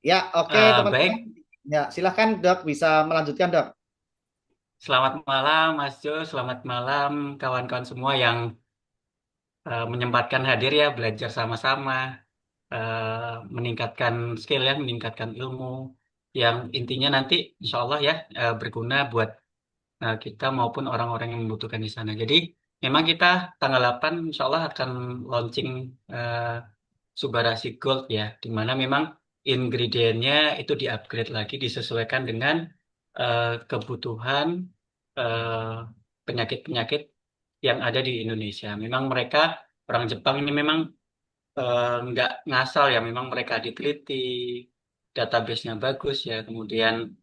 Ya, oke teman-teman. Baik, Ya, silahkan Dok, bisa melanjutkan Dok. selamat malam Mas Jo, selamat malam kawan-kawan semua yang menyempatkan hadir ya, belajar sama-sama, meningkatkan skill ya, meningkatkan ilmu, yang intinya nanti insya Allah ya berguna buat kita maupun orang-orang yang membutuhkan di sana. Jadi memang kita tanggal 8 insya Allah akan launching eh, Subarasi Gold ya, di mana memang ingredientnya itu di-upgrade lagi, disesuaikan dengan kebutuhan eh, penyakit-penyakit yang ada di Indonesia. Memang mereka, orang Jepang ini memang nggak ngasal ya, memang mereka diteliti, database-nya bagus ya, kemudian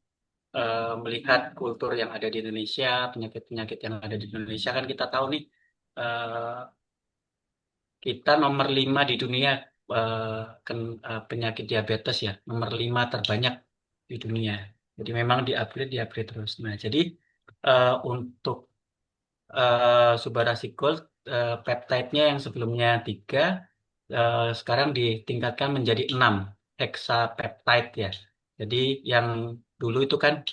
melihat kultur yang ada di Indonesia, penyakit-penyakit yang ada di Indonesia, kan kita tahu nih, eh, kita nomor 5 di dunia penyakit diabetes ya, nomor 5 terbanyak di dunia. Jadi memang diupgrade terus. Nah, jadi untuk Subarasi Gold, peptide-nya yang sebelumnya 3, sekarang ditingkatkan menjadi 6 hexapeptide ya. Jadi yang dulu itu kan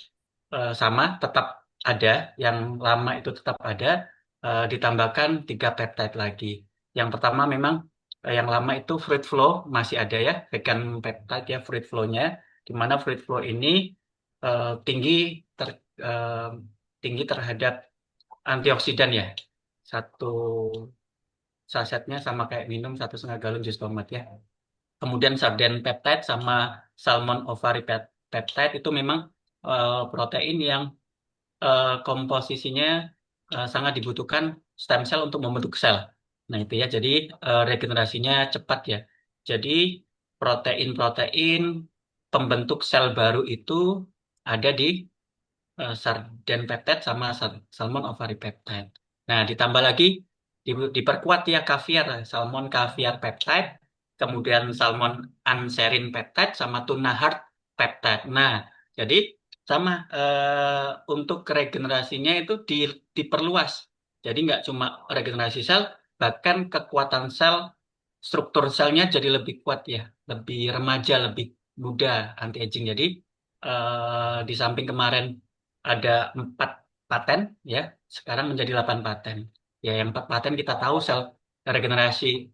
sama, tetap ada, yang lama itu tetap ada, ditambahkan 3 peptide lagi. Yang pertama memang yang lama itu fruit flow masih ada ya, vegan peptide ya, fruit flow-nya, di mana fruit flow ini tinggi ter, eh, tinggi terhadap antioksidan ya. Satu sasetnya sama kayak minum 1,5 galon jus tomat ya. Kemudian sarden peptide sama salmon ovary peptide itu memang protein yang komposisinya sangat dibutuhkan stem cell untuk membentuk sel. Nah, itu ya. Jadi regenerasinya cepat ya. Jadi protein-protein pembentuk sel baru itu ada di sarden peptide sama salmon ovary peptide. Nah, ditambah lagi diperkuat ya kaviar, salmon kaviar peptide, kemudian salmon anserin peptide sama tuna heart peptide. Nah, jadi sama untuk regenerasinya itu diperluas. Jadi nggak cuma regenerasi sel, bahkan kekuatan sel, struktur selnya jadi lebih kuat ya, lebih remaja, lebih muda, anti aging. Jadi di samping kemarin ada 4 paten ya, sekarang menjadi 8 paten. Ya, yang 4 paten kita tahu regenerasi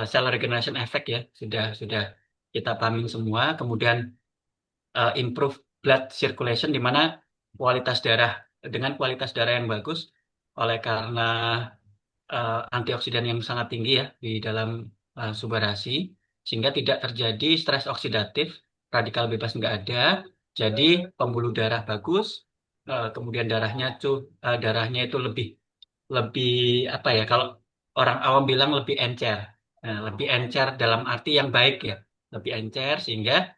sel regeneration effect ya, sudah kita pahamin semua. Kemudian improve blood circulation, di mana kualitas darah, dengan kualitas darah yang bagus oleh karena antioksidan yang sangat tinggi ya di dalam subarasi, sehingga tidak terjadi stres oksidatif, radikal bebas nggak ada, jadi pembuluh darah bagus, kemudian darahnya itu lebih lebih apa ya, kalau orang awam bilang lebih encer. Nah, lebih encer dalam arti yang baik ya, lebih encer sehingga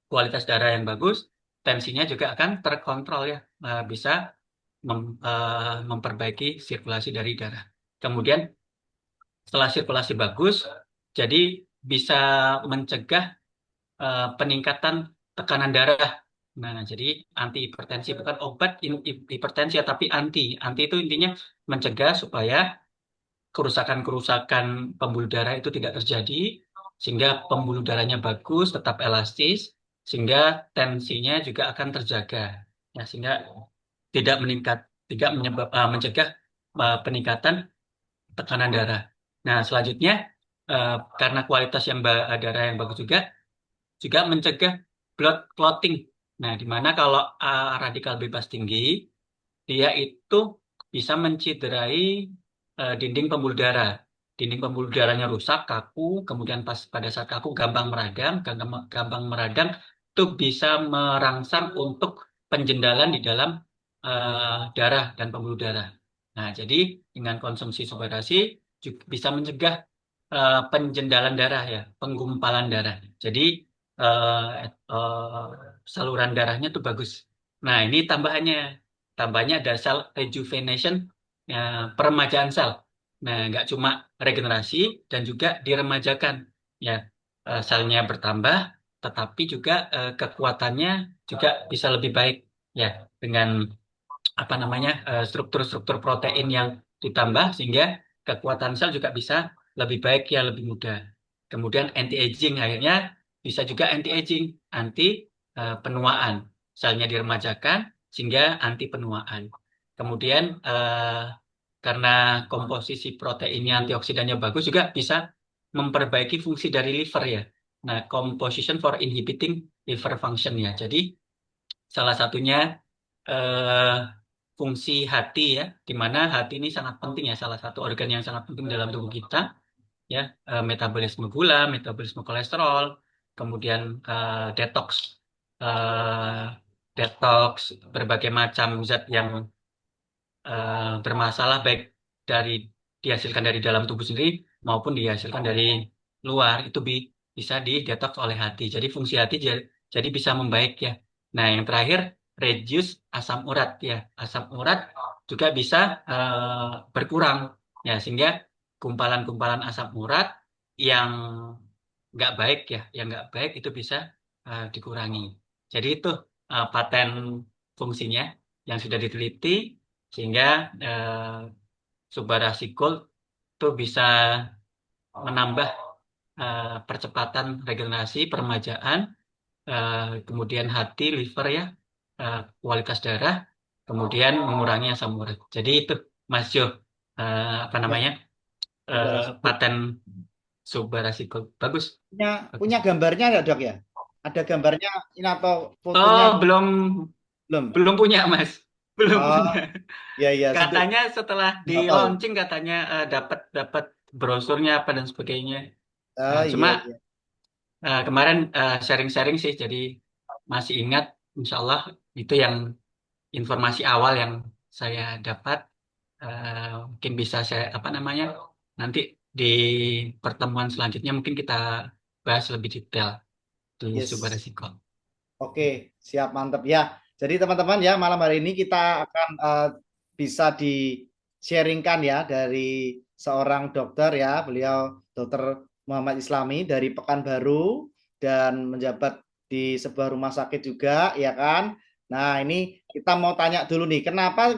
kualitas darah yang bagus, tensinya juga akan terkontrol ya, bisa memperbaiki sirkulasi dari darah. Kemudian setelah sirkulasi bagus, jadi bisa mencegah peningkatan tekanan darah. Nah, jadi anti hipertensi bukan obat hipertensi ya, tapi anti. Anti itu intinya mencegah supaya kerusakan-kerusakan pembuluh darah itu tidak terjadi, sehingga pembuluh darahnya bagus, tetap elastis, sehingga tensinya juga akan terjaga. Ya, sehingga tidak meningkat, tidak mencegah peningkatan tekanan darah. Nah, selanjutnya karena kualitas darah yang bagus juga mencegah blood clotting. Nah, di mana kalau radikal bebas tinggi, dia itu bisa menciderai dinding pembuluh darah. Dinding pembuluh darahnya rusak, kaku, kemudian pada saat kaku gampang meradang, itu bisa merangsang untuk penjendalan di dalam darah dan pembuluh darah. Nah, jadi dengan konsumsi subarasi juga bisa mencegah penjendalan darah ya, penggumpalan darah. Jadi saluran darahnya tuh bagus. Nah, ini tambahannya ada sel rejuvenation, ya, peremajaan sel. Nah, nggak cuma regenerasi dan juga diremajakan. Ya, selnya bertambah, tetapi juga kekuatannya juga bisa lebih baik. Ya, dengan apa namanya struktur-struktur protein yang ditambah sehingga kekuatan sel juga bisa lebih baik ya, lebih mudah. Kemudian anti aging akhirnya bisa juga anti-aging, anti penuaan. Selnya diremajakan sehingga anti penuaan. Kemudian karena komposisi proteinnya antioksidannya bagus juga bisa memperbaiki fungsi dari liver ya. Nah, composition for inhibiting liver function ya. Jadi salah satunya eh, fungsi hati ya, di mana hati ini sangat penting ya, salah satu organ yang sangat penting dalam tubuh kita ya, metabolisme gula, metabolisme kolesterol, kemudian detox, eh, detox berbagai macam zat yang bermasalah baik dari dihasilkan dari dalam tubuh sendiri maupun dihasilkan dari luar itu bisa didetox oleh hati. Jadi fungsi hati jadi bisa membaik ya. Nah, yang terakhir reduce asam urat ya. Asam urat juga bisa berkurang ya sehingga gumpalan-gumpalan asam urat yang nggak baik ya, yang nggak baik itu bisa dikurangi. Jadi itu paten fungsinya yang sudah diteliti sehingga eh, Subbarasi Gold itu bisa menambah percepatan regenerasi, peremajaan, kemudian hati, liver ya, kualitas darah, kemudian mengurangi asam urat. Jadi itu Mas Jo, apa Ya, namanya, Subara Sikul. paten Subbarasi Gold. Bagus, Punya bagus. punya gambarnya nggak dok ya? Ada gambarnya ini atau fotonya Oh, belum belum? belum punya Mas, belum Oh, punya. ya ya nanti Katanya setelah di nggak tahu. launching katanya dapat dapat brosurnya apa dan sebagainya. Nah, Oh cuma iya iya. kemarin sharing-sharing sih, jadi masih ingat, insya Allah itu yang informasi awal yang saya dapat. Mungkin bisa saya apa namanya nanti di pertemuan selanjutnya mungkin kita bahas lebih detail di sebuah Yes. resiko. Oke, siap mantap ya. Jadi teman-teman ya malam hari ini kita akan bisa di-sharingkan ya dari seorang dokter ya, beliau Dokter Muhammad Islami dari Pekanbaru dan menjabat di sebuah rumah sakit juga ya kan. Nah, ini kita mau tanya dulu nih, kenapa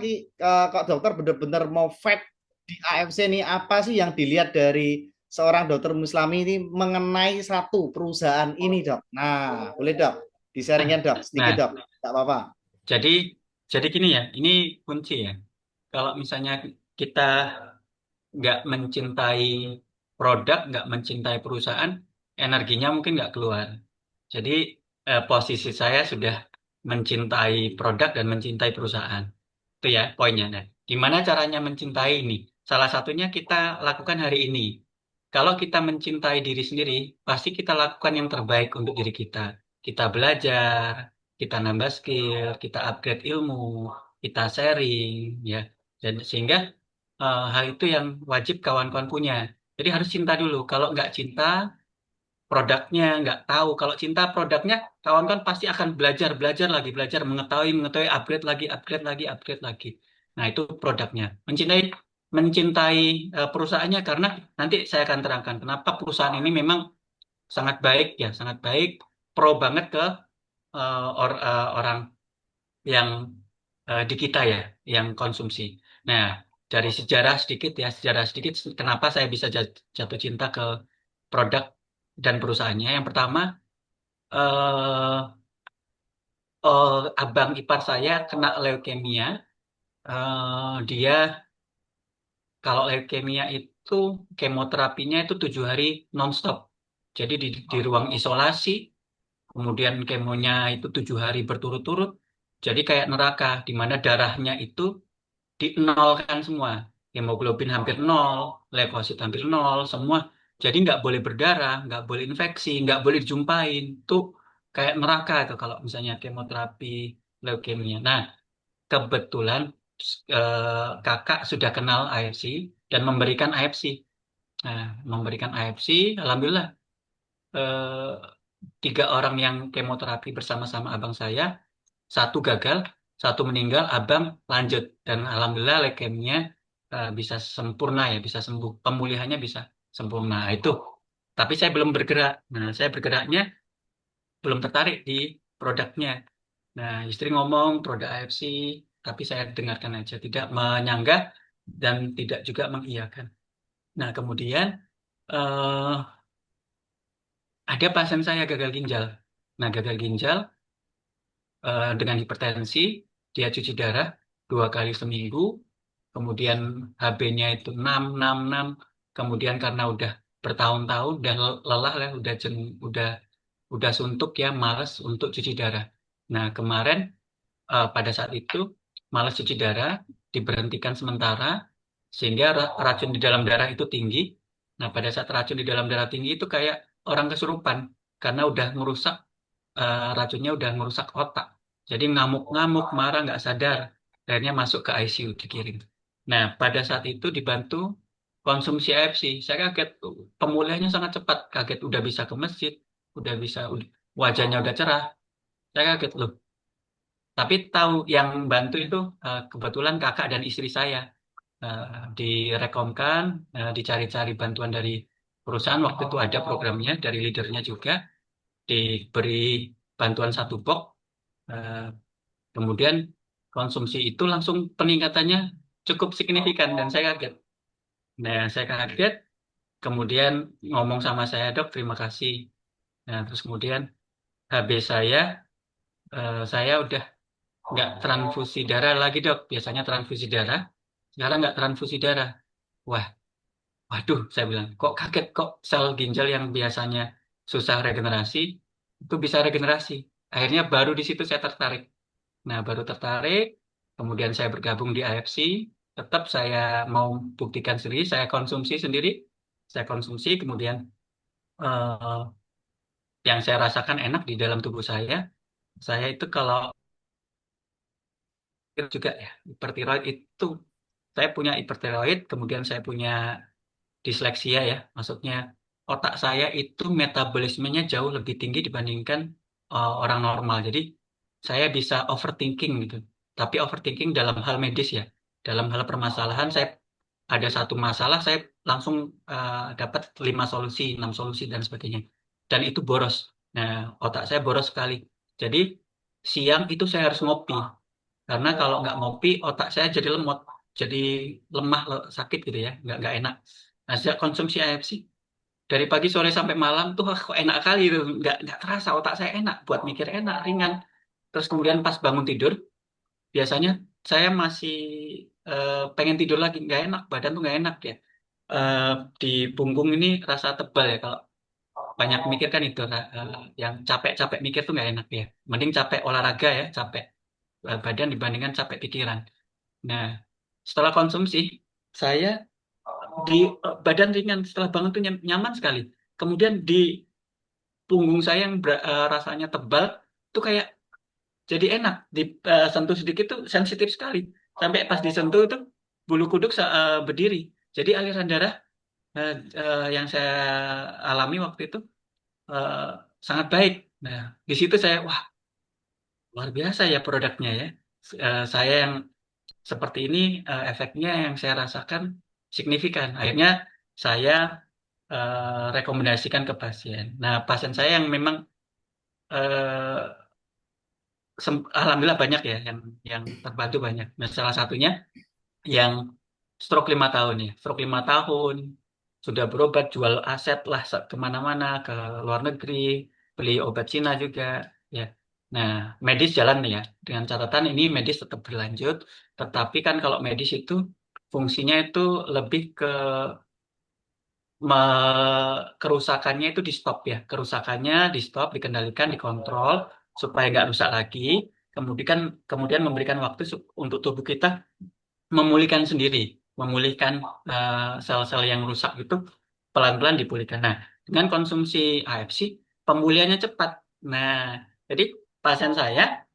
kok dokter benar-benar mau fight di AFC nih? Apa sih yang dilihat dari seorang dokter Islami ini mengenai satu perusahaan ini, Dok? Nah, boleh, Dok? Nah, Di-sharingin dok, sedikit nah, dok, nggak apa-apa. jadi jadi gini ya, ini kunci ya. Kalau misalnya kita nggak mencintai produk, nggak mencintai perusahaan, energinya mungkin nggak keluar. Jadi posisi saya sudah mencintai produk dan mencintai perusahaan. Itu ya poinnya. Nah, gimana caranya mencintai ini? Salah satunya kita lakukan hari ini. Kalau kita mencintai diri sendiri, pasti kita lakukan yang terbaik untuk diri kita. Kita belajar, kita nambah skill, kita upgrade ilmu, kita sharing, ya. Dan sehingga hal itu yang wajib kawan-kawan punya. Jadi harus cinta dulu. Kalau nggak cinta, produknya nggak tahu. Kalau cinta produknya, kawan-kawan pasti akan belajar, belajar lagi, belajar, mengetahui, mengetahui, upgrade lagi, upgrade lagi, upgrade lagi. Nah, itu produknya. Mencintai perusahaannya karena nanti saya akan terangkan kenapa perusahaan ini memang sangat baik ya, sangat baik, pro banget ke orang yang di kita ya, yang konsumsi. Nah, dari sejarah sedikit ya, sejarah sedikit kenapa saya bisa jatuh cinta ke produk dan perusahaannya. Yang pertama, eh, abang ipar saya kena leukemia. Dia kalau leukemia itu kemoterapinya itu 7 hari nonstop. Jadi di ruang isolasi, kemudian kemonya itu 7 hari berturut-turut. Jadi kayak neraka, di mana darahnya itu dinolkan semua. Hemoglobin hampir nol, leukosit hampir nol, semua. Jadi nggak boleh berdarah, nggak boleh infeksi, nggak boleh dijumpain. Itu kayak neraka itu kalau misalnya kemoterapi leukemia. Nah, kebetulan kakak sudah kenal AFC dan memberikan AFC. Nah, memberikan AFC, alhamdulillah eh, 3 orang yang kemoterapi bersama-sama abang saya, satu gagal, satu meninggal, abang lanjut dan alhamdulillah leukemia bisa sempurna ya, bisa sembuh, pemulihannya bisa sempurna. Nah, itu. Tapi saya belum bergerak. Nah, saya bergeraknya belum tertarik di produknya. Nah, istri ngomong produk AFC, tapi saya dengarkan aja, tidak menyanggah dan tidak juga mengiyakan. Nah, kemudian eh, ada pasien saya gagal ginjal. Nah, gagal ginjal dengan hipertensi, dia cuci darah 2 kali seminggu, kemudian HB-nya itu 6, 6, 6, kemudian karena udah bertahun-tahun, udah lelah lah, udah suntuk ya, malas untuk cuci darah. Nah, kemarin pada saat itu malas cuci darah, diberhentikan sementara, sehingga racun di dalam darah itu tinggi. Nah, pada saat racun di dalam darah tinggi itu kayak orang kesurupan, karena udah ngerusak, racunnya udah ngerusak otak. Jadi ngamuk-ngamuk, marah, nggak sadar. Akhirnya masuk ke ICU, dikirim. Nah, pada saat itu dibantu konsumsi AFC. Saya kaget, pemulihannya sangat cepat. Kaget udah bisa ke masjid, udah bisa, wajahnya udah cerah. Saya kaget loh. Tapi tahu yang bantu itu kebetulan kakak dan istri saya. Direkomkan, dicari-cari bantuan dari perusahaan. Waktu itu ada programnya dari leadernya juga, diberi bantuan 1 box. eh, Kemudian konsumsi itu langsung peningkatannya cukup signifikan dan saya kaget. Nah, saya kaget, kemudian ngomong sama saya, dok, terima kasih. Nah, terus kemudian HB saya udah nggak transfusi darah lagi, dok. Biasanya transfusi darah, sekarang nggak transfusi darah. Wah, waduh, saya bilang, kok kaget, kok sel ginjal yang biasanya susah regenerasi, itu bisa regenerasi. Akhirnya baru di situ saya tertarik. Nah, baru tertarik, kemudian saya bergabung di AFC, tetap saya mau buktikan sendiri, saya konsumsi, kemudian eh, yang saya rasakan enak di dalam tubuh saya itu kalau juga ya, hipertiroid itu, saya punya hipertiroid, kemudian saya punya disleksia ya, maksudnya otak saya itu metabolismenya jauh lebih tinggi dibandingkan orang normal. Jadi saya bisa overthinking gitu. Tapi overthinking dalam hal medis ya. Dalam hal permasalahan saya ada satu masalah saya langsung dapat 5 solusi, 6 solusi dan sebagainya. Dan itu boros. Nah, otak saya boros sekali. Jadi siang itu saya harus ngopi. Karena kalau nggak ngopi, otak saya jadi lemot, jadi lemah, sakit gitu ya, nggak enak. Nah, sejak konsumsi AFC, dari pagi sore sampai malam tuh kok enak kali itu, nggak terasa otak saya enak, buat mikir enak, ringan. Terus kemudian pas bangun tidur, biasanya saya masih pengen tidur lagi, nggak enak, badan tuh nggak enak ya. Eh, di punggung ini rasa tebal ya, kalau banyak mikir kan itu, yang capek-capek mikir tuh nggak enak ya. Mending capek olahraga ya, capek badan dibandingkan capek pikiran. Nah, setelah konsumsi, saya di badan ringan, setelah bangun tuh nyaman sekali. Kemudian di punggung saya yang rasanya tebal, tuh kayak jadi enak. Sentuh sedikit tuh sensitif sekali. Sampai pas disentuh itu bulu kuduk berdiri. Jadi aliran darah eh, yang saya alami waktu itu eh, sangat baik. Nah, di situ saya, wah, luar biasa ya produknya ya. Saya yang seperti ini, efeknya yang saya rasakan signifikan. Akhirnya saya rekomendasikan ke pasien. Nah, pasien saya yang memang alhamdulillah banyak ya, yang terbantu banyak. Nah, salah satunya yang stroke 5 tahun ya, stroke 5 tahun sudah berobat, jual aset lah kemana-mana, ke luar negeri, beli obat Cina juga ya. Nah, medis jalan nih ya, dengan catatan ini medis tetap berlanjut, tetapi kan kalau medis itu fungsinya itu lebih ke kerusakannya itu di stop ya, kerusakannya di stop, dikendalikan, dikontrol supaya nggak rusak lagi. Kemudian memberikan waktu untuk tubuh kita memulihkan sendiri, memulihkan sel-sel yang rusak itu pelan-pelan dipulihkan. Nah, dengan konsumsi AFC pemulihannya cepat. Nah, jadi pasien saya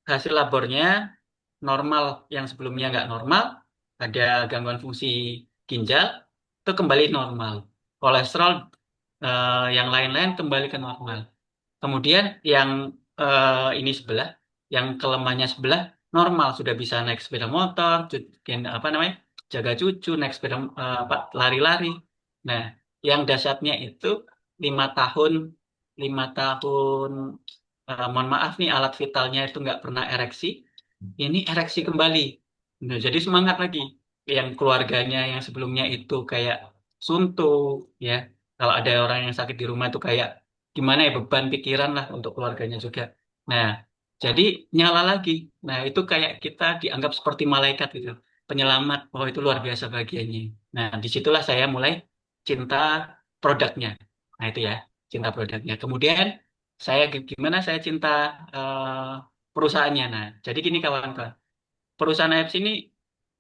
hasil labornya normal, yang sebelumnya nggak normal, ada gangguan fungsi ginjal, itu kembali normal. Kolesterol, yang lain-lain kembali ke normal. Kemudian yang ini sebelah, yang kelemahannya sebelah normal, sudah bisa naik sepeda motor, apa namanya, jaga cucu, naik sepeda, lari-lari. Nah, yang dahsyatnya itu 5 tahun, 5 tahun, mohon maaf nih, alat vitalnya itu nggak pernah ereksi, ini ereksi kembali. Nah, jadi semangat lagi. Yang keluarganya yang sebelumnya itu kayak suntuk, ya. Kalau ada orang yang sakit di rumah itu kayak gimana ya, beban pikiran lah untuk keluarganya juga. Nah, jadi nyala lagi. Nah, itu kayak kita dianggap seperti malaikat gitu, penyelamat. Oh, itu luar biasa bahagianya. Nah, disitulah saya mulai cinta produknya. Nah, itu ya, cinta produknya. Kemudian saya gimana saya cinta perusahaannya. Nah, jadi gini kawan-kawan, perusahaan AFC ini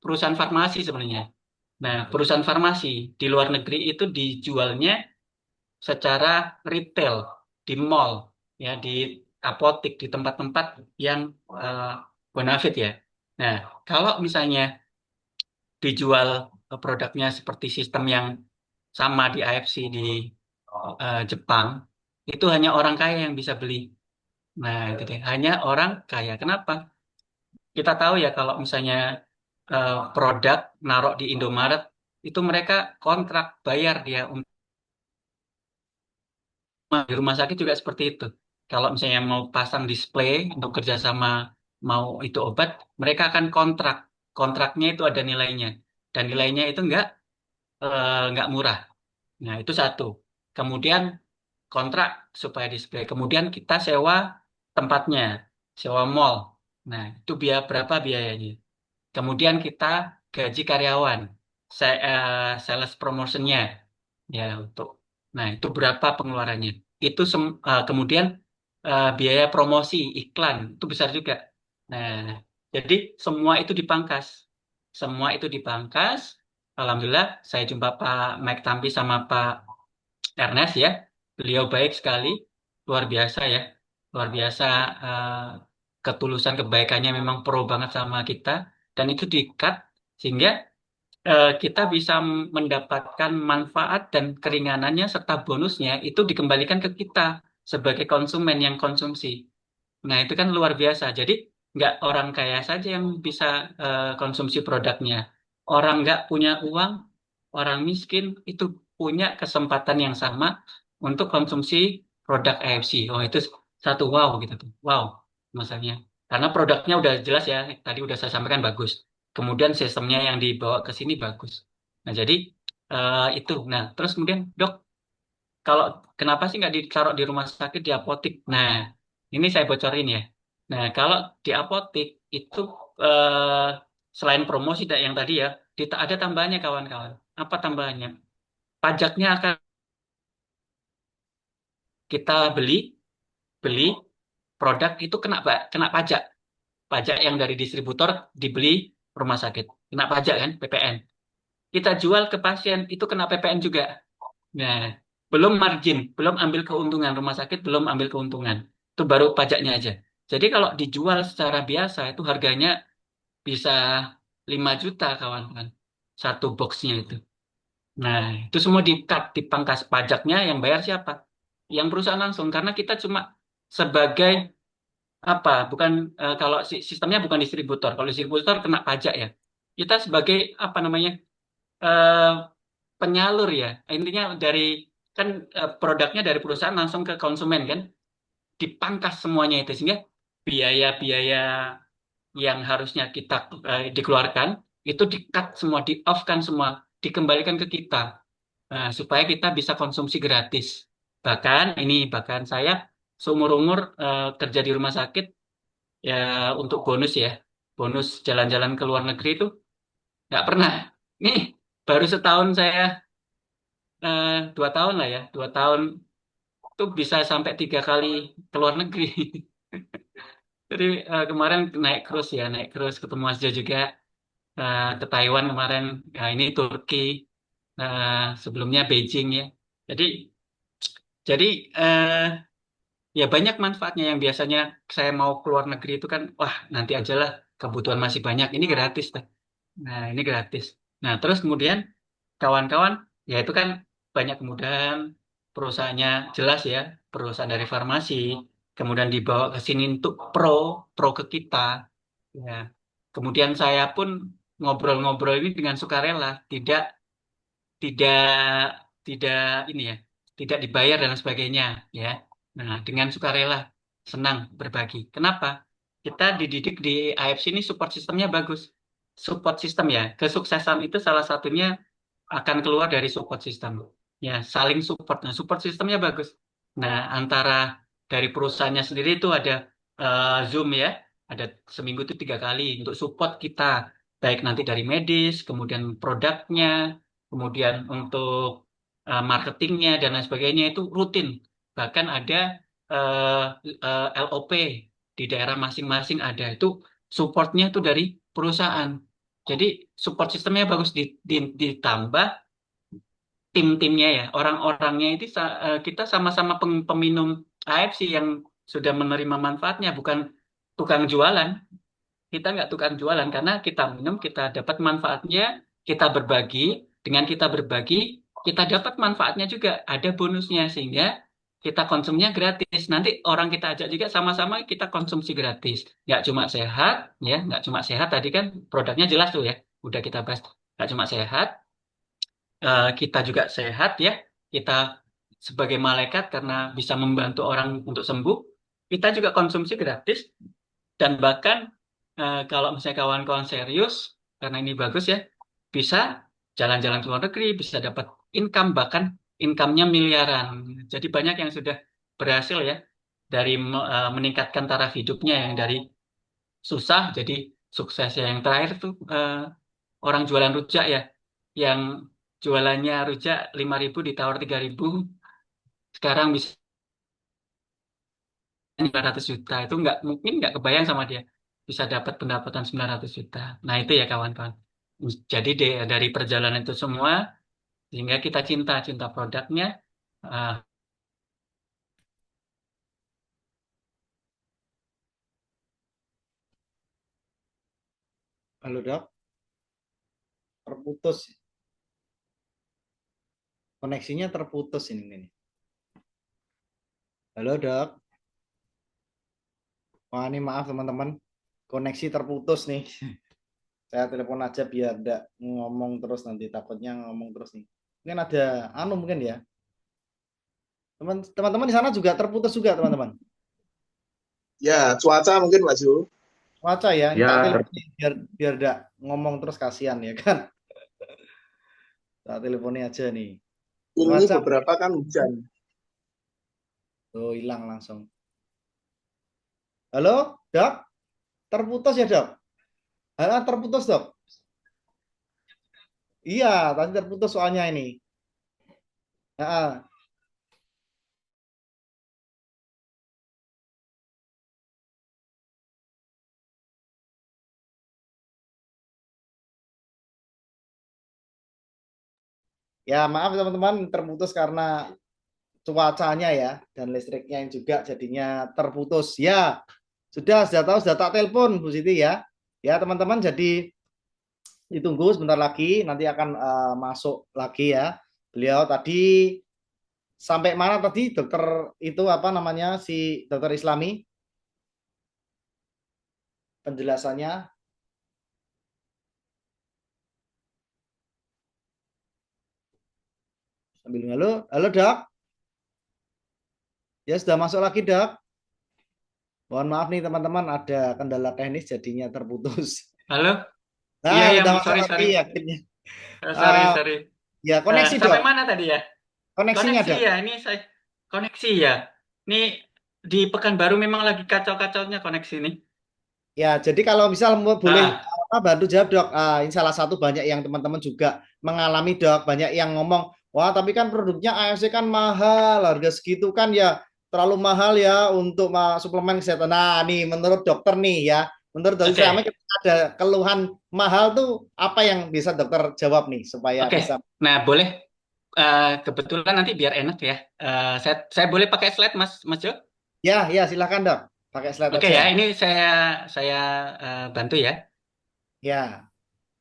perusahaan farmasi sebenarnya. Nah, perusahaan farmasi di luar negeri itu dijualnya secara retail di mall, ya, di apotik, di tempat-tempat yang eh, bonafit ya. Nah, kalau misalnya dijual produknya seperti sistem yang sama di AFC di Jepang, itu hanya orang kaya yang bisa beli. Nah, itu deh, hanya orang kaya. Kenapa? Kita tahu ya kalau misalnya produk naruh di Indomaret, itu mereka kontrak bayar dia untuk di rumah sakit juga seperti itu. Kalau misalnya mau pasang display untuk kerjasama mau itu obat, mereka akan kontrak. Kontraknya itu ada nilainya. Dan nilainya itu nggak murah. Nah, itu satu. Kemudian kontrak supaya display. Kemudian kita sewa tempatnya, sewa mall. Nah, itu biaya berapa biayanya? Kemudian kita gaji karyawan, sales promotionnya, ya untuk. Nah itu berapa pengeluarannya? Kemudian biaya promosi iklan itu besar juga. Nah jadi semua itu dipangkas, semua itu dipangkas. Alhamdulillah saya jumpa Pak Mike Tampi sama Pak Ernest ya. Beliau baik sekali, luar biasa ya, luar biasa. eh, Ketulusan kebaikannya memang pro banget sama kita, dan itu di-cut sehingga kita bisa mendapatkan manfaat dan keringanannya serta bonusnya itu dikembalikan ke kita sebagai konsumen yang konsumsi. Nah, itu kan luar biasa. Jadi, nggak orang kaya saja yang bisa konsumsi produknya. Orang nggak punya uang, orang miskin itu punya kesempatan yang sama untuk konsumsi produk AFC. Oh, itu satu wow gitu tuh. Wow, masalahnya. Karena produknya udah jelas ya, tadi udah saya sampaikan bagus. Kemudian sistemnya yang dibawa ke sini bagus. Nah, jadi itu. Nah, terus kemudian, dok, kalau kenapa sih nggak ditaruh di rumah sakit di apotik? Nah, ini saya bocorin ya. Nah, kalau di apotik itu eh, selain promosi yang tadi ya, ada tambahannya kawan-kawan. Apa tambahannya? Pajaknya akan kita beli produk itu kena pajak. Pajak yang dari distributor dibeli rumah sakit. Kena pajak kan, PPN. Kita jual ke pasien itu kena PPN juga. Nah, belum margin, belum ambil keuntungan rumah sakit, belum ambil keuntungan. Itu baru pajaknya aja. Jadi kalau dijual secara biasa itu harganya bisa 5 juta kawan-kawan. Satu boxnya itu. Nah, itu semua di-cut, dipangkas pajaknya yang bayar siapa? Yang perusahaan langsung. Karena kita cuma sebagai apa? Bukan kalau sistemnya bukan distributor. Kalau distributor kena pajak ya. Kita sebagai apa namanya? eh, Penyalur ya. Intinya dari kan produknya dari perusahaan langsung ke konsumen kan, dipangkas semuanya itu sehingga biaya-biaya yang harusnya kita dikeluarkan itu di-cut semua, di-off-kan semua, dikembalikan ke kita. Nah, supaya kita bisa konsumsi gratis. Bahkan saya seumur umur kerja di rumah sakit ya, untuk bonus ya, bonus jalan-jalan ke luar negeri itu nggak pernah. Nih baru setahun saya 2 tahun lah ya, 2 tahun itu bisa sampai 3 kali ke luar negeri. Jadi kemarin naik cruise ketemu Asja juga, ke Taiwan kemarin, nah, ini Turki, sebelumnya Beijing ya. Jadi jadi ya banyak manfaatnya yang biasanya saya mau keluar negeri itu kan, wah nanti aja lah kebutuhan masih banyak, ini gratis Teh. Nah ini gratis. Nah terus kemudian kawan-kawan, ya itu kan banyak kemudahan, perusahaannya jelas ya, perusahaan dari farmasi, kemudian dibawa ke sini untuk pro ke kita, ya. Kemudian saya pun ngobrol-ngobrol ini dengan sukarela, tidak tidak tidak ini ya, tidak dibayar dan sebagainya, ya. Nah, dengan sukarela, senang berbagi. Kenapa? Kita dididik di AFC ini support sistemnya bagus. Support sistem ya, kesuksesan itu salah satunya akan keluar dari support system. ya saling support. Nah, support sistemnya bagus. Nah, antara dari perusahaannya sendiri itu ada Zoom ya, ada seminggu itu 3 kali untuk support kita, baik nanti dari medis, kemudian produknya, kemudian untuk marketingnya dan lain sebagainya itu rutin. Bahkan ada eh, LOP di daerah masing-masing ada itu supportnya itu dari perusahaan. Jadi support sistemnya bagus ditambah tim-timnya ya, orang-orangnya itu kita sama-sama peminum AFC yang sudah menerima manfaatnya, bukan tukang jualan. Kita nggak tukang jualan karena kita minum, kita dapat manfaatnya, kita berbagi, dengan kita berbagi, kita dapat manfaatnya juga, ada bonusnya sehingga kita konsumnya gratis. Nanti orang kita ajak juga sama-sama kita konsumsi gratis. Nggak cuma sehat, ya, nggak cuma sehat tadi kan produknya jelas tuh ya, udah kita bahas. Nggak cuma sehat, kita juga sehat ya. Kita sebagai malaikat karena bisa membantu orang untuk sembuh, kita juga konsumsi gratis dan bahkan kalau misalnya kawan-kawan serius karena ini bagus ya, bisa jalan-jalan ke luar negeri, bisa dapat income bahkan income-nya miliaran. Jadi banyak yang sudah berhasil ya dari meningkatkan taraf hidupnya yang dari susah jadi sukses ya. Yang terakhir tuh orang jualan rujak ya, yang jualannya rujak 5.000 ditawar 3.000, sekarang bisa 900 juta. Itu nggak mungkin, nggak kebayang sama dia bisa dapat pendapatan 900 juta. Nah itu ya kawan-kawan. Jadi dari perjalanan itu semua sehingga kita cinta cinta produknya. eh, Halo dok, terputus, koneksinya terputus ini. Halo dok, wah ini maaf teman-teman, koneksi terputus nih. Saya telepon aja biar tidak ngomong terus nanti, takutnya ngomong terus nih. Mungkin ada anu mungkin ya. Teman-teman di sana juga terputus juga teman-teman. Ya, cuaca mungkin Pak Ju. Waca ya, ini tak Ya, telepon biar biar tidak ngomong terus kasihan ya kan. Tak teleponnya aja nih. Ini Cuaca beberapa kan hujan. tuh hilang langsung. Halo, dok, terputus ya dok? Halo, terputus dok? Iya, tadi terputus soalnya ini. Ah, ya maaf teman-teman terputus karena cuacanya ya dan listriknya yang juga jadinya terputus. Ya, sudah tahu, sudah tak telepon Bu Siti ya. Ya teman-teman, jadi ditunggu sebentar lagi nanti akan masuk lagi ya. Beliau tadi sampai mana tadi dokter itu apa namanya si dokter Islami penjelasannya sambil halo, halo dok. Ya sudah masuk lagi dok. Mohon maaf nih teman-teman ada kendala teknis jadinya terputus. Halo, iya Nah, iya, udah masuk sorry lagi sorry. akhirnya. Sorry Uh, sorry. ya koneksi Sampai dok, mana tadi ya? koneksinya Koneksi dok. ya, ini saya koneksi ya. Ini di Pekanbaru memang lagi kacau-kacaunya koneksi ini. Ya, jadi kalau misal boleh Ah, bantu jawab dok, ini salah satu banyak yang teman-teman juga mengalami dok, banyak yang ngomong, wah tapi kan produknya AFC kan mahal, harga segitu kan ya terlalu mahal ya untuk suplemen kesehatan. Nah, nih menurut dokter nih ya, menurut dokter oke. sama ada keluhan mahal tuh apa yang bisa dokter jawab nih supaya Oke. bisa. Nah, boleh kebetulan nanti biar enak ya. Saya boleh pakai slide Mas Jo? Ya, ya silakan dok, pakai slide Oke aja. ya, ini saya bantu ya. Ya,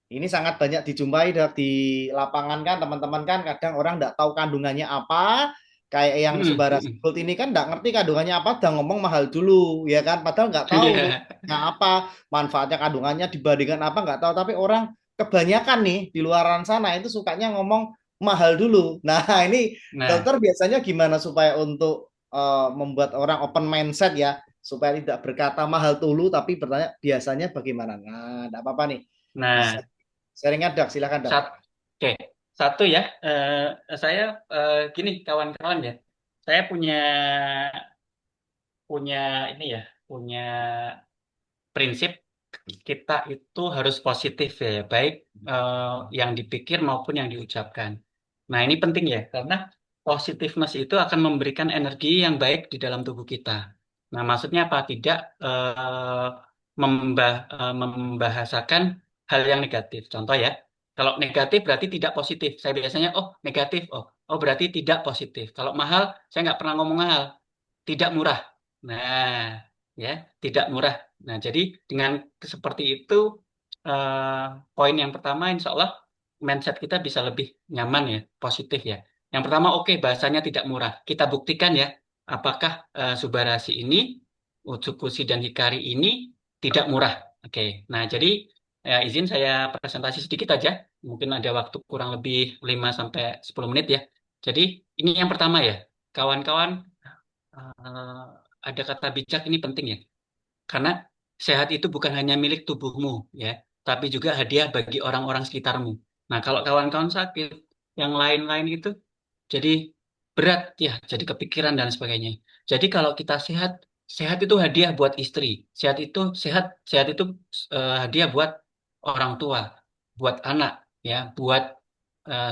ini sangat banyak dijumpai di lapangan kan teman-teman kan kadang orang nggak tahu kandungannya apa, kayak yang Mm-mm, Subara mm-mm. Gold ini kan nggak ngerti kandungannya apa udah ngomong mahal dulu ya kan padahal nggak tahu Iya. nutrisinya apa, manfaatnya kandungannya dibandingkan apa nggak tahu, tapi orang kebanyakan nih di luaran sana itu sukanya ngomong mahal dulu. Nah ini Nah, dokter biasanya gimana supaya untuk membuat orang open mindset ya supaya tidak berkata mahal dulu tapi bertanya biasanya bagaimana. Nah, enggak apa-apa nih. Bisa nah, sharing dok, silakan dok. Oke. satu ya, saya gini kawan-kawan ya, saya punya punya ini ya, punya prinsip kita itu harus positif ya, baik yang dipikir maupun yang diucapkan. Nah, ini penting ya, karena positiveness itu akan memberikan energi yang baik di dalam tubuh kita. Nah, maksudnya apa? Tidak membahasakan hal yang negatif. Contoh ya, kalau negatif berarti tidak positif. Saya biasanya, oh negatif, oh berarti tidak positif. Kalau mahal, saya nggak pernah ngomong mahal, tidak murah. Nah, ya, tidak murah. Nah, jadi dengan seperti itu, eh, poin yang pertama, insya Allah mindset kita bisa lebih nyaman ya, positif ya. Yang pertama, oke, bahasanya tidak murah. Kita buktikan ya, apakah Subarasi ini, Utsukushi dan Hikari ini tidak murah. Oke, nah jadi izin saya presentasi sedikit aja. Mungkin ada waktu kurang lebih 5 sampai 10 menit ya. Jadi ini yang pertama ya, kawan-kawan, eh, ada kata bijak ini penting ya. Karena sehat itu bukan hanya milik tubuhmu ya, tapi juga hadiah bagi orang-orang sekitarmu. Nah, kalau kawan-kawan sakit, yang lain-lain itu jadi berat ya, jadi kepikiran dan sebagainya. Jadi kalau kita sehat, sehat itu hadiah buat istri. Sehat itu hadiah buat orang tua, buat anak ya, buat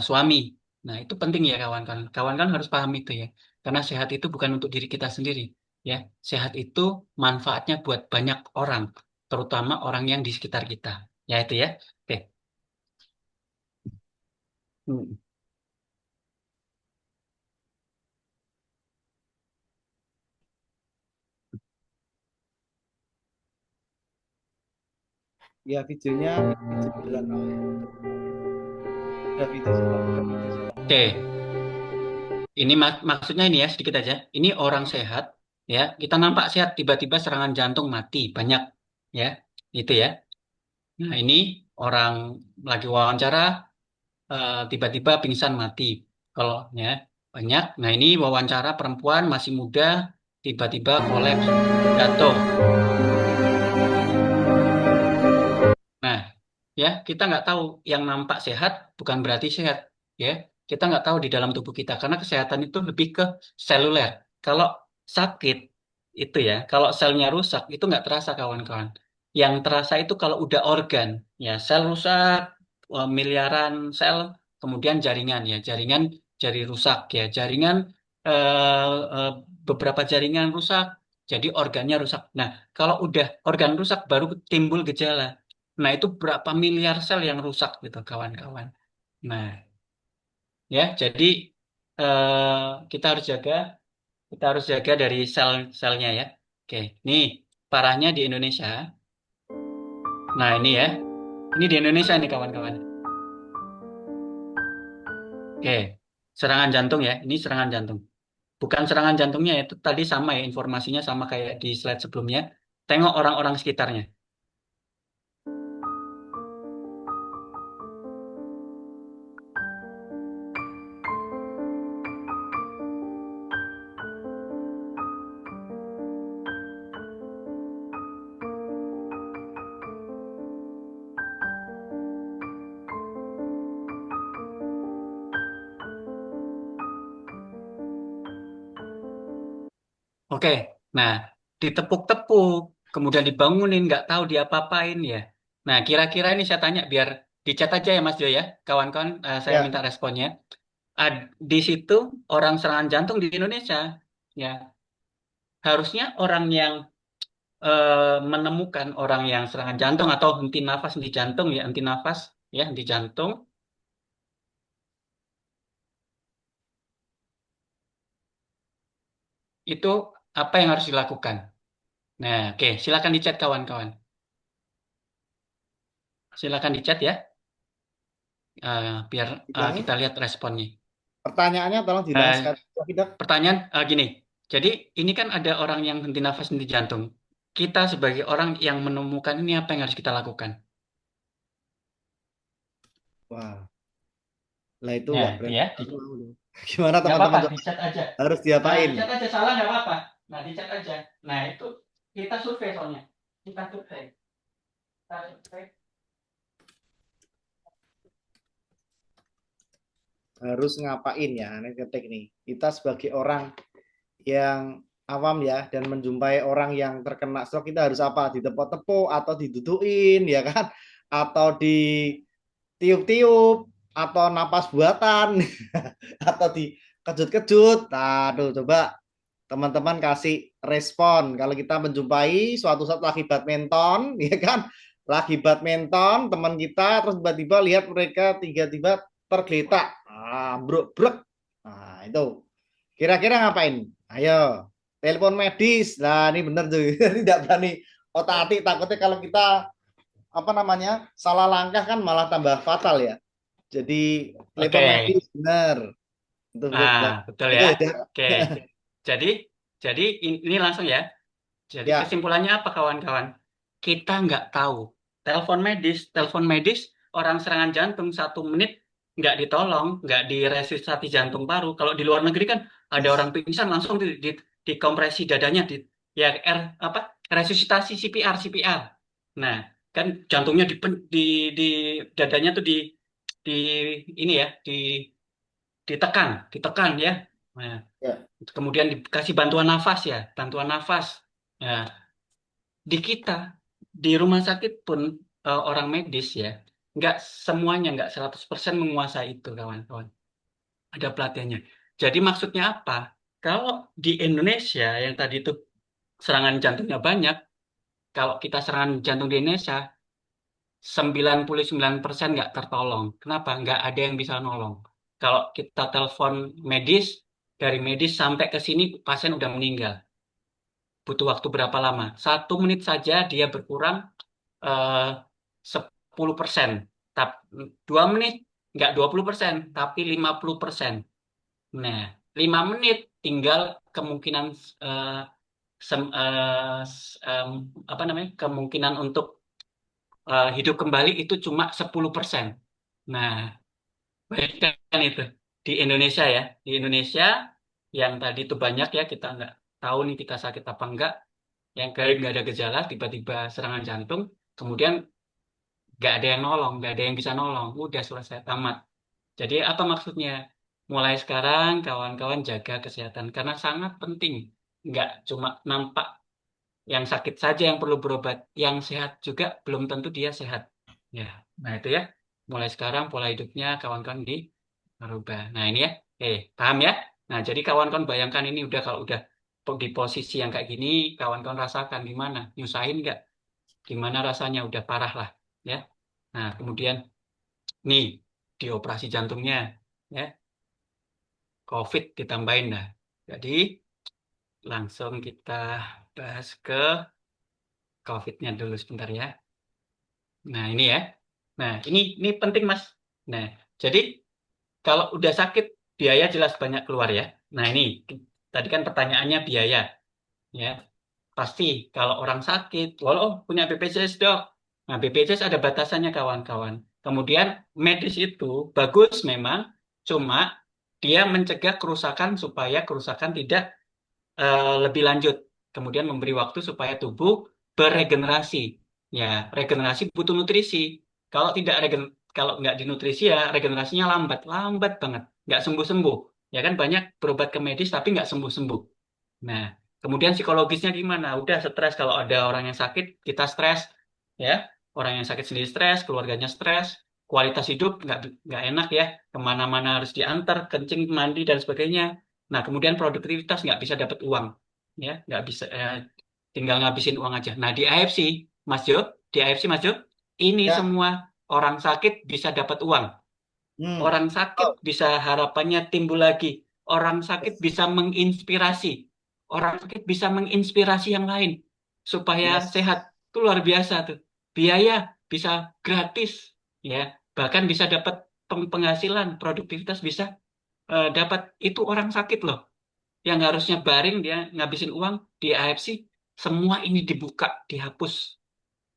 suami. Nah, itu penting ya kawan-kawan. Kawan-kawan harus paham itu ya. Karena sehat itu bukan untuk diri kita sendiri ya. Sehat itu manfaatnya buat banyak orang, terutama orang yang di sekitar kita. Ya itu ya. Oke. Hmm. Ya videonya video beneran Pak. Udah video sudah, udah video sudah. Oke. Ini maksudnya ini ya sedikit aja. Ini orang sehat ya. Kita nampak sehat tiba-tiba serangan jantung mati banyak ya. Itu ya. Nah, ini orang lagi wawancara tiba-tiba pingsan mati. Kalau ya banyak. Nah, ini wawancara perempuan masih muda tiba-tiba kolaps jatuh. Nah, ya kita nggak tahu yang nampak sehat bukan berarti sehat, ya. Kita nggak tahu di dalam tubuh kita karena kesehatan itu lebih ke seluler. Kalau sakit itu ya, kalau selnya rusak itu nggak terasa kawan-kawan. Yang terasa itu kalau udah organ, ya sel rusak, miliaran sel, kemudian jaringan ya, jaringan jari rusak ya, jaringan eh, beberapa jaringan rusak, jadi organnya rusak. Nah, kalau udah organ rusak baru timbul gejala. Nah, itu berapa miliar sel yang rusak gitu, kawan-kawan. Nah, ya, jadi kita harus jaga, dari sel-selnya ya. Oke, nih parahnya di Indonesia. Nah, ini ya, ini di Indonesia nih kawan-kawan. Oke, serangan jantung ya, ini serangan jantung. Bukan serangan jantungnya itu tadi sama ya, informasinya sama kayak di slide sebelumnya. Tengok orang-orang sekitarnya. Oke, nah ditepuk-tepuk, kemudian dibangunin, nggak tahu diapa-apain ya. Nah, kira-kira ini saya tanya biar di chat aja ya Mas Jo ya, kawan-kawan, saya Ya, minta responnya. Di situ orang serangan jantung di Indonesia, ya harusnya orang yang menemukan orang yang serangan jantung atau henti nafas, henti jantung ya, henti nafas ya, henti jantung itu apa yang harus dilakukan? Nah, oke, silakan di chat kawan-kawan, silakan di chat ya, biar diulangi. kita lihat responnya. Pertanyaannya tolong diulang Eh, sekali lagi, Dok. Pertanyaan gini, jadi ini kan ada orang yang henti nafas, henti jantung. Kita sebagai orang yang menemukan ini apa yang harus kita lakukan? Wah, lah itu Nah, nggak itu berani. ya. Gimana Nggak apa-apa, teman-teman di coba chat aja. harus Nah, diapain? di chat aja, salah nggak apa-apa. Nah, di chat aja. Nah, itu kita survei soalnya. Kita survei. Kita survei. harus ngapain ya? Ini ketik nih. Kita sebagai orang yang awam ya dan menjumpai orang yang terkena stroke kita harus apa? Ditepuk-tepuk atau didudukin ya kan? Atau ditiup-tiup atau napas buatan atau dikejut-kejut. Nah, tuh coba teman-teman kasih respon kalau kita menjumpai suatu saat lagi badminton ya kan, lagi badminton teman kita terus tiba-tiba lihat mereka tiba-tiba tergeletak bruk bruk, nah itu kira-kira ngapain? Ayo telepon medis. Nah ini bener tuh tidak berani otak-atik, takutnya kalau kita apa namanya salah langkah kan malah tambah fatal ya, jadi telepon Oke. medis bener itu Betul itu ya. udah Oke. Jadi, jadi ini langsung ya. Jadi ya. kesimpulannya apa kawan-kawan? Kita nggak tahu. Telepon medis, orang serangan jantung 1 menit nggak ditolong, nggak diresusitasi jantung paru. Kalau di luar negeri kan ada orang Yes. pingsan langsung dikompresi dadanya, ya apa resusitasi CPR. Nah, kan jantungnya di dadanya tuh di ini ya, ditekan ya. Nah, Ya. kemudian dikasih bantuan nafas ya, bantuan nafas. Nah, di kita di rumah sakit pun orang medis ya, nggak semuanya, nggak 100% menguasai itu kawan-kawan. Ada pelatihannya. Jadi maksudnya apa? Kalau di Indonesia yang tadi itu serangan jantungnya banyak, kalau kita serangan jantung di Indonesia 99% nggak tertolong. Kenapa? Nggak ada yang bisa nolong. Kalau kita telepon medis, dari medis sampai ke sini pasien udah meninggal. Butuh waktu berapa lama? 1 menit saja dia berkurang 10%. 2 menit nggak 20%, tapi 50%. Nah, 5 menit tinggal kemungkinan eh, apa namanya? Kemungkinan untuk hidup kembali itu cuma 10%. Nah, bayangkan itu di Indonesia ya. Di Indonesia yang tadi itu banyak ya, kita nggak tahu nih kita sakit apa enggak. Yang kayak nggak ada gejala, tiba-tiba serangan jantung, kemudian nggak ada yang nolong, nggak ada yang bisa nolong, udah selesai tamat. Jadi apa maksudnya? Mulai sekarang kawan-kawan jaga kesehatan karena sangat penting. Nggak cuma nampak yang sakit saja yang perlu berobat, yang sehat juga belum tentu dia sehat. Ya, nah itu ya. Mulai sekarang pola hidupnya kawan-kawan dirubah. Nah ini ya, paham ya? Nah jadi kawan-kawan bayangkan ini udah kalau udah di posisi yang kayak gini, kawan-kawan rasakan gimana? Nyusahin nggak? Gimana rasanya? Udah parah lah, ya. Nah kemudian nih dioperasi jantungnya, ya, COVID ditambahin dah. Jadi langsung kita bahas ke COVID-nya dulu sebentar ya. Nah, ini ya. Nah, ini penting, Mas. Nah, jadi kalau udah sakit biaya jelas banyak keluar ya. Nah, ini tadi kan pertanyaannya biaya ya. Pasti kalau orang sakit, walau punya BPJS, Dok. Nah, BPJS ada batasannya kawan-kawan. Kemudian medis itu bagus memang, cuma dia mencegah kerusakan supaya kerusakan tidak lebih lanjut. Kemudian memberi waktu supaya tubuh beregenerasi. Ya, regenerasi butuh nutrisi. Kalau tidak kalau nggak dinutrisi ya regenerasinya lambat, lambat banget, nggak sembuh-sembuh. Ya kan banyak berobat ke medis tapi nggak sembuh-sembuh. Nah, kemudian psikologisnya gimana? Udah stres kalau ada orang yang sakit, kita stres, ya. Orang yang sakit sendiri stres, keluarganya stres, kualitas hidup nggak enak ya. Kemana-mana harus diantar, kencing, mandi dan sebagainya. Nah, kemudian produktivitas nggak bisa dapat uang, ya, nggak bisa tinggal ngabisin uang aja. Nah, di AFC, Mas Jo, di AFC Mas Jo, ini Ya. semua orang sakit bisa dapat uang. Hmm. Orang sakit Oh, bisa harapannya timbul lagi. Orang sakit bisa menginspirasi. Orang sakit bisa menginspirasi yang lain supaya yes. sehat. Itu luar biasa tuh. Biaya bisa gratis, ya. Bahkan bisa dapat penghasilan, produktivitas bisa dapat. Itu orang sakit loh. Yang harusnya baring dia ngabisin uang di AFC, semua ini dibuka, dihapus,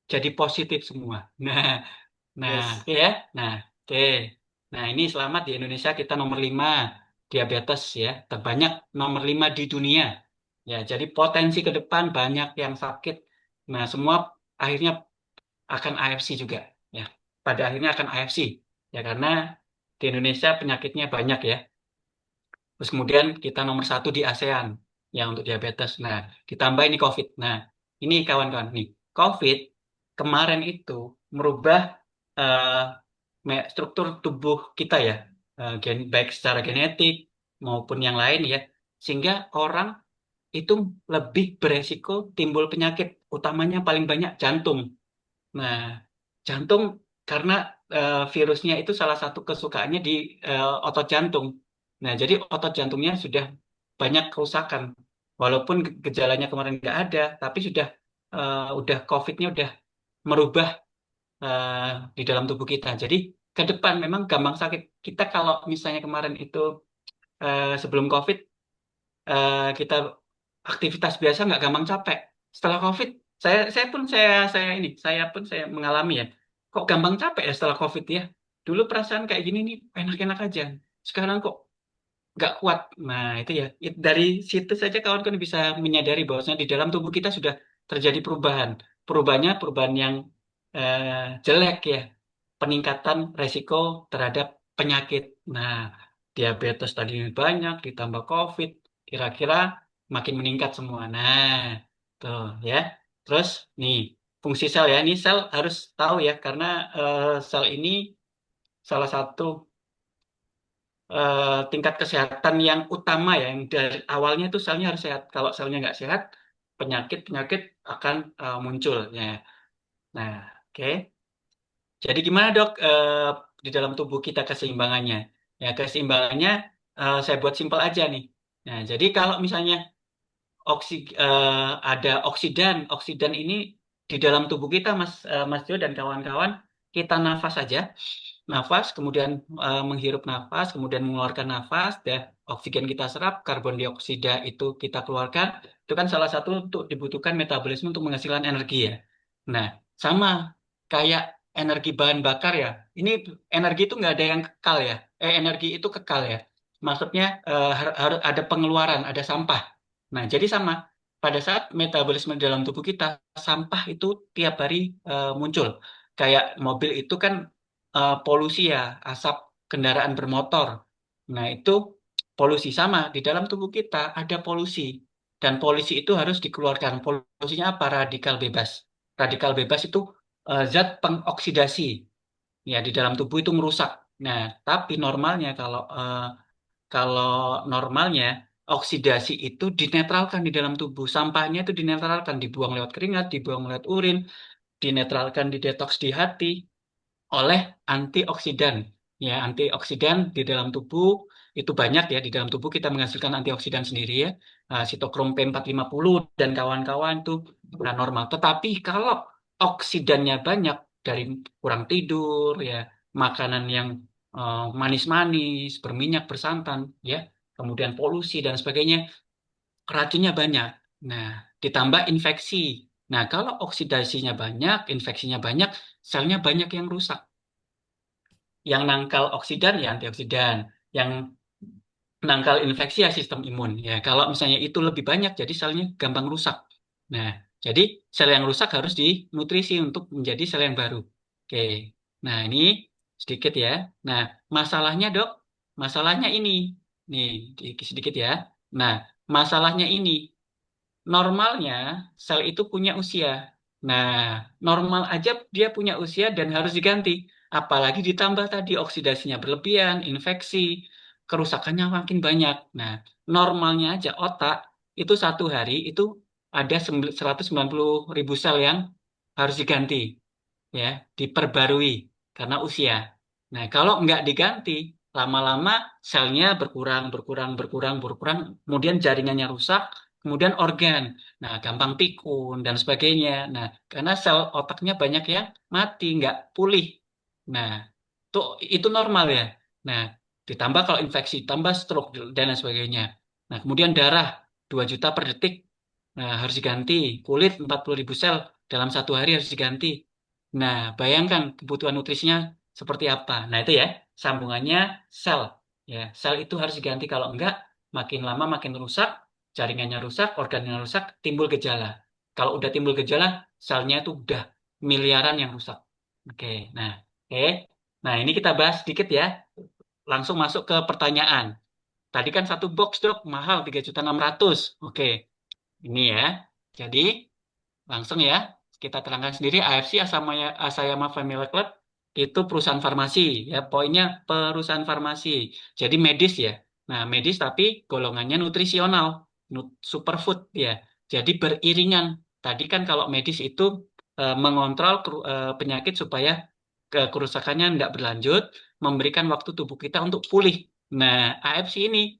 jadi positif semua. Nah, Yes. oke ya. Nah, oke. Nah, ini selamat di Indonesia kita nomor 5 diabetes ya, terbanyak nomor 5 di dunia. Ya, jadi potensi ke depan banyak yang sakit. Nah, semua akhirnya akan AFC juga ya. Pada akhirnya akan AFC. Ya karena di Indonesia penyakitnya banyak ya. Terus kemudian kita nomor satu di ASEAN ya untuk diabetes. Nah, ditambah ini COVID. Nah, ini kawan-kawan nih, COVID kemarin itu merubah eh, struktur tubuh kita ya, baik secara genetik maupun yang lain ya, sehingga orang itu lebih beresiko timbul penyakit, utamanya paling banyak jantung. Nah, jantung karena virusnya itu salah satu kesukaannya di otot jantung. Nah, jadi otot jantungnya sudah banyak kerusakan. Walaupun gejalanya kemarin nggak ada, tapi udah COVID-nya udah merubah eh, di dalam tubuh kita. Jadi ke depan memang gampang sakit. Kita kalau misalnya kemarin itu sebelum COVID kita aktivitas biasa nggak gampang capek. Setelah COVID, saya pun saya mengalami ya. Kok gampang capek ya setelah COVID ya? Dulu perasaan kayak gini nih enak-enak aja. Sekarang kok nggak kuat. Nah itu ya. Dari situ saja kawan-kawan bisa menyadari bahwasanya di dalam tubuh kita sudah terjadi perubahan. Perubahannya perubahan yang jelek ya. Peningkatan resiko terhadap penyakit. Nah, diabetes tadi banyak, ditambah COVID, kira-kira makin meningkat semua. Nah, tuh ya. Terus nih, fungsi sel ya. Ini sel harus tahu ya, karena sel ini salah satu tingkat kesehatan yang utama ya. Yang dari awalnya itu selnya harus sehat. Kalau selnya nggak sehat, penyakit-penyakit akan muncul. Ya. Nah, oke. Jadi gimana dok di dalam tubuh kita keseimbangannya? Ya keseimbangannya saya buat simpel aja nih. Nah, jadi kalau misalnya ada oksidan, oksidan ini di dalam tubuh kita, Mas Jo dan kawan-kawan, kita nafas saja, nafas, kemudian menghirup nafas, kemudian mengeluarkan nafas, dan oksigen kita serap, karbon dioksida itu kita keluarkan, itu kan salah satu untuk dibutuhkan metabolisme untuk menghasilkan energi ya. Nah, sama kayak energi bahan bakar ya. Ini energi itu nggak ada yang kekal ya. Energi itu kekal ya. Maksudnya harus ada pengeluaran, ada sampah. Nah, jadi sama. Pada saat metabolisme dalam tubuh kita, sampah itu tiap hari muncul. Kayak mobil itu kan polusi ya, asap kendaraan bermotor. Nah, itu polusi sama. Di dalam tubuh kita ada polusi. Dan polusi itu harus dikeluarkan. Polusinya apa? Radikal bebas. Radikal bebas itu zat pengoksidasi. Ya, di dalam tubuh itu merusak. Nah, tapi normalnya kalau normalnya oksidasi itu dinetralkan di dalam tubuh. Sampahnya itu dinetralkan, dibuang lewat keringat, dibuang lewat urin, dinetralkan, didetoks di hati oleh antioksidan. Ya, antioksidan di dalam tubuh itu banyak ya. Di dalam tubuh kita menghasilkan antioksidan sendiri ya. Sitokrom P450 dan kawan-kawan itu normal. Tetapi kalau oksidannya banyak dari kurang tidur ya, makanan yang manis-manis, berminyak, bersantan ya, kemudian polusi dan sebagainya, racunnya banyak. Nah, ditambah infeksi. Nah, kalau oksidasinya banyak, infeksinya banyak, selnya banyak yang rusak. Yang nangkal oksidan ya antioksidan, yang nangkal infeksi ya sistem imun. Ya, kalau misalnya itu lebih banyak, jadi selnya gampang rusak. Nah, jadi sel yang rusak harus dinutrisi untuk menjadi sel yang baru. Oke, nah ini sedikit ya. Nah, masalahnya dok, masalahnya ini, nih sedikit ya. Nah, masalahnya ini. Normalnya sel itu punya usia. Nah, normal aja dia punya usia dan harus diganti. Apalagi ditambah tadi oksidasinya berlebihan, infeksi, kerusakannya makin banyak. Nah, normalnya aja otak itu satu hari itu ada 190.000 sel yang harus diganti, ya, diperbarui karena usia. Nah, kalau nggak diganti, lama-lama selnya berkurang, berkurang, berkurang, berkurang, kemudian jaringannya rusak, kemudian organ, nah gampang pikun dan sebagainya. Nah, karena sel otaknya banyak yang mati, nggak pulih. Nah, itu normal ya. Nah, ditambah kalau infeksi, tambah stroke dan lain sebagainya. Nah, kemudian darah 2 juta per detik, nah harus diganti. Kulit 40.000 sel dalam satu hari harus diganti. Nah, bayangkan kebutuhan nutrisinya seperti apa. Nah, itu ya, sambungannya sel. Ya, sel itu harus diganti. Kalau enggak, makin lama makin rusak, jaringannya rusak, organnya rusak, timbul gejala. Kalau udah timbul gejala, selnya itu udah miliaran yang rusak. Oke, nah, oke. Nah, ini kita bahas sedikit ya. langsung masuk ke pertanyaan. Tadi kan satu box dok mahal 3.600.000. Oke, ini ya. Jadi langsung ya kita terangkan sendiri AFC Asayama Family Club itu perusahaan farmasi ya. Poinnya perusahaan farmasi. Jadi medis ya. Nah, medis tapi golongannya nutrisional, superfood ya. Jadi beriringan. Tadi kan kalau medis itu mengontrol penyakit supaya kerusakannya tidak berlanjut, memberikan waktu tubuh kita untuk pulih. Nah, AFC ini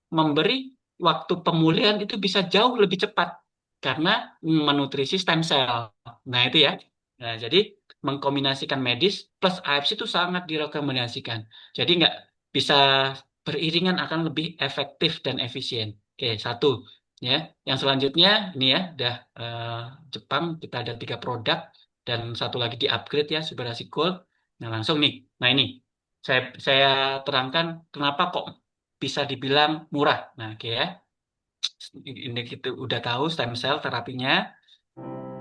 memberi waktu pemulihan itu bisa jauh lebih cepat karena menutrisi stem cell. Nah, itu ya. Nah, jadi mengkombinasikan medis plus AFC itu sangat direkomendasikan. Jadi nggak bisa beriringan, akan lebih efektif dan efisien. Oke, satu. Ya, yang selanjutnya ini ya, udah Jepang kita ada 3 produk dan satu lagi di-upgrade ya, Subarasi Gold. Nah, langsung nih. Nah, ini saya terangkan kenapa kok bisa dibilang murah. Nah, oke ya. Ini kita udah tahu stem cell terapinya.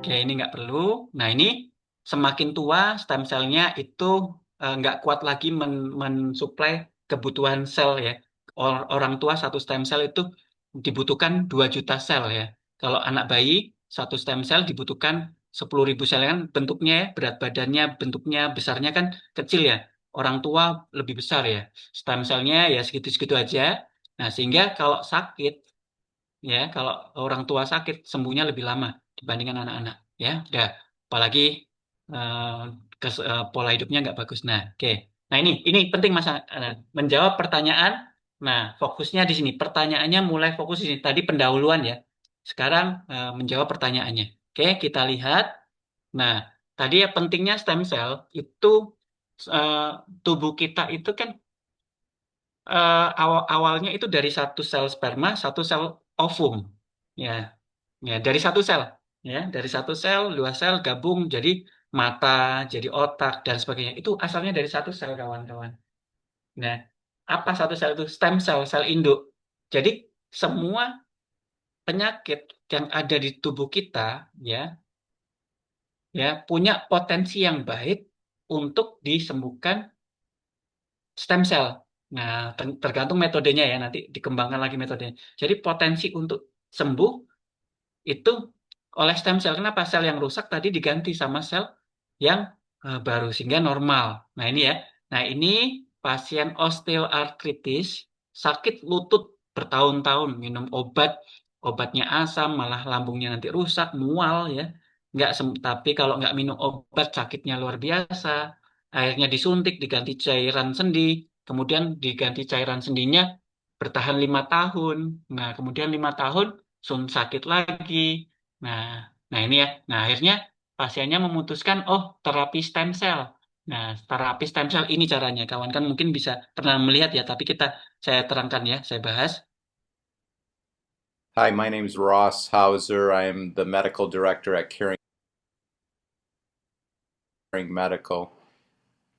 Oke, ini nggak perlu. Nah, ini semakin tua stem cell-nya itu nggak kuat lagi mensuplai kebutuhan sel ya. Orang tua satu stem cell itu dibutuhkan 2 juta sel ya. Kalau anak bayi satu stem cell dibutuhkan 10.000 sel kan bentuknya ya, berat badannya, bentuknya, besarnya kan kecil ya. Orang tua lebih besar ya. Stem cell-nya ya segitu-segitu aja. Nah, sehingga kalau sakit ya kalau orang tua sakit sembuhnya lebih lama dibandingkan anak-anak ya udah apalagi eh, pola hidupnya nggak bagus. Nah, oke. Nah, ini penting Mas, menjawab pertanyaan. Nah, fokusnya di sini, pertanyaannya mulai fokus di sini, tadi pendahuluan ya, sekarang menjawab pertanyaannya. Oke, kita lihat. Nah, tadi ya pentingnya stem cell itu, eh, tubuh kita itu kan awalnya itu dari satu sel sperma, satu sel ovum. Ya, ya dari satu sel, ya dari satu sel, 2 sel gabung jadi mata, jadi otak dan sebagainya. Itu asalnya dari satu sel kawan-kawan. Nah, apa satu sel itu? Stem cell, sel induk. Jadi semua penyakit yang ada di tubuh kita, ya, ya punya potensi yang baik untuk disembuhkan stem cell. Nah, tergantung metodenya ya, nanti dikembangkan lagi metodenya. Jadi potensi untuk sembuh itu oleh stem cell. Kenapa? Sel yang rusak tadi diganti sama sel yang baru sehingga normal. Nah, ini ya. Nah, ini pasien osteoartritis, sakit lutut bertahun-tahun, minum obat, obatnya asam, malah lambungnya nanti rusak, mual ya. Tapi kalau nggak minum obat sakitnya luar biasa. Akhirnya disuntik, diganti cairan sendi, kemudian diganti cairan sendinya bertahan 5 tahun. Nah, kemudian 5 tahun sakit lagi. Nah, nah ini ya. Nah, akhirnya pasiennya memutuskan, oh, terapi stem cell. Nah, terapi stem cell ini caranya. Kawan kan mungkin bisa pernah melihat ya, tapi saya terangkan ya, saya bahas. Hi, my name is Ross Hauser. I am the medical director at Caring Medical.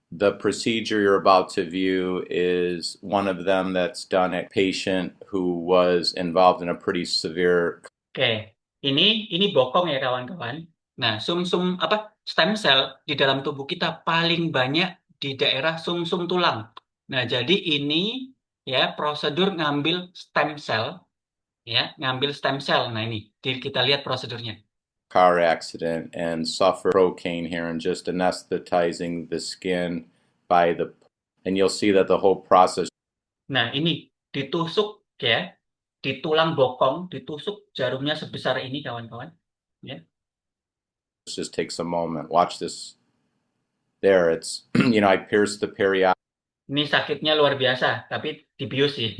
The procedure you're about to view is one of them that's done at a patient who was involved in a pretty severe. Oke, ini bokong ya kawan-kawan. Nah, sumsum apa stem cell di dalam tubuh kita paling banyak di daerah sumsum tulang. Nah, jadi ini ya prosedur ngambil stem cell ya, ngambil stem cell. Nah, ini kita lihat prosedurnya. Car accident and suffer procaine here and just anesthetizing the skin and you'll see that the whole process. Nah, ini ditusuk ya, di tulang bokong, ditusuk jarumnya sebesar ini kawan-kawan. Ya. Just takes a moment. Watch this. There, it's I pierced the periosteum. Ini sakitnya luar biasa, tapi dibius sih.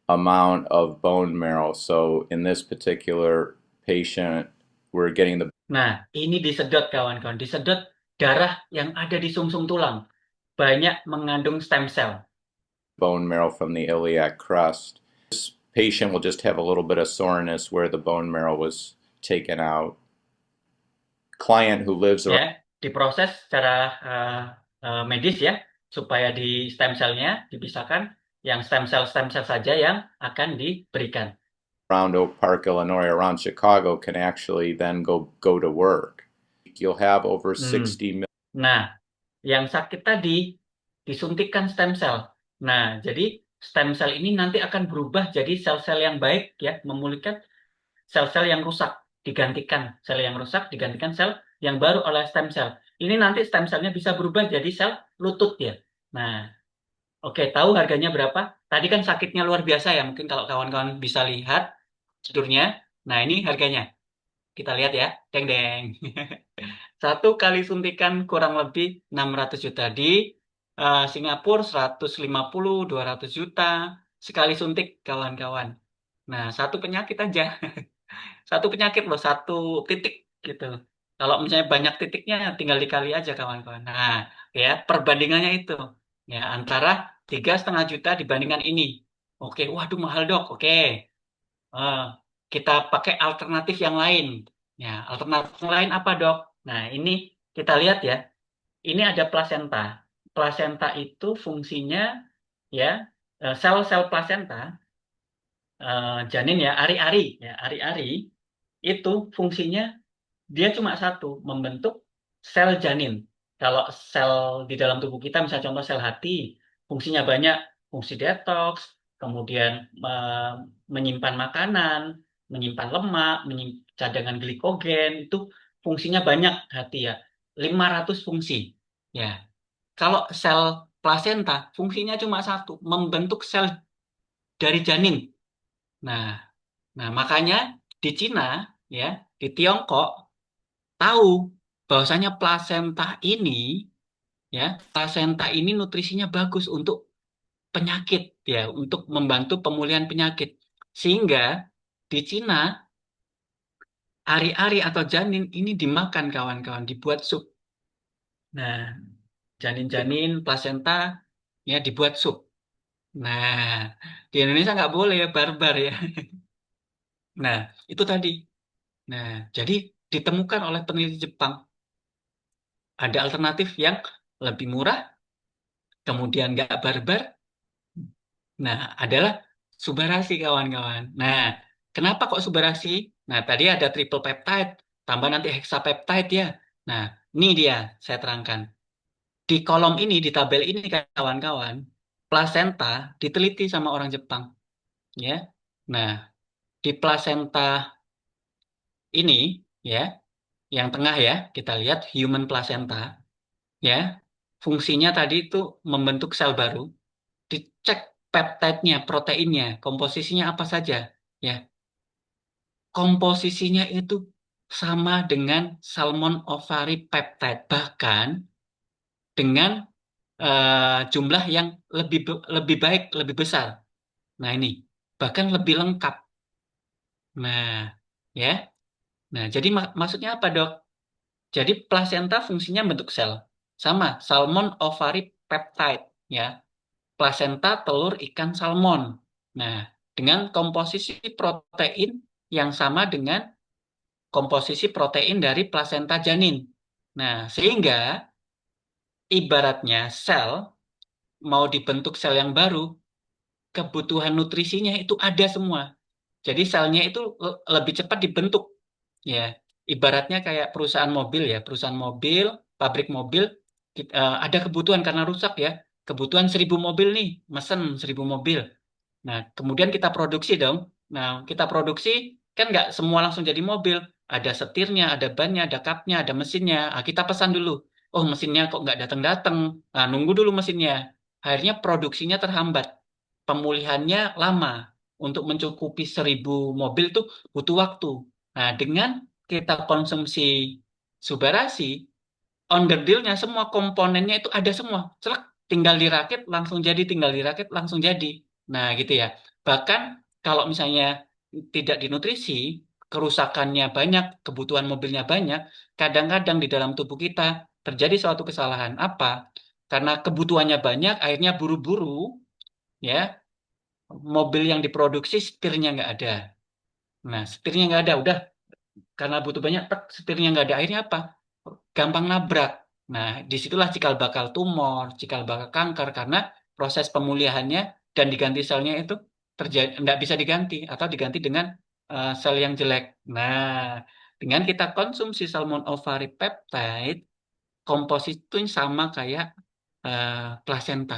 Amount of bone marrow. So in this particular patient, we're getting the. Nah, ini disedot kawan-kawan, disedot darah yang ada di sumsum tulang. Banyak mengandung stem cell. Bone marrow from the iliac crest. This patient will just have a little bit of soreness where the bone marrow was taken out. Client who lives ya, diproses secara medis ya, supaya di stem cell-nya dipisahkan, yang stem cell saja yang akan diberikan. Around Oak Park, Illinois, around Chicago can actually then go to work. You'll have over 60 million. Nah, yang sakit tadi disuntikkan stem cell. Nah, jadi stem cell ini nanti akan berubah jadi sel-sel yang baik ya, memulihkan sel-sel yang rusak, digantikan sel yang rusak digantikan sel yang baru oleh stem cell. Ini nanti stem cellnya bisa berubah jadi sel lutut ya. Nah, oke, tahu harganya berapa? Tadi kan sakitnya luar biasa ya, mungkin kalau kawan-kawan bisa lihat tidurnya. Nah, ini harganya. Kita lihat ya, deng-deng. Satu kali suntikan kurang lebih 600 juta. Di Singapura 150, 200 juta. Sekali suntik, kawan-kawan. Nah, satu penyakit aja. Satu penyakit loh, satu titik gitu. Kalau misalnya banyak titiknya, tinggal dikali aja, kawan-kawan. Nah, ya, perbandingannya itu. Ya, antara 3,5 juta dibandingkan ini. Oke, waduh mahal dok. Oke, Eh, kita pakai alternatif yang lain. Ya, alternatif yang lain apa, Dok? Nah, ini kita lihat ya. Ini ada plasenta. Plasenta itu fungsinya ya sel-sel plasenta janin ya, ari-ari ya, ari-ari itu fungsinya dia cuma satu, membentuk sel janin. Kalau sel di dalam tubuh kita, misalnya contoh sel hati, fungsinya banyak, fungsi detoks, kemudian menyimpan makanan, menyimpan lemak, cadangan glikogen, itu fungsinya banyak hati ya, 500 fungsi. Ya, kalau sel plasenta, fungsinya cuma satu, membentuk sel dari janin. Nah, nah makanya di Cina, ya, di Tiongkok, tahu bahwasanya plasenta ini nutrisinya bagus untuk penyakit ya, untuk membantu pemulihan penyakit. Sehingga di Cina ari-ari atau janin ini dimakan kawan-kawan, dibuat sup. Nah, janin-janin plasenta ya dibuat sup. Nah, di Indonesia nggak boleh ya, barbar ya. Nah, itu tadi. Nah, jadi ditemukan oleh peneliti Jepang ada alternatif yang lebih murah, kemudian nggak barbar. Nah, adalah Subarasi kawan-kawan. Nah, kenapa kok Subarasi? Nah, tadi ada triple peptide, tambah nanti hexapeptide ya. Nah, ini dia saya terangkan. Di kolom ini, di tabel ini kawan-kawan, plasenta diteliti sama orang Jepang, ya. Nah, di plasenta ini, ya, yang tengah ya, kita lihat human placenta, ya. Fungsinya tadi itu membentuk sel baru. Dicek peptide-nya, proteinnya, komposisinya apa saja. Ya, komposisinya itu sama dengan salmon ovary peptide, bahkan dengan jumlah yang lebih baik, lebih besar. Nah ini, bahkan lebih lengkap. Nah, ya. Nah, jadi maksudnya apa, Dok? Jadi plasenta fungsinya bentuk sel. Sama, salmon ovary peptide, ya. Plasenta telur ikan salmon. Nah, dengan komposisi protein yang sama dengan komposisi protein dari plasenta janin. Nah, sehingga ibaratnya sel mau dibentuk sel yang baru, kebutuhan nutrisinya itu ada semua. Jadi selnya itu lebih cepat dibentuk. Ya, ibaratnya kayak perusahaan mobil ya, perusahaan mobil, pabrik mobil, ada kebutuhan karena rusak ya. Kebutuhan 1.000 mobil nih, mesen 1.000 mobil. Nah, kemudian kita produksi dong. Nah, kita produksi kan nggak semua langsung jadi mobil. Ada setirnya, ada bannya, ada kapnya, ada mesinnya. Nah, kita pesan dulu. Oh, mesinnya kok nggak datang-datang. Nah, nunggu dulu mesinnya. Akhirnya produksinya terhambat. Pemulihannya lama. Untuk mencukupi 1.000 mobil tuh butuh waktu. Nah, dengan kita konsumsi Subarasi, on the deal-nya semua komponennya itu ada semua. Celak, tinggal dirakit langsung jadi, tinggal dirakit langsung jadi. Nah, gitu ya. Bahkan kalau misalnya tidak dinutrisi, kerusakannya banyak, kebutuhan mobilnya banyak, kadang-kadang di dalam tubuh kita terjadi suatu kesalahan. Apa? Karena kebutuhannya banyak, akhirnya buru-buru, ya, mobil yang diproduksi setirnya nggak ada. Nah, setirnya nggak ada, udah karena butuh banyak, setirnya nggak ada. Akhirnya apa? Gampang nabrak. Nah, disitulah cikal bakal tumor, cikal bakal kanker karena proses pemulihannya dan diganti selnya itu terjadi nggak bisa diganti atau diganti dengan sel yang jelek. Nah, dengan kita konsumsi salmon ovary peptide, komposisi itu sama kayak plasenta.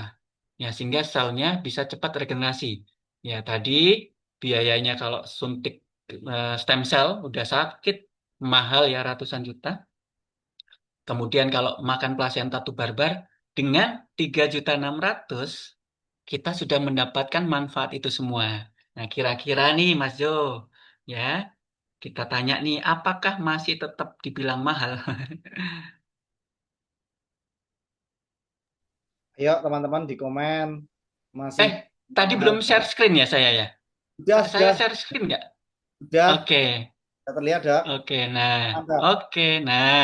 Ya, sehingga selnya bisa cepat regenerasi. Ya, tadi biayanya kalau suntik stem cell udah sakit, mahal ya ratusan juta. Kemudian kalau makan plasenta tuh barbar, dengan 3.600.000 kita sudah mendapatkan manfaat itu semua. Nah, kira-kira nih Mas Jo, ya, kita tanya nih, apakah masih tetap dibilang mahal? Ayo teman-teman di komen masih Eh, tadi mahal. belum share screen ya saya ya? Sudah, Saya sudah, share screen nggak? sudah. Oke, Sudah terlihat, Dok. oke. Nah, Mantap. oke. Nah,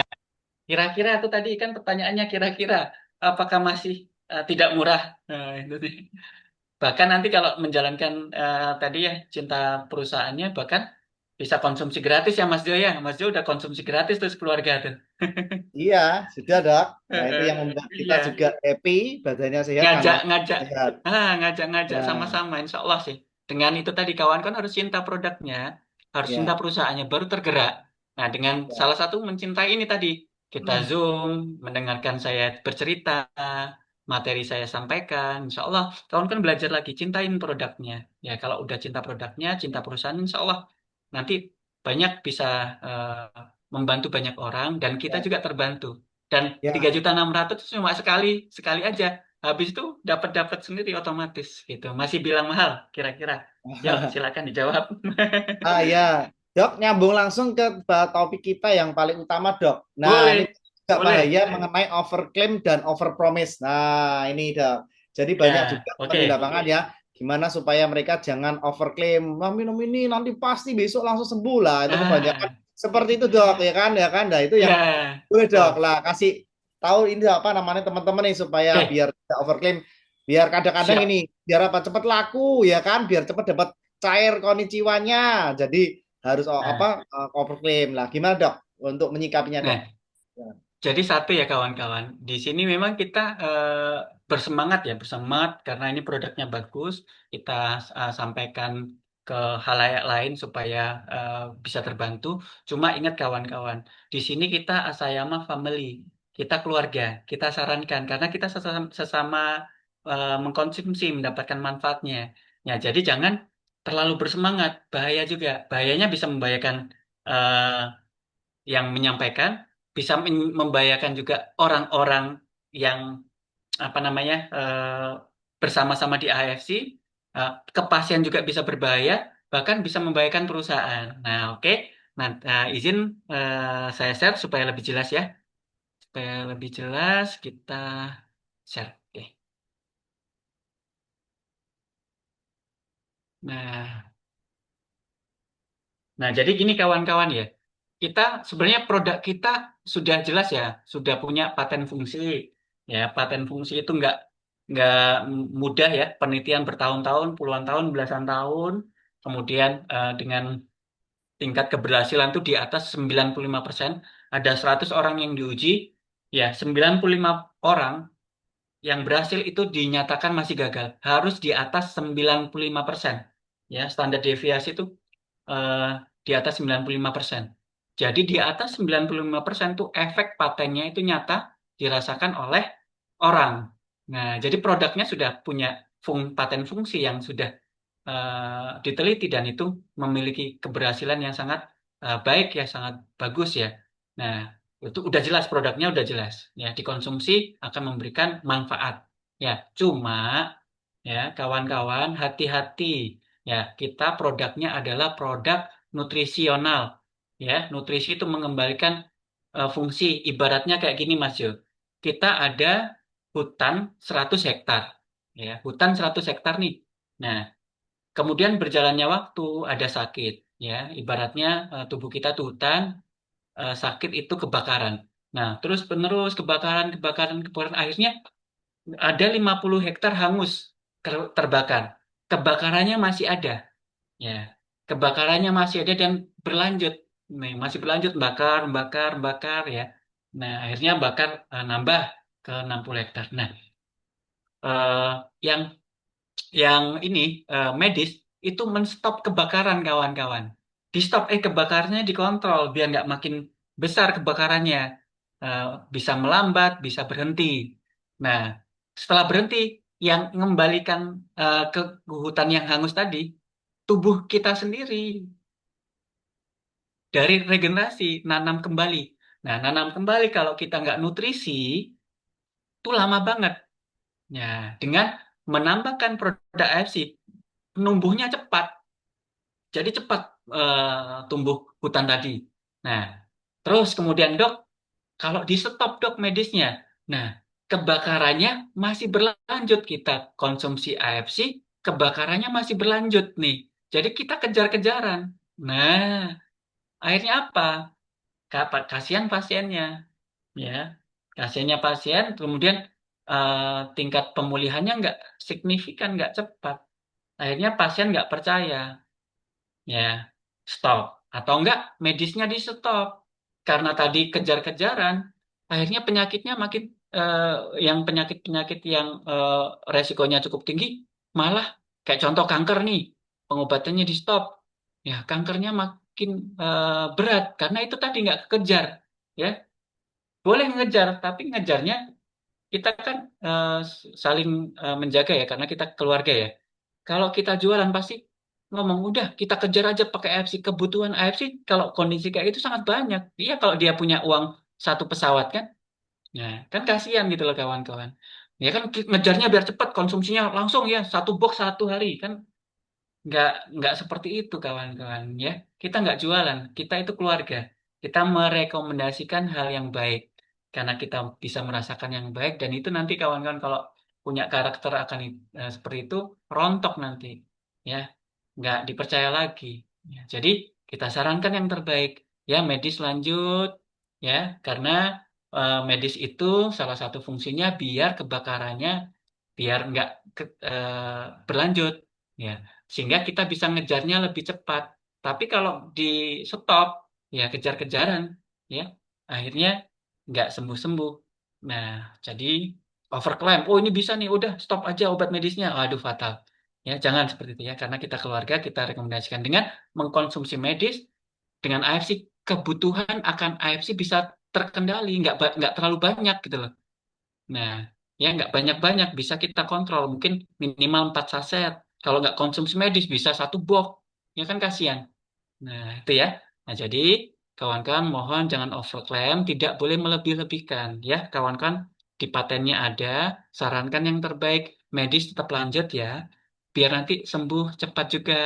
kira-kira itu tadi kan pertanyaannya kira-kira apakah masih tidak murah? Nah, itu sih. Bahkan nanti kalau menjalankan tadi ya cinta perusahaannya bahkan bisa konsumsi gratis ya Mas Jo ya. Mas Jo udah konsumsi gratis terus keluarga tuh. Iya, sudah, Dok. Nah, itu yang Eh, membuat kita iya, juga happy, badannya sehat, kantong ngajak-ngajak, sehat. ngajak-ngajak Ya, sama-sama, insya Allah sih. Dengan itu tadi kawan kan harus cinta produknya, harus cinta ya, perusahaannya, baru tergerak. Nah, dengan ya. salah satu mencintai ini tadi, kita Zoom, mendengarkan saya bercerita, materi saya sampaikan, insya Allah kawan kan belajar lagi, cintain produknya. Ya, kalau udah cinta produknya, cinta perusahaan, insya Allah nanti banyak bisa membantu banyak orang, dan kita Ya, juga terbantu. Dan tiga ya. juta enam ratus itu cuma sekali sekali aja. Habis itu dapat sendiri otomatis gitu. Masih bilang mahal kira-kira. Yuk, silakan dijawab. Ah ya, Dok, nyambung langsung ke topik kita yang paling utama, Dok. Nah, ini Boleh, juga boleh. bahaya mengenai overclaim dan overpromise. Nah, ini, Dok. Jadi banyak juga Ya, teman di oke. lapangan ya, gimana supaya mereka jangan overclaim. Wah, minum ini nanti pasti besok langsung sembuh lah. Itu kebanyakan Ah, seperti itu, Dok, ya kan? Ya kan? Nah, itu yang ya, boleh, Dok. betul. Lah, kasih tahu ini apa namanya teman-teman nih supaya Oke, biar tidak overclaim. Biar kadang-kadang siap. ini biar apa cepat laku ya kan, biar cepat dapat cair konnichiwa-nya. Jadi harus apa Nah, overclaim lah. Gimana, Dok, untuk menyikapinya, Dok? nah, jadi satu ya kawan-kawan. Di sini memang kita bersemangat ya, bersemangat karena ini produknya bagus. Kita sampaikan ke halayak lain supaya bisa terbantu. Cuma ingat kawan-kawan, di sini kita Asayama Family, kita keluarga. Kita sarankan karena kita sesama mengkonsumsi, mendapatkan manfaatnya. Ya, jadi jangan terlalu bersemangat, bahaya juga. Bahayanya bisa membahayakan eh, yang menyampaikan, bisa membahayakan juga orang-orang yang apa namanya bersama-sama di AFC, ke pasien juga bisa berbahaya, bahkan bisa membahayakan perusahaan. Nah, oke. Nah, izin saya share supaya lebih jelas ya. Supaya lebih jelas kita share. Oke. Nah, Nah, jadi gini kawan-kawan ya, kita sebenarnya produk kita sudah jelas ya, sudah punya paten fungsi. Ya, paten fungsi itu nggak mudah ya, penelitian bertahun-tahun, puluhan tahun, belasan tahun, kemudian dengan tingkat keberhasilan itu di atas 95%. Ada 100 orang yang diuji, ya 95 orang yang berhasil itu dinyatakan masih gagal, harus di atas 95%. Ya, standar deviasi itu eh, di atas 95%. Jadi di atas 95% tuh efek patennya itu nyata dirasakan oleh orang. Nah, jadi produknya sudah punya paten fungsi yang sudah diteliti dan itu memiliki keberhasilan yang sangat baik ya, sangat bagus ya. Nah, itu udah jelas produknya udah jelas ya, dikonsumsi akan memberikan manfaat. Ya, cuma ya kawan-kawan hati-hati ya, kita produknya adalah produk nutrisional. Ya, nutrisi itu mengembalikan fungsi, ibaratnya kayak gini Mas Jo. Kita ada hutan 100 hektar. Ya, hutan 100 hektar nih. Nah, kemudian berjalannya waktu ada sakit. Ya, ibaratnya tubuh kita tuh hutan, sakit itu kebakaran. Nah, terus penerus kebakaran, kebakaran, kebakaran. Akhirnya ada 50 hektar hangus, terbakar. Kebakarannya masih ada. Ya, kebakarannya masih ada dan berlanjut. Nih, masih berlanjut bakar, bakar, bakar ya. Nah, akhirnya bakar nambah ke 60 hektar. Nah, eh, yang ini medis itu menstop kebakaran kawan-kawan. Di stop kebakarannya dikontrol biar nggak makin besar kebakarannya. Eh, bisa melambat, bisa berhenti. Nah, setelah berhenti, yang mengembalikan ke hutan yang hangus tadi, tubuh kita sendiri dari regenerasi, nanam kembali. Nah, nanam kembali kalau kita nggak nutrisi, itu lama banget. Ya, dengan menambahkan produk AFC, numbuhnya cepat. Jadi cepat tumbuh hutan tadi. Nah, terus kemudian dok, kalau di stop dok medisnya, nah kebakarannya masih berlanjut, kita konsumsi AFC, kebakarannya masih berlanjut nih. Jadi kita kejar-kejaran. Nah, akhirnya apa? Kasihan pasiennya, ya. Kasihannya pasien, kemudian tingkat pemulihannya nggak signifikan, nggak cepat. Akhirnya pasien nggak percaya. Ya, stop. Atau enggak, medisnya di stop. Karena tadi kejar-kejaran, akhirnya penyakitnya makin, eh, yang penyakit-penyakit yang resikonya cukup tinggi, malah kayak contoh kanker nih, pengobatannya di stop. Ya, kankernya makin berat, karena itu tadi nggak kekejar. Ya, boleh ngejar, tapi ngejarnya kita kan saling menjaga ya, karena kita keluarga ya. Kalau kita jualan pasti ngomong udah kita kejar aja pakai AFC, kebutuhan AFC kalau kondisi kayak itu sangat banyak. Iya kalau dia punya uang satu pesawat kan, nah kan kasihan gitu loh kawan-kawan. Ya kan ngejarnya biar cepat konsumsinya langsung ya 1 box 1 hari kan, nggak seperti itu kawan-kawan ya. Kita nggak jualan, kita itu keluarga. Kita merekomendasikan hal yang baik karena kita bisa merasakan yang baik, dan itu nanti kawan-kawan kalau punya karakter akan seperti itu rontok nanti ya, nggak dipercaya lagi. Ya, jadi kita sarankan yang terbaik ya, medis lanjut ya, karena medis itu salah satu fungsinya biar kebakarannya biar nggak berlanjut ya, sehingga kita bisa ngejarnya lebih cepat. Tapi kalau di stop ya kejar-kejaran ya, akhirnya nggak sembuh-sembuh. Nah, jadi overclaim. Oh ini bisa nih, udah stop aja obat medisnya. Aduh fatal. Ya jangan seperti itu ya, karena kita keluarga kita rekomendasikan dengan mengkonsumsi medis dengan AFC, kebutuhan akan AFC bisa terkendali, nggak terlalu banyak gitu loh. Nah, ya nggak banyak-banyak, bisa kita kontrol. Mungkin minimal 4 saset. Kalau nggak konsumsi medis, bisa 1 box. Ya kan kasihan. Nah, itu ya. Nah, jadi kawan-kawan mohon jangan overclaim, tidak boleh melebih-lebihkan. Ya, kawan-kawan di patennya ada, sarankan yang terbaik. Medis tetap lanjut ya, biar nanti sembuh cepat juga.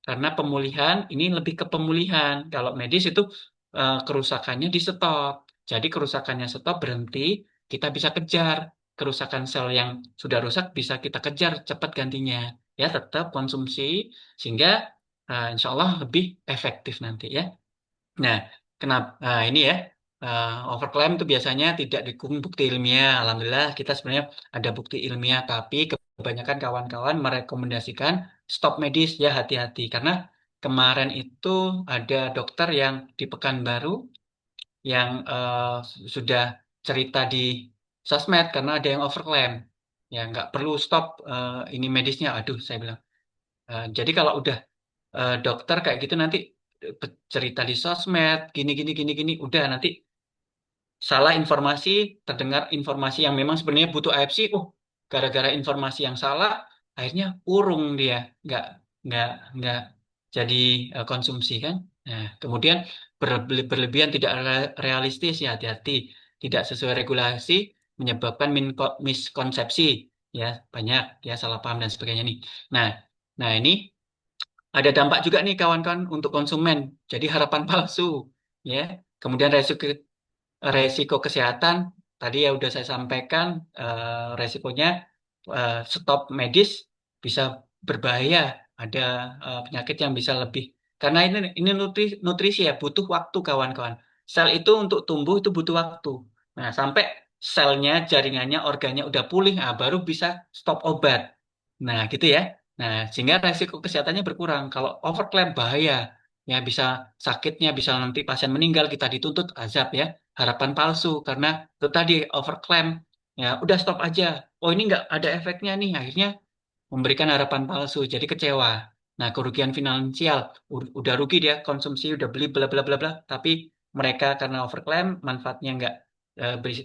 Karena pemulihan, ini lebih ke pemulihan. Kalau medis itu kerusakannya di stop. Jadi kerusakannya stop, berhenti, kita bisa kejar. Kerusakan sel yang sudah rusak bisa kita kejar cepat gantinya. Ya, tetap konsumsi sehingga insya Allah lebih efektif nanti ya. Nah, kenapa ini ya, overclaim itu biasanya tidak didukung bukti ilmiah. Alhamdulillah kita sebenarnya ada bukti ilmiah, tapi kebanyakan kawan-kawan merekomendasikan stop medis ya, hati-hati karena kemarin itu ada dokter yang di Pekanbaru yang sudah cerita di sosmed karena ada yang overclaim. Ya nggak perlu stop ini medisnya. Aduh, saya bilang. Jadi kalau udah dokter kayak gitu nanti cerita di sosmed gini gini gini gini, udah nanti salah informasi, terdengar informasi yang memang sebenarnya butuh AFC, oh gara-gara informasi yang salah akhirnya urung dia, nggak nggak nggak jadi konsumsi kan. Nah kemudian berlebihan tidak realistis ya, hati-hati, tidak sesuai regulasi menyebabkan miskonsepsi ya, banyak ya salah paham dan sebagainya nih. Nah nah ini ada dampak juga nih kawan-kawan untuk konsumen. Jadi harapan palsu, ya. Kemudian resiko kesehatan tadi ya udah saya sampaikan, resikonya stop medis bisa berbahaya. Ada penyakit yang bisa lebih, karena ini nutrisi ya, butuh waktu kawan-kawan. Sel itu untuk tumbuh itu butuh waktu. Nah, sampai selnya, jaringannya, organnya udah pulih, nah, baru bisa stop obat. Nah, gitu ya. Nah, sehingga resiko kesehatannya berkurang. Kalau overclaim bahaya, ya bisa sakitnya, bisa nanti pasien meninggal, kita dituntut azab ya. Harapan palsu karena itu tadi overclaim. Ya, udah stop aja. Oh, ini nggak ada efeknya nih. Akhirnya memberikan harapan palsu, jadi kecewa. Nah, kerugian finansial, udah rugi dia konsumsi, udah beli bla bla bla bla, tapi mereka karena overclaim, manfaatnya nggak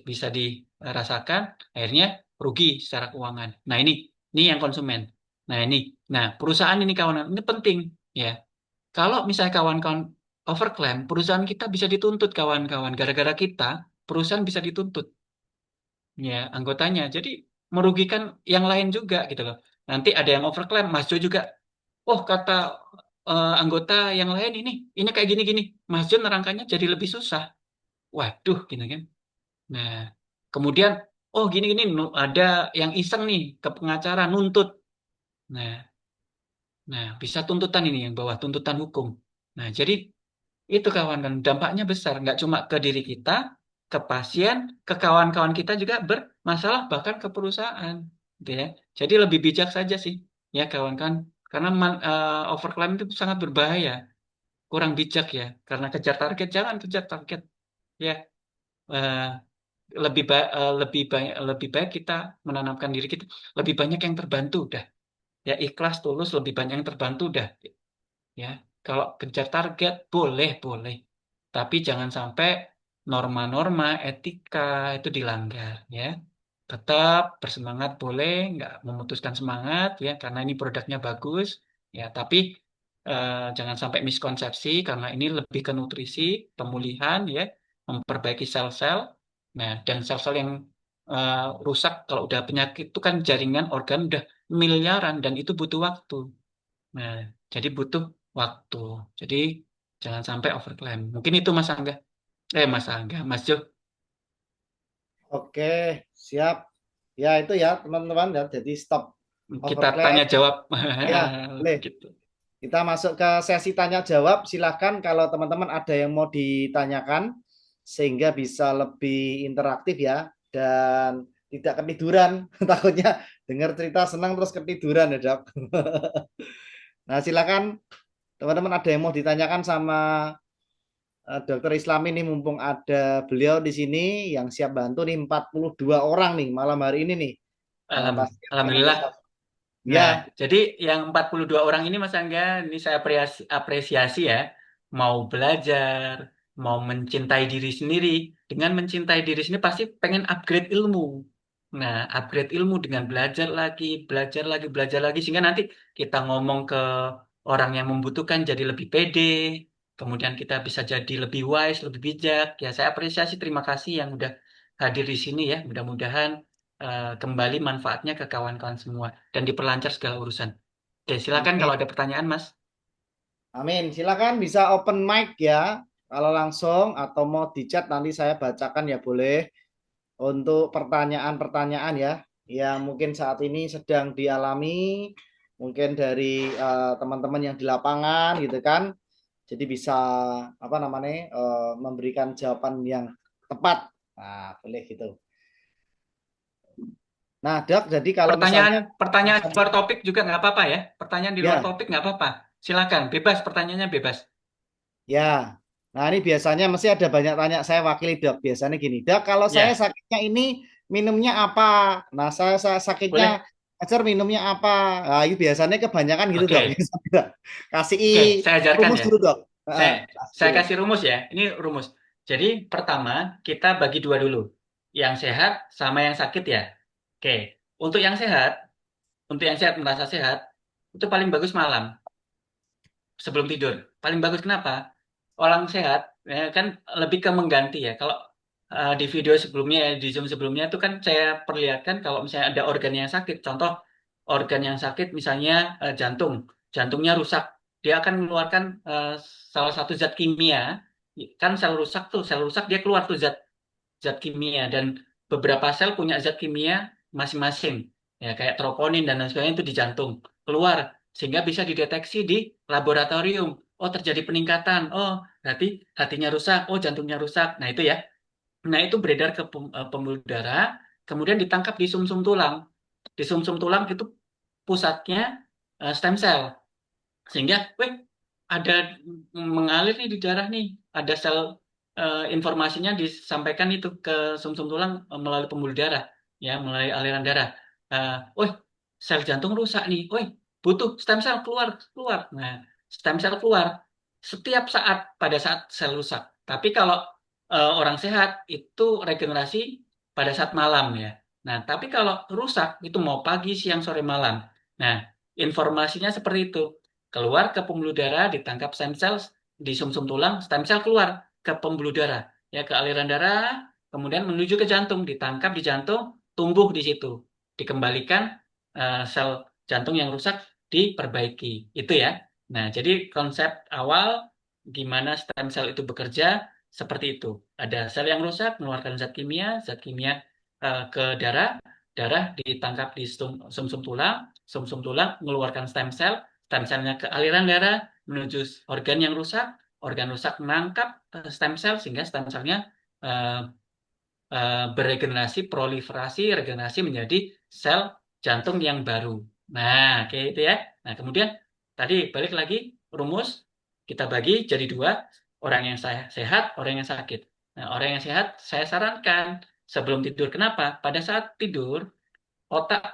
bisa dirasakan, akhirnya rugi secara keuangan. Nah, ini yang konsumen. Nah, perusahaan ini kawan, ini penting ya. Kalau misalnya kawan-kawan overclaim, perusahaan kita bisa dituntut kawan-kawan. Gara-gara kita, perusahaan bisa dituntut ya anggotanya. Jadi merugikan yang lain juga gitu loh. Nanti ada yang overclaim, Mas Jo juga, oh kata anggota yang lain ini kayak gini-gini. Mas Jo nerangkannya jadi lebih susah. Waduh, gitu kan. Nah, kemudian, oh gini-gini, ada yang iseng nih ke pengacara nuntut. Nah, bisa tuntutan ini yang bawah, tuntutan hukum. Nah, jadi itu kawan kan dampaknya besar, nggak cuma ke diri kita, ke pasien, ke kawan-kawan kita juga bermasalah bahkan ke perusahaan, gitu ya. Jadi lebih bijak saja sih, ya kawan-kawan, karena overclaim itu sangat berbahaya, kurang bijak ya, karena kejar target jangan kejar target, ya. Eh, lebih baik kita menanamkan diri kita lebih banyak yang terbantu dah, ya ikhlas tulus lebih banyak yang terbantu dah. Ya, kalau kejar target boleh, boleh. Tapi jangan sampai norma-norma etika itu dilanggar, ya. Tetap bersemangat boleh, nggak memutuskan semangat, ya, karena ini produknya bagus, ya. Tapi jangan sampai miskonsepsi, karena ini lebih ke nutrisi, pemulihan, ya, memperbaiki sel-sel. Nah, dan sel-sel yang rusak kalau udah penyakit itu kan jaringan organ udah miliaran dan itu butuh waktu. Nah, jadi butuh waktu. Jadi jangan sampai overclaim. Mungkin itu Mas Angga. Mas Angga, Mas Jo. Oke, siap. Ya itu ya teman-teman ya. Jadi stop Kita overclaim. tanya jawab. Ya, boleh. Gitu. Kita masuk ke sesi tanya jawab. Silakan kalau teman-teman ada yang mau ditanyakan sehingga bisa lebih interaktif ya dan tidak ketiduran. Takutnya dengar cerita senang terus ketiduran ya, Dok. Nah, silakan teman-teman ada yang mau ditanyakan sama Dokter Islam ini mumpung ada beliau di sini yang siap bantu nih 42 orang nih malam hari ini nih. Pasien yang Alhamdulillah. ya, Nah, jadi yang 42 orang ini Mas Angga, ini saya apresiasi ya. Mau belajar, mau mencintai diri sendiri. Dengan mencintai diri sendiri pasti pengen upgrade ilmu. Nah, upgrade ilmu dengan belajar lagi, belajar lagi, belajar lagi. Sehingga nanti kita ngomong ke orang yang membutuhkan jadi lebih pede. Kemudian kita bisa jadi lebih wise, lebih bijak. Ya, saya apresiasi, terima kasih yang udah hadir di sini ya. Mudah-mudahan kembali manfaatnya ke kawan-kawan semua dan diperlancar segala urusan. Oke, silakan amin. kalau ada pertanyaan, Mas. Amin. Silakan bisa open mic ya. Kalau langsung atau mau di chat nanti saya bacakan ya boleh untuk pertanyaan-pertanyaan ya yang mungkin saat ini sedang dialami mungkin dari teman-teman yang di lapangan gitu kan. Jadi bisa apa namanya memberikan jawaban yang tepat. Nah, boleh gitu. Nah, Dok, jadi kalau misalnya Pertanyaan di luar topik juga nggak apa-apa ya. Pertanyaan di luar ya, topik nggak apa-apa. Silakan, bebas pertanyaannya bebas. ya. Nah, ini biasanya mesti ada banyak tanya saya wakili, Dok. Biasanya gini, Dok, kalau saya Ya, sakitnya ini minumnya apa? Nah, saya sakitnya boleh. ajar minumnya apa? Nah, ini biasanya kebanyakan gitu, Dok. Oke, Kasih oke, saya ajarkan rumus ya. dulu, Dok. Saya Kasih saya dulu. kasih rumus ya. Ini rumus. Jadi pertama kita bagi dua dulu. Yang sehat sama yang sakit ya. Oke. Untuk yang sehat, merasa sehat, itu paling bagus malam sebelum tidur. Paling bagus kenapa? Orang sehat kan lebih ke mengganti ya. Kalau di video sebelumnya ya, di Zoom sebelumnya itu kan saya perlihatkan kalau misalnya ada organ yang sakit. Contoh organ yang sakit misalnya jantung. Jantungnya rusak. Dia akan mengeluarkan salah satu zat kimia. Kan sel rusak tuh, sel rusak dia keluar tuh zat zat kimia dan beberapa sel punya zat kimia masing-masing ya kayak troponin dan lain sebagainya itu di jantung keluar sehingga bisa dideteksi di laboratorium. Oh, terjadi peningkatan. Oh, berarti hatinya rusak. Oh, jantungnya rusak. Nah, itu ya. Nah, itu beredar ke pembuluh darah, kemudian ditangkap di sumsum tulang. Di sumsum tulang itu pusatnya stem cell. Sehingga, wih, ada mengalir nih di darah nih, ada sel informasinya disampaikan itu ke sumsum tulang melalui pembuluh darah, ya, melalui aliran darah. Wih, sel jantung rusak nih, wih, butuh stem cell keluar, keluar. Nah, stem cell keluar setiap saat pada saat sel rusak. Tapi kalau orang sehat itu regenerasi pada saat malam ya. Nah, tapi kalau rusak itu mau pagi, siang, sore, malam. Nah, informasinya seperti itu. Keluar ke pembuluh darah, ditangkap stem cell di sumsum tulang, stem cell keluar ke pembuluh darah, ya ke aliran darah, kemudian menuju ke jantung, ditangkap di jantung, tumbuh di situ, dikembalikan sel jantung yang rusak diperbaiki. Itu ya. Nah, jadi konsep awal gimana stem cell itu bekerja seperti itu. Ada sel yang rusak mengeluarkan zat kimia ke darah, darah ditangkap di sumsum tulang mengeluarkan stem selnya ke aliran darah menuju organ rusak menangkap stem sel sehingga stem selnya eh, beregenerasi, proliferasi, regenerasi menjadi sel jantung yang baru. Nah, kayak itu ya. Nah, kemudian tadi balik lagi rumus kita bagi jadi dua, orang yang sehat, orang yang sakit. Nah, orang yang sehat saya sarankan sebelum tidur. Kenapa? Pada saat tidur otak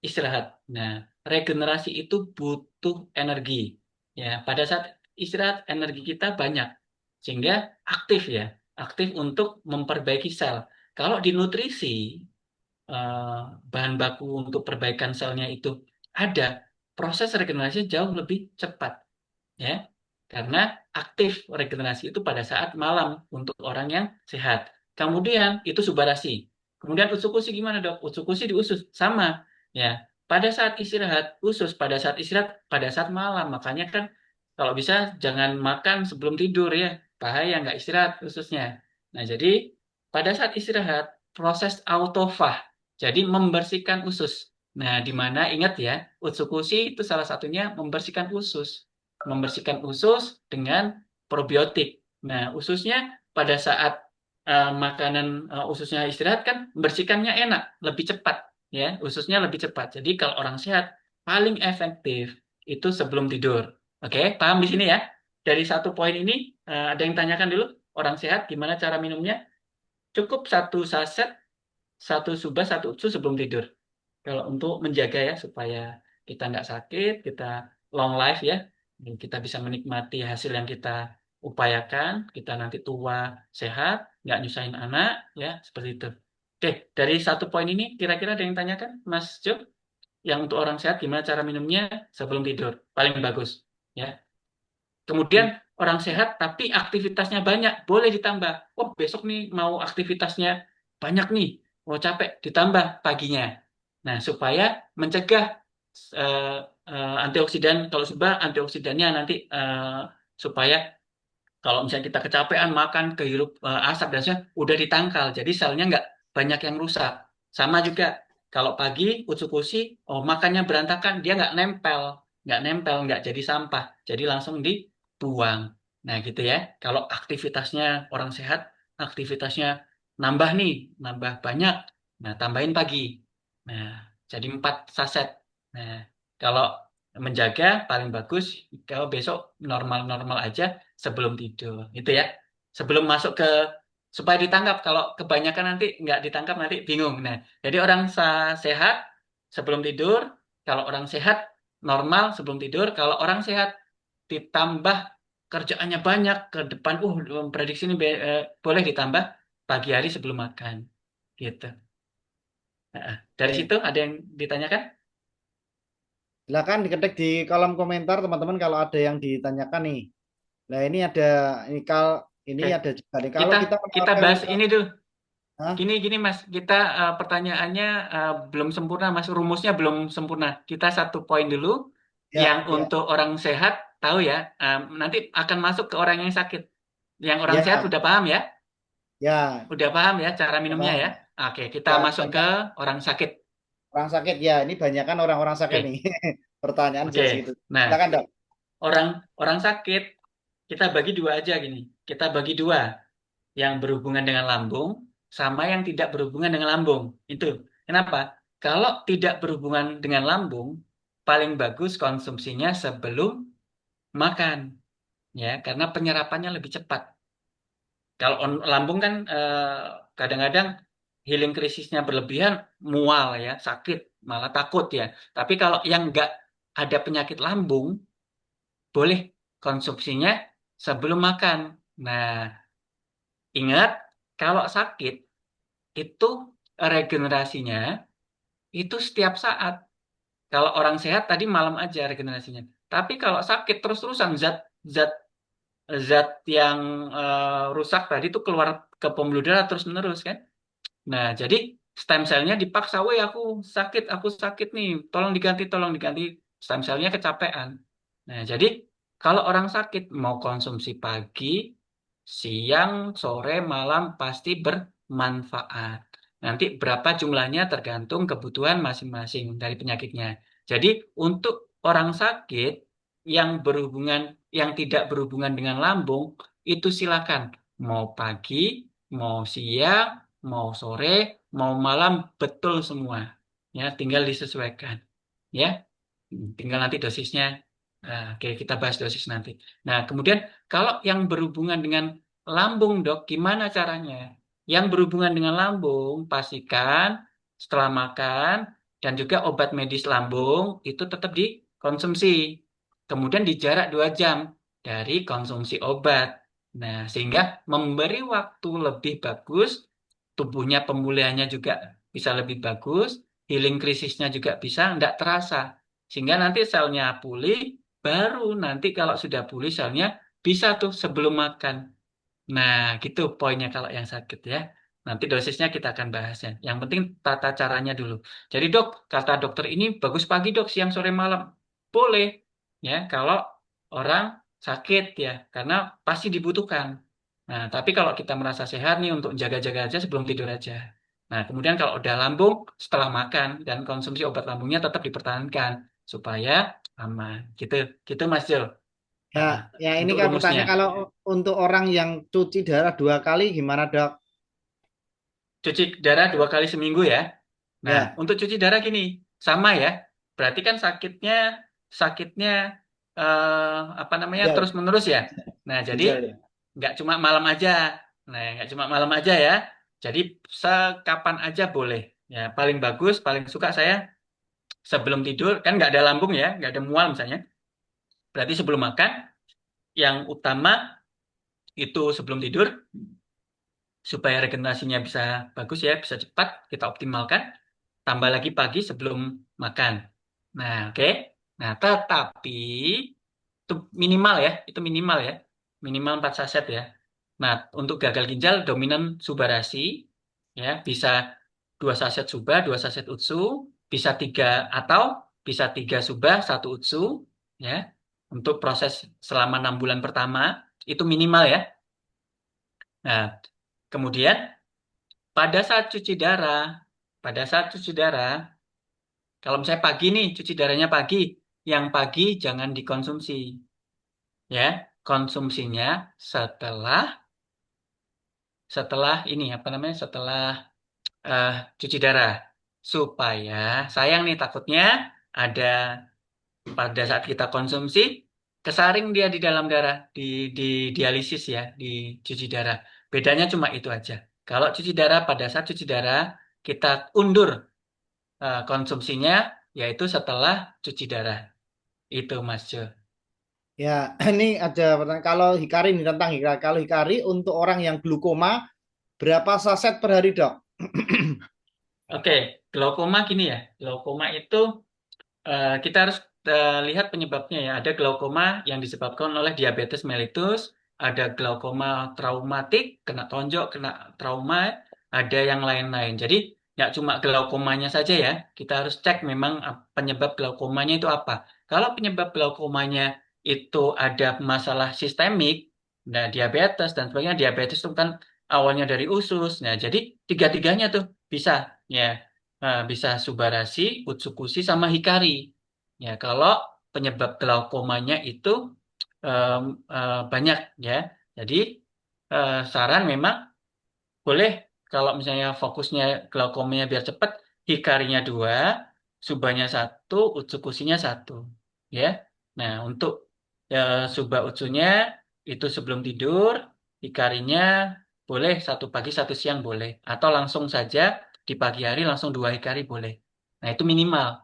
istirahat. Nah, regenerasi itu butuh energi. Ya, pada saat istirahat energi kita banyak sehingga aktif ya, aktif untuk memperbaiki sel. Kalau di nutrisi eh, bahan baku untuk perbaikan selnya itu ada, proses regenerasi jauh lebih cepat ya. Karena aktif regenerasi itu pada saat malam untuk orang yang sehat. Kemudian itu subarasi. Kemudian usukusi gimana dok? Usukusi di usus sama ya. Pada saat istirahat usus, pada saat istirahat pada saat malam. Makanya kan kalau bisa jangan makan sebelum tidur ya. Bahaya nggak istirahat ususnya. Nah jadi pada saat istirahat proses autofag. Jadi membersihkan usus. Nah di mana ingat ya, usukusi itu salah satunya membersihkan usus, dengan probiotik. Nah, ususnya pada saat makanan ususnya istirahat kan bersihkannya enak, lebih cepat ya, ususnya lebih cepat. Jadi kalau orang sehat paling efektif itu sebelum tidur. Oke, paham di sini ya? Dari satu poin ini ada yang tanyakan dulu, orang sehat gimana cara minumnya? Cukup satu saset, satu subas, satu usus sebelum tidur. Kalau untuk menjaga ya supaya kita nggak sakit, kita long life ya, kita bisa menikmati hasil yang kita upayakan, kita nanti tua sehat, nggak nyusahin anak ya seperti itu. Oke, dari satu poin ini kira-kira ada yang tanyakan, Mas Jo? Yang untuk orang sehat gimana cara minumnya sebelum tidur? Paling bagus ya. Kemudian orang sehat tapi aktivitasnya banyak, boleh ditambah. Oh, besok nih mau aktivitasnya banyak nih, mau capek, ditambah paginya. Nah, supaya mencegah eh, antioksidan, kalau sudah antioksidannya nanti supaya kalau misalnya kita kecapean makan kehirup asap dan sebagainya udah ditangkal, jadi selnya nggak banyak yang rusak. Sama juga kalau pagi usukusi, oh makannya berantakan, dia nggak jadi sampah, jadi langsung dibuang. Nah gitu ya. Kalau aktivitasnya orang sehat, aktivitasnya nambah nih, nambah banyak. Nah tambahin pagi. Nah jadi 4 saset. Nah kalau menjaga paling bagus kalau besok normal-normal aja sebelum tidur itu ya, sebelum masuk ke supaya ditangkap. Kalau kebanyakan nanti nggak ditangkap nanti bingung. Nah jadi orang sehat sebelum tidur, kalau orang sehat normal sebelum tidur, kalau orang sehat ditambah kerjaannya banyak ke depan prediksi ini boleh ditambah pagi hari sebelum makan gitu. Nah, dari Oke. situ ada yang ditanyakan. Silakan diketik di kolom komentar teman-teman kalau ada yang ditanyakan nih. Nah, ini ada ini Oke, ada juga nih. Kalau kita kita kita menerapkan bahas metode, ini dulu. Hah? Gini Mas, kita pertanyaannya belum sempurna Mas, rumusnya belum sempurna. Kita satu poin dulu, yang Ya, ya, untuk orang sehat tahu ya, nanti akan masuk ke orang yang sakit. Yang orang sehat ya, udah paham ya, ya, udah paham ya cara minumnya ya. paham. Oke, kita Ya, masuk ke banyak orang sakit. orang sakit ya. Ini banyak kan orang-orang sakit Oke, nih. Pertanyaan oke. segitu. Nah, Silakan dok. orang orang sakit kita bagi dua aja gini. Kita bagi dua, yang berhubungan dengan lambung sama yang tidak berhubungan dengan lambung. Itu. Kenapa? Kalau tidak berhubungan dengan lambung, paling bagus konsumsinya sebelum makan, ya, karena penyerapannya lebih cepat. Kalau lambung kan kadang-kadang healing krisisnya berlebihan, mual ya, sakit, malah takut ya. Tapi kalau yang nggak ada penyakit lambung, boleh konsumsinya sebelum makan. Nah, ingat kalau sakit itu regenerasinya itu setiap saat. Kalau orang sehat tadi malam aja regenerasinya. Tapi kalau sakit terus-terusan zat zat yang rusak tadi itu keluar ke pembuluh darah terus-menerus kan. Nah, jadi stem selnya dipaksa, weh aku sakit nih, tolong diganti. Stem selnya kecapean. Nah, jadi kalau orang sakit mau konsumsi pagi, siang, sore, malam pasti bermanfaat. Nanti berapa jumlahnya tergantung kebutuhan masing-masing dari penyakitnya. Jadi untuk orang sakit yang tidak berhubungan dengan lambung itu silakan mau pagi, mau siang, mau sore, mau malam betul semua. Ya, tinggal disesuaikan. Ya, tinggal nanti dosisnya. Nah, oke, kita bahas dosis nanti. Nah, kemudian kalau yang berhubungan dengan lambung, Dok, gimana caranya? Yang berhubungan dengan lambung, pastikan setelah makan dan juga obat medis lambung itu tetap dikonsumsi. Kemudian di jarak 2 jam dari konsumsi obat. Nah, sehingga memberi waktu lebih bagus, tubuhnya pemulihannya juga bisa lebih bagus, healing krisisnya juga bisa tidak terasa. Sehingga nanti selnya pulih, baru nanti kalau sudah pulih selnya bisa tuh sebelum makan. Nah, gitu poinnya kalau yang sakit ya. Nanti dosisnya kita akan bahas ya. Yang penting tata caranya dulu. Jadi dok, kata dokter ini bagus pagi dok, siang, sore, malam. Boleh ya kalau orang sakit ya, karena pasti dibutuhkan. Nah, tapi kalau kita merasa sehat nih untuk jaga-jaga aja sebelum tidur aja. Nah, kemudian kalau udah lambung, setelah makan dan konsumsi obat lambungnya tetap dipertahankan supaya aman. Gitu, gitu Mas Jul. Ya, Nah, ya ini untuk kalau rumusnya. bertanya kalau untuk orang yang cuci darah 2 kali gimana dok? Cuci darah 2 kali seminggu ya. Nah, Ya, untuk cuci darah gini, sama ya. Berarti kan sakitnya apa namanya ya, terus menerus ya. Nah, jadi ginjal ya. nggak cuma malam aja. Nah, nggak cuma malam aja ya. Jadi sekapan aja boleh. Ya, paling bagus, paling suka saya sebelum tidur kan nggak ada lambung ya, nggak ada mual misalnya. Berarti sebelum makan, yang utama itu sebelum tidur supaya regenerasinya bisa bagus ya, bisa cepat kita optimalkan. Tambah lagi pagi sebelum makan. Nah, oke. Nah, tetapi itu minimal ya, itu minimal ya. Minimal 4 saset ya. Nah, untuk gagal ginjal dominan Subarasi ya, bisa 2 saset Suba, 2 saset Utsu, bisa 3 atau bisa 3 Suba, 1 Utsu ya. Untuk proses selama 6 bulan pertama itu minimal ya. Nah, kemudian pada saat cuci darah, pada saat cuci darah kalau misalnya pagi nih, cuci darahnya pagi, yang pagi jangan dikonsumsi, ya. Konsumsinya setelah setelah ini apa namanya? Setelah eh, cuci darah. Supaya sayang nih takutnya ada pada saat kita konsumsi kesaring dia di dalam darah, di dialisis ya, di cuci darah. Bedanya cuma itu aja. Kalau cuci darah pada saat cuci darah kita undur konsumsinya yaitu setelah cuci darah. Itu Mas Jo. Ya, ini ada pertanyaan kalau Hikari ini tentang Hikari. Kalau Hikari untuk orang yang glukoma berapa saset per hari dok? Oke, glaukoma gini ya. Glaukoma itu kita harus lihat penyebabnya ya. Ada glaukoma yang disebabkan oleh diabetes mellitus, ada glaukoma traumatik, kena tonjok, kena trauma, ada yang lain-lain. Jadi nggak cuma glaukomanya saja ya. Kita harus cek memang penyebab glaukomanya itu apa. Kalau penyebab glaukomanya itu ada masalah sistemik, nah diabetes dan sebagainya, diabetes itu kan awalnya dari usus. Nah, jadi tiga-tiganya tuh bisa ya. Bisa Subarasi, Utsukushi, sama Hikari. Ya, kalau penyebab glaukomanya itu em, banyak ya. Jadi saran memang boleh kalau misalnya fokusnya glaukomanya biar cepat, Hikarinya 2, Subanya 1, Utsukushinya 1. Ya. Nah, untuk Suba Utsunya itu sebelum tidur, Hikarinya boleh 1 pagi 1 siang boleh. Atau langsung saja di pagi hari langsung 2 Hikari boleh. Nah, itu minimal.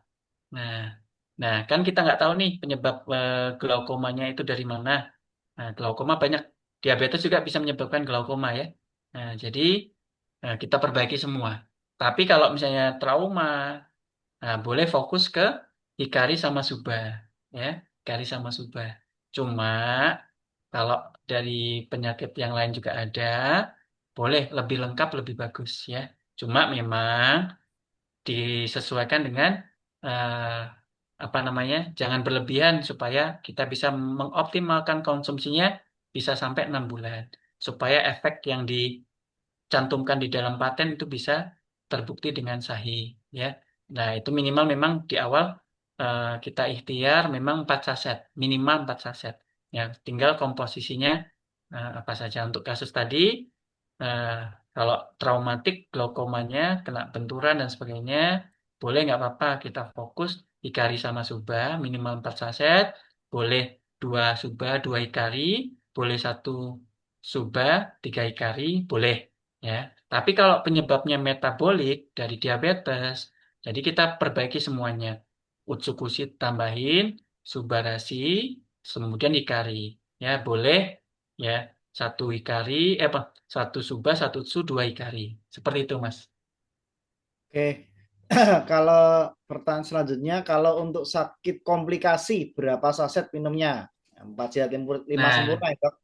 Nah, nah kan kita nggak tahu nih penyebab glaukomanya itu dari mana. Nah, glaukoma banyak. Diabetes juga bisa menyebabkan glaukoma ya. Nah, jadi kita perbaiki semua. Tapi kalau misalnya trauma, nah boleh fokus ke Hikari sama Suba, ya, Hikari sama Suba. Cuma kalau dari penyakit yang lain juga ada, boleh lebih lengkap, lebih bagus ya. Cuma memang disesuaikan dengan eh, apa namanya, jangan berlebihan supaya kita bisa mengoptimalkan konsumsinya bisa sampai 6 bulan. Supaya efek yang dicantumkan di dalam paten itu bisa terbukti dengan sahih ya. Nah, itu minimal memang di awal kita ikhtiar memang 4 saset, minimal 4 saset. Ya, tinggal komposisinya apa saja untuk kasus tadi. eh, Kalau traumatik glaukomanya kena benturan dan sebagainya, boleh nggak apa-apa kita fokus Hikari sama Suba minimal 4 saset, boleh 2 Suba 2 Hikari, boleh 1 Suba 3 Hikari, boleh ya. Tapi kalau penyebabnya metabolik dari diabetes, jadi kita perbaiki semuanya. Utsukushi tambahin, Subarasi, kemudian Hikari. Ya, boleh ya. 1 Hikari, apa? 1 Suba, 1 Utsu, 2 Hikari. Seperti itu, Mas. Oke. Kalau pertanyaan selanjutnya, kalau untuk sakit komplikasi berapa saset minumnya? 4 sehat 5 Nah, sempurna ya, Dok?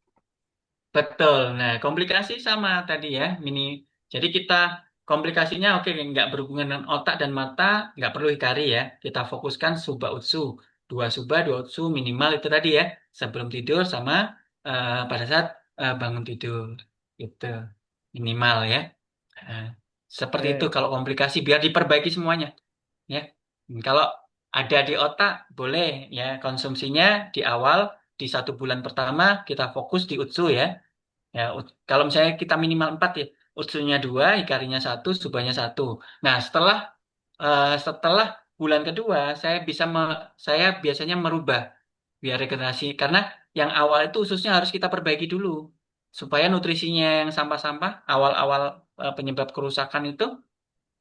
betul. Nah, komplikasi sama tadi ya, mini. Jadi kita komplikasinya oke nggak berhubungan dengan otak dan mata, nggak perlu Hikari ya. Kita fokuskan Suba Utsu, 2 Suba, 2 Utsu minimal itu tadi ya, sebelum tidur sama pada saat bangun tidur, itu minimal ya. Nah, seperti itu Oke. kalau komplikasi biar diperbaiki semuanya ya. Kalau ada di otak boleh ya konsumsinya di awal di 1 bulan pertama kita fokus di utsu ya. Ya, kalau misalnya kita minimal 4 ya, utsunya 2, hikarinya 1, subanya 1. Nah, setelah bulan kedua saya biasanya merubah biar regenerasi karena yang awal itu ususnya harus kita perbaiki dulu supaya nutrisinya yang sampah-sampah awal-awal penyebab kerusakan itu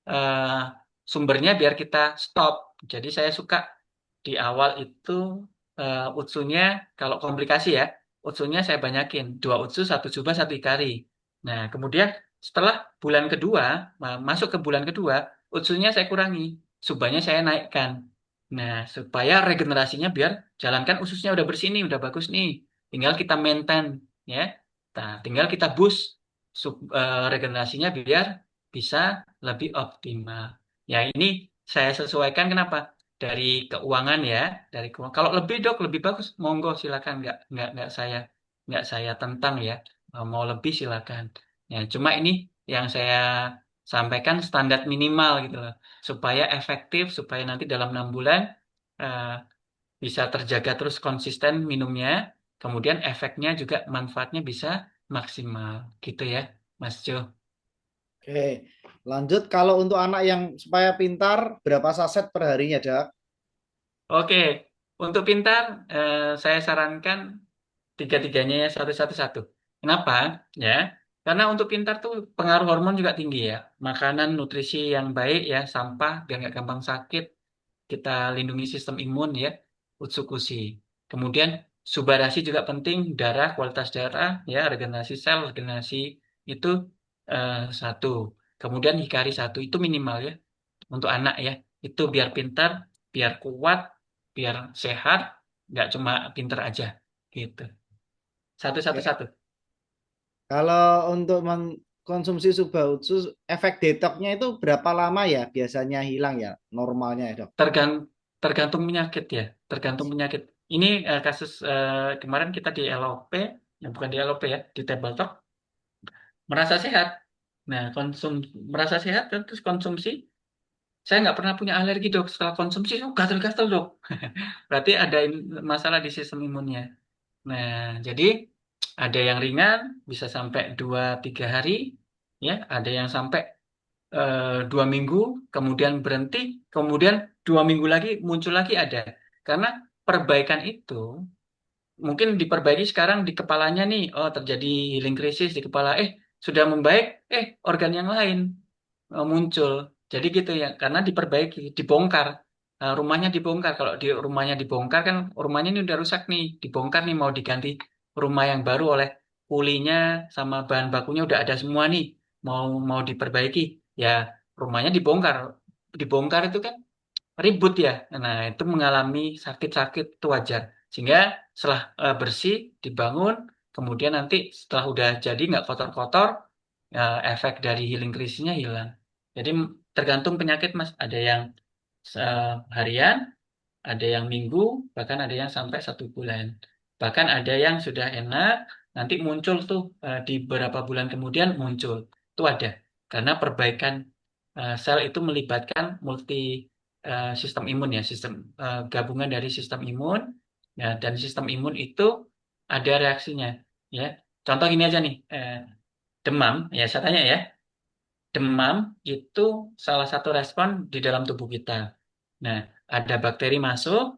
eh, sumbernya biar kita stop. Jadi saya suka di awal itu utsunya kalau komplikasi ya, utsunya saya banyakin 2 utsu, 1 suba, 1 ikari. Nah, kemudian setelah bulan kedua, masuk ke bulan kedua, utsunya saya kurangi, subanya saya naikkan. Nah, supaya regenerasinya biar jalankan ususnya udah bersih nih, udah bagus nih. Tinggal kita maintain ya. Nah, tinggal kita boost regenerasinya biar bisa lebih optimal. Ya, ini saya sesuaikan kenapa? Dari keuangan ya, dari keuangan. Kalau lebih dok, lebih bagus, monggo silakan. Nggak saya tentang ya. Mau lebih silakan. Ya, cuma ini yang saya sampaikan standar minimal gitu loh, supaya efektif, supaya nanti dalam 6 bulan eh, bisa terjaga terus konsisten minumnya, kemudian efeknya juga manfaatnya bisa maksimal, gitu ya, Mas Jo. Oke. Lanjut, kalau untuk anak yang supaya pintar, berapa saset per harinya, Dok? Oke, untuk pintar saya sarankan tiga-tiganya ya satu-satu-satu. Kenapa? Ya, karena untuk pintar tuh pengaruh hormon juga tinggi ya. Makanan, nutrisi yang baik ya, sampah biar nggak gampang sakit. Kita lindungi sistem imun ya, Utsukushi. Kemudian subarasi juga penting, darah, kualitas darah ya, regenerasi sel, regenerasi itu satu. Kemudian hikari satu itu minimal ya untuk anak ya. Itu biar pintar, biar kuat, biar sehat, nggak cuma pintar aja gitu. Oke. Satu-satu-satu. Kalau untuk mengkonsumsi Subautsu, efek detoksnya itu berapa lama ya biasanya hilang ya normalnya ya, Dok? Tergantung penyakit ya, tergantung penyakit. Ini kasus kemarin kita di LOP, yang bukan di LOP ya, di Tabletop, merasa sehat. Nah, merasa sehat kan terus konsumsi. Saya nggak pernah punya alergi dok. Setelah konsumsi, oh, gatal-gatal dok. Berarti ada masalah di sistem imunnya. Nah, jadi ada yang ringan bisa sampai 2-3 hari, ya. Ada yang sampai 2 minggu, kemudian berhenti, kemudian 2 minggu lagi muncul lagi ada. Karena perbaikan itu mungkin diperbaiki sekarang di kepalanya nih, oh terjadi healing krisis di kepala, sudah membaik, organ yang lain muncul. Jadi gitu ya, karena diperbaiki, dibongkar. Rumahnya dibongkar. Kalau di rumahnya dibongkar kan rumahnya ini udah rusak nih, dibongkar nih mau diganti rumah yang baru oleh kulinya sama bahan bakunya udah ada semua nih, mau mau diperbaiki. Ya rumahnya dibongkar. Dibongkar itu kan ribut ya. Nah, itu mengalami sakit-sakit itu wajar. Sehingga setelah bersih, dibangun, kemudian nanti setelah udah jadi nggak kotor-kotor, efek dari healing krisisnya hilang. Jadi tergantung penyakit Mas. Ada yang harian, ada yang minggu, bahkan ada yang sampai 1 bulan. Bahkan ada yang sudah enak, nanti muncul tuh di beberapa bulan kemudian muncul. Itu ada. Karena perbaikan sel itu melibatkan multi sistem imun ya, sistem gabungan dari sistem imun ya, dan sistem imun itu ada reaksinya ya. Contoh gini aja nih, demam ya saya tanya ya, demam itu salah satu respon di dalam tubuh kita. Nah, ada bakteri masuk,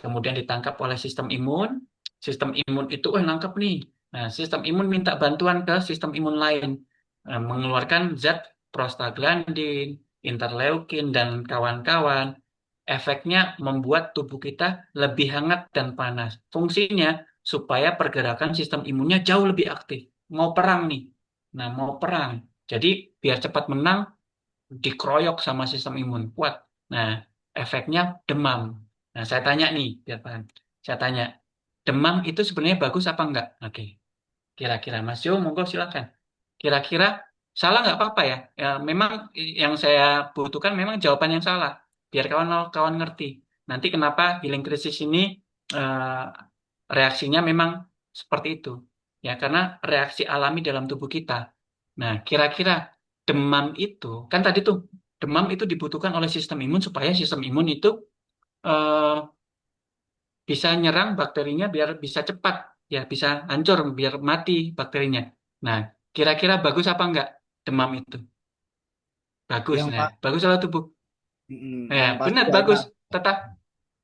kemudian ditangkap oleh sistem imun itu nangkep nih. Nah, sistem imun minta bantuan ke sistem imun lain, mengeluarkan zat prostaglandin, interleukin dan kawan-kawan. Efeknya membuat tubuh kita lebih hangat dan panas. Fungsinya supaya pergerakan sistem imunnya jauh lebih aktif. Mau perang nih. Nah, mau perang. Jadi biar cepat menang, dikeroyok sama sistem imun kuat. Nah, efeknya demam. Nah, saya tanya nih, biar paham. Saya tanya, demam itu sebenarnya bagus apa enggak? Oke, kira-kira Mas Jo, monggo silakan. Kira-kira salah nggak apa-apa ya? Ya, memang yang saya butuhkan memang jawaban yang salah, biar kawan-kawan ngerti. Nanti kenapa healing crisis ini eh, reaksinya memang seperti itu. Ya, karena reaksi alami dalam tubuh kita. Nah, kira-kira demam itu, kan tadi tuh, demam itu dibutuhkan oleh sistem imun supaya sistem imun itu eh, bisa nyerang bakterinya biar bisa cepat, ya bisa hancur, biar mati bakterinya. Nah, kira-kira bagus apa enggak demam itu? Bagus, Yang nah, pak, bagus oleh tubuh. Ya, yang pasti benar, ya bagus. enggak. Tetap,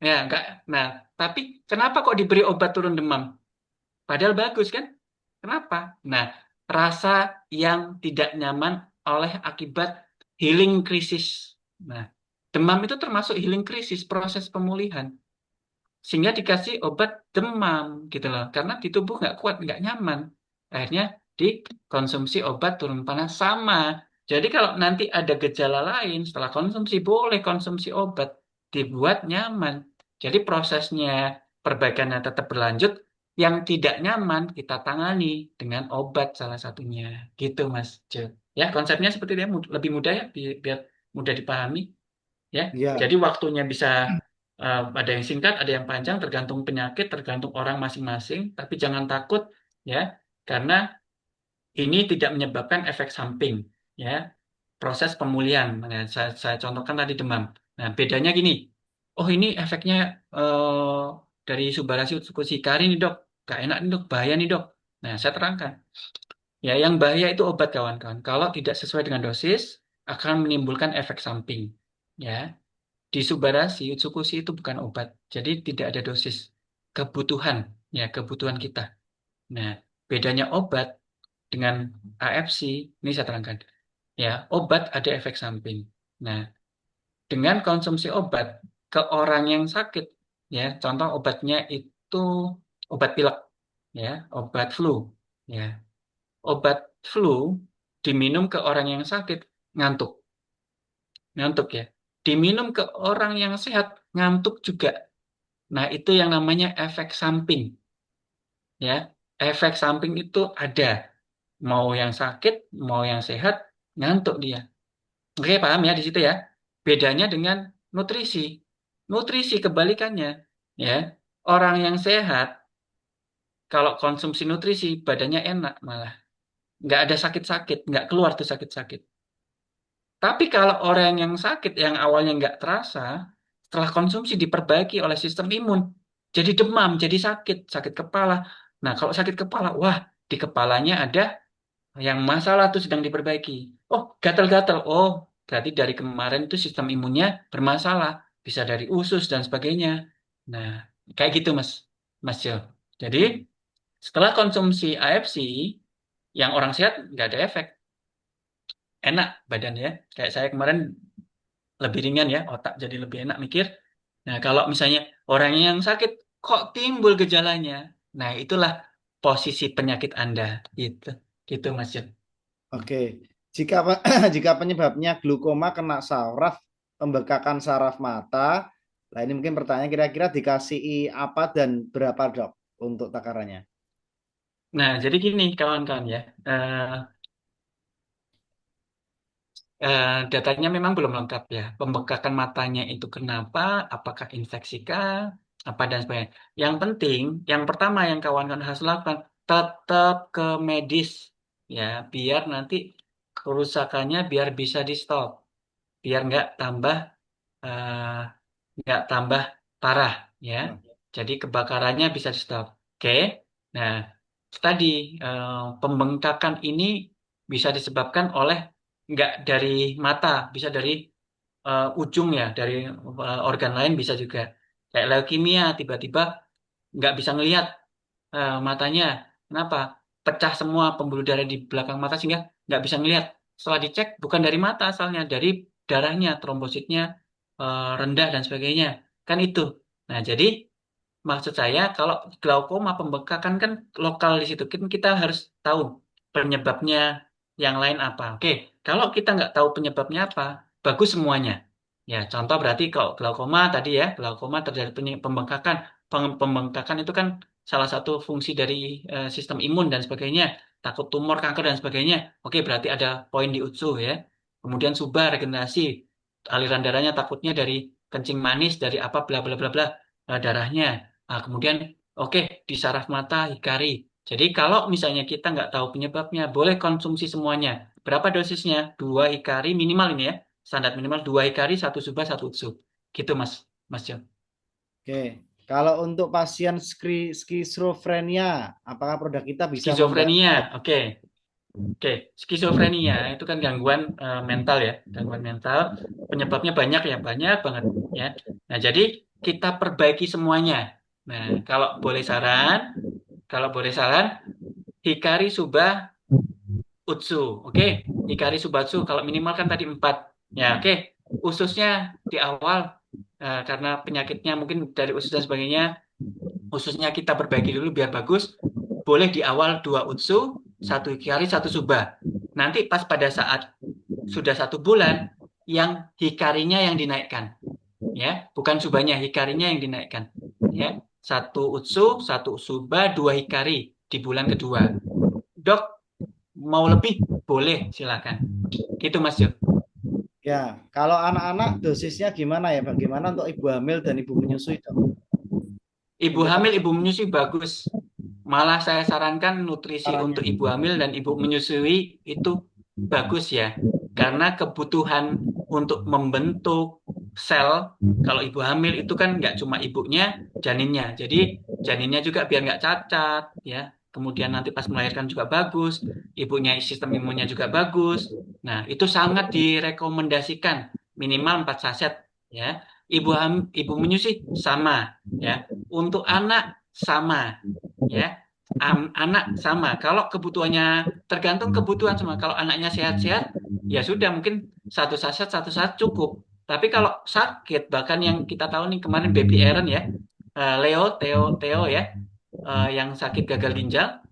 ya enggak. Nah, tapi kenapa kok diberi obat turun demam? Padahal bagus kan? Kenapa? Nah, rasa yang tidak nyaman oleh akibat healing krisis. Nah, demam itu termasuk healing krisis, proses pemulihan. Sehingga dikasih obat demam gitu loh. Karena di tubuh nggak kuat, nggak nyaman. Akhirnya dikonsumsi obat turun panas sama. Jadi kalau nanti ada gejala lain setelah konsumsi, boleh konsumsi obat. Dibuat nyaman. Jadi prosesnya perbaikannya tetap berlanjut. Yang tidak nyaman kita tangani dengan obat salah satunya. Gitu Mas Jo. Ya konsepnya seperti itu ya. Lebih mudah ya biar mudah dipahami ya. Ya, Jadi waktunya bisa ada yang singkat, ada yang panjang, tergantung penyakit, tergantung orang masing-masing. Tapi jangan takut ya, karena ini tidak menyebabkan efek samping ya. Proses pemulihan, nah, saya contohkan tadi demam. Nah, bedanya gini. Oh, ini efeknya dari Subbarasi Utsukushikari nih dok, gak enak nih dok, bahaya nih dok. Nah, saya terangkan. Ya, yang bahaya itu obat kawan-kawan. Kalau tidak sesuai dengan dosis, akan menimbulkan efek samping. Ya, di Subbarasi, Utsukushi itu bukan obat. Jadi tidak ada dosis. Kebutuhan, ya kebutuhan kita. Nah, bedanya obat dengan AFC, ini saya terangkan. Ya, obat ada efek samping. Nah, dengan konsumsi obat ke orang yang sakit, ya, contoh obatnya itu obat pilek, ya, obat flu, ya. Obat flu diminum ke orang yang sakit, ngantuk. Ngantuk ya. Diminum ke orang yang sehat, ngantuk juga. Nah, itu yang namanya efek samping. Ya, efek samping itu ada. Mau yang sakit, mau yang sehat, ngantuk dia. Oke, paham ya di situ ya. Bedanya dengan nutrisi. Nutrisi kebalikannya. Ya, orang yang sehat, kalau konsumsi nutrisi, badannya enak malah. Nggak ada sakit-sakit, nggak keluar tuh sakit-sakit. Tapi kalau orang yang sakit, yang awalnya nggak terasa, setelah konsumsi diperbaiki oleh sistem imun, jadi demam, jadi sakit, sakit kepala. Nah, kalau sakit kepala, wah, di kepalanya ada yang masalah tuh sedang diperbaiki. Oh, gatal-gatal. Oh, berarti dari kemarin itu sistem imunnya bermasalah. Bisa dari usus dan sebagainya. Nah, kayak gitu, Mas. Mas Jo. Jadi, setelah konsumsi AFC, yang orang sehat nggak ada efek. Enak badan ya. Kayak saya kemarin lebih ringan ya, otak jadi lebih enak mikir. Nah, kalau misalnya orang yang sakit kok timbul gejalanya. Nah, itulah posisi penyakit Anda. Gitu. Gitu, Mas Jun. oke. Jika jika penyebabnya glaukoma kena saraf, pembekakan saraf mata. Nah, ini mungkin pertanyaan kira-kira dikasih apa dan berapa, Dok, untuk takarannya? Nah, jadi gini kawan-kawan ya. Datanya memang belum lengkap ya. Pembekakan matanya itu kenapa? Apakah infeksi kah? Apa dan sebagainya. Yang penting, yang pertama yang kawan-kawan harus lakukan, tetap ke medis ya, biar nanti kerusakannya biar bisa di stop, biar eh, nggak tambah parah ya. Hmm. Jadi kebakarannya bisa di stop. Oke. Nah, tadi pembengkakan ini bisa disebabkan oleh nggak dari mata, bisa dari ujung ya, dari organ lain bisa juga. Kayak leukemia, tiba-tiba nggak bisa ngelihat matanya. Kenapa? Pecah semua pembuluh darah di belakang mata sehingga nggak bisa ngelihat. Setelah dicek, bukan dari mata asalnya, dari darahnya, trombositnya rendah dan sebagainya. Kan itu. Nah, jadi maksud saya, kalau glaukoma pembengkakan kan lokal di situ. Kan kita harus tahu penyebabnya yang lain apa. Oke, kalau kita nggak tahu penyebabnya apa, bagus semuanya. Ya, contoh berarti kalau glaukoma tadi ya, glaukoma terjadi pembengkakan. Pembengkakan itu kan salah satu fungsi dari sistem imun dan sebagainya. Takut tumor, kanker dan sebagainya. Oke, berarti ada poin di UTSU ya. Kemudian subah regenerasi, aliran darahnya takutnya dari kencing manis, dari apa bla bla bla bla darahnya. Nah, kemudian oke di saraf mata hikari. Jadi kalau misalnya kita nggak tahu penyebabnya, boleh konsumsi semuanya. Berapa dosisnya? 2 hikari minimal ini ya. Standar minimal 2 hikari, 1 subah, 1 utsu. Gitu Mas, Mas Jo. Oke, kalau untuk pasien skizofrenia, apakah produk kita bisa membantu? Skizofrenia, oke. Oke, skizofrenia itu kan gangguan mental ya, gangguan mental. Penyebabnya banyak ya, banyak banget ya. Nah, jadi kita perbaiki semuanya. Nah, kalau boleh saran, Hikari Subah Utsu, oke. Hikari Subatsu kalau minimal kan tadi 4. Ya, oke. Ususnya di awal karena penyakitnya mungkin dari usus dan sebagainya, ususnya kita perbaiki dulu biar bagus. Boleh di awal 2 utsu, 1 hikari, 1 subah. Nanti pas pada saat sudah 1 bulan, yang hikarinya yang dinaikkan, ya, bukan subahnya, hikarinya yang dinaikkan, ya. 1 utsu, 1 subah, 2 hikari di bulan kedua. Dok, mau lebih boleh silakan. Gitu Mas Jo. Ya, kalau anak-anak dosisnya gimana ya? Bagaimana untuk ibu hamil dan ibu menyusui, Dok? Ibu Untuk hamil, ibu menyusui bagus. Malah saya sarankan nutrisi sarannya. untuk ibu hamil dan ibu menyusui itu bagus ya. Karena kebutuhan untuk membentuk sel, kalau ibu hamil itu kan nggak cuma ibunya, janinnya. Jadi janinnya juga biar nggak cacat ya. Kemudian nanti pas melahirkan juga bagus, ibunya sistem imunnya juga bagus. Nah, itu sangat direkomendasikan minimal 4 saset ya. Ibu menyusui sama ya. Untuk anak sama ya. Anak sama. Kalau kebutuhannya tergantung kebutuhan sama. Kalau anaknya sehat-sehat, ya sudah mungkin 1 saset 1 saat cukup. Tapi kalau sakit, bahkan yang kita tahu nih kemarin baby Aaron ya, Theo ya, yang sakit gagal ginjal,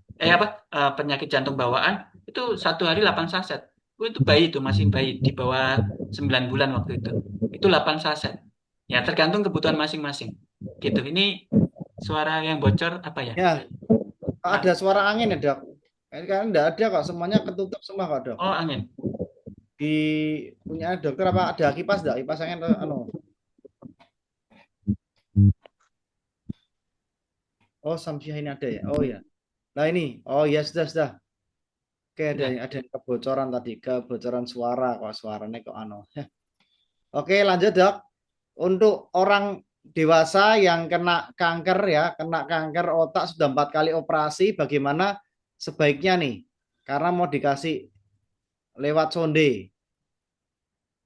penyakit jantung bawaan, itu 1 hari 8 saset. Itu bayi itu masih bayi di bawah 9 bulan waktu itu. Itu 8 saset. Ya tergantung kebutuhan masing-masing. Gitu. Ini suara yang bocor apa ya? Ya, ada Ah, suara angin ya, Dok. Ini kan enggak ada kok, semuanya ketutup semua kok, Dok. oh angin. Di punya dokter apa ada kipas enggak? Kipas angin anu. Oh, Samsiah ini ada ya. Oh ya. Nah ini. Oh ya, sudah. Oke, Sudah. ada kebocoran tadi, kebocoran suara kok, suaranya kok anu. Oke, lanjut, Dok. Untuk orang dewasa yang kena kanker otak sudah 4 kali operasi, bagaimana sebaiknya nih? Karena mau dikasih lewat sonde.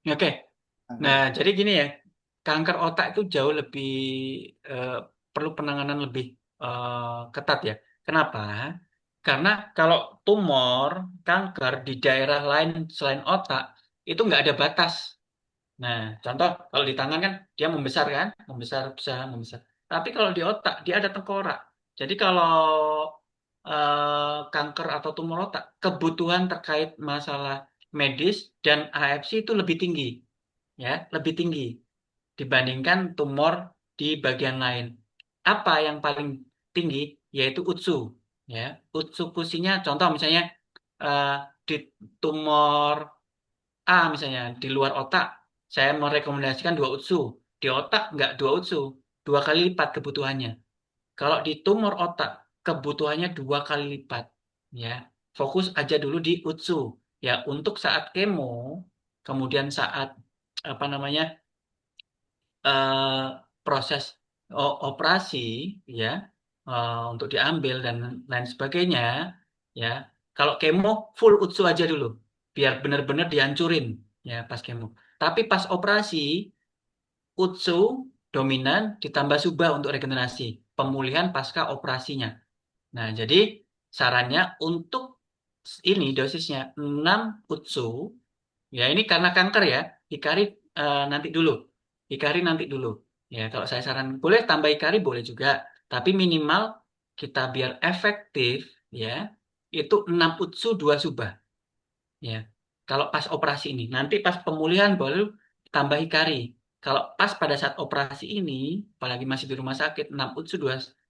Oke. Nah, Kanker. jadi gini ya. Kanker otak itu jauh lebih eh, perlu penanganan lebih ketat ya. Kenapa? Karena kalau tumor, kanker di daerah lain selain otak itu nggak ada batas. Nah, contoh kalau di tangan kan dia membesar kan, membesar, besar, membesar. Tapi kalau di otak dia ada tengkorak. Jadi kalau kanker atau tumor otak, kebutuhan terkait masalah medis dan AFC itu lebih tinggi, ya, lebih tinggi dibandingkan tumor di bagian lain. Apa yang paling tinggi? Yaitu UTSU, ya. UTSU kusinya, contoh misalnya eh, di tumor A misalnya di luar otak, saya merekomendasikan 2 UTSU. Di otak nggak 2 UTSU, 2 kali lipat kebutuhannya. Kalau di tumor otak, kebutuhannya 2 kali lipat. Ya, fokus aja dulu di UTSU. Ya, untuk saat kemo, kemudian saat apa namanya eh, proses operasi, ya, untuk diambil dan lain sebagainya, ya. Kalau kemo full UTSU aja dulu, biar benar-benar dihancurin, ya, pas kemo. Tapi pas operasi, UTSU dominan ditambah SUBA untuk regenerasi, pemulihan pasca operasinya. Nah, jadi sarannya untuk ini dosisnya 6 UTSU, ya ini karena kanker ya, Hikari nanti dulu. Hikari nanti dulu. Ya, kalau saya saran boleh tambah Hikari boleh juga, tapi minimal kita biar efektif ya, itu 6 UTSU 2 SUBA. Ya. Kalau pas operasi ini, nanti pas pemulihan baru tambah Hikari. Kalau pas pada saat operasi ini, apalagi masih di rumah sakit, 6 UTSU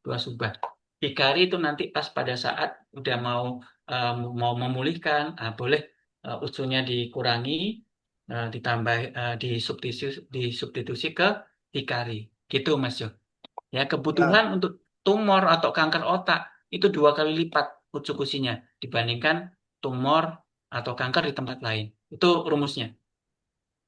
2 SUBA. Hikari itu nanti pas pada saat udah eh, mau memulihkan, boleh UTSU-nya dikurangi, ditambah disubstitusi ke Hikari. Gitu Mas Jo. Ya, kebutuhan Ya. untuk tumor atau kanker otak itu 2 kali lipat eksekusinya dibandingkan tumor atau kanker di tempat lain. Itu rumusnya.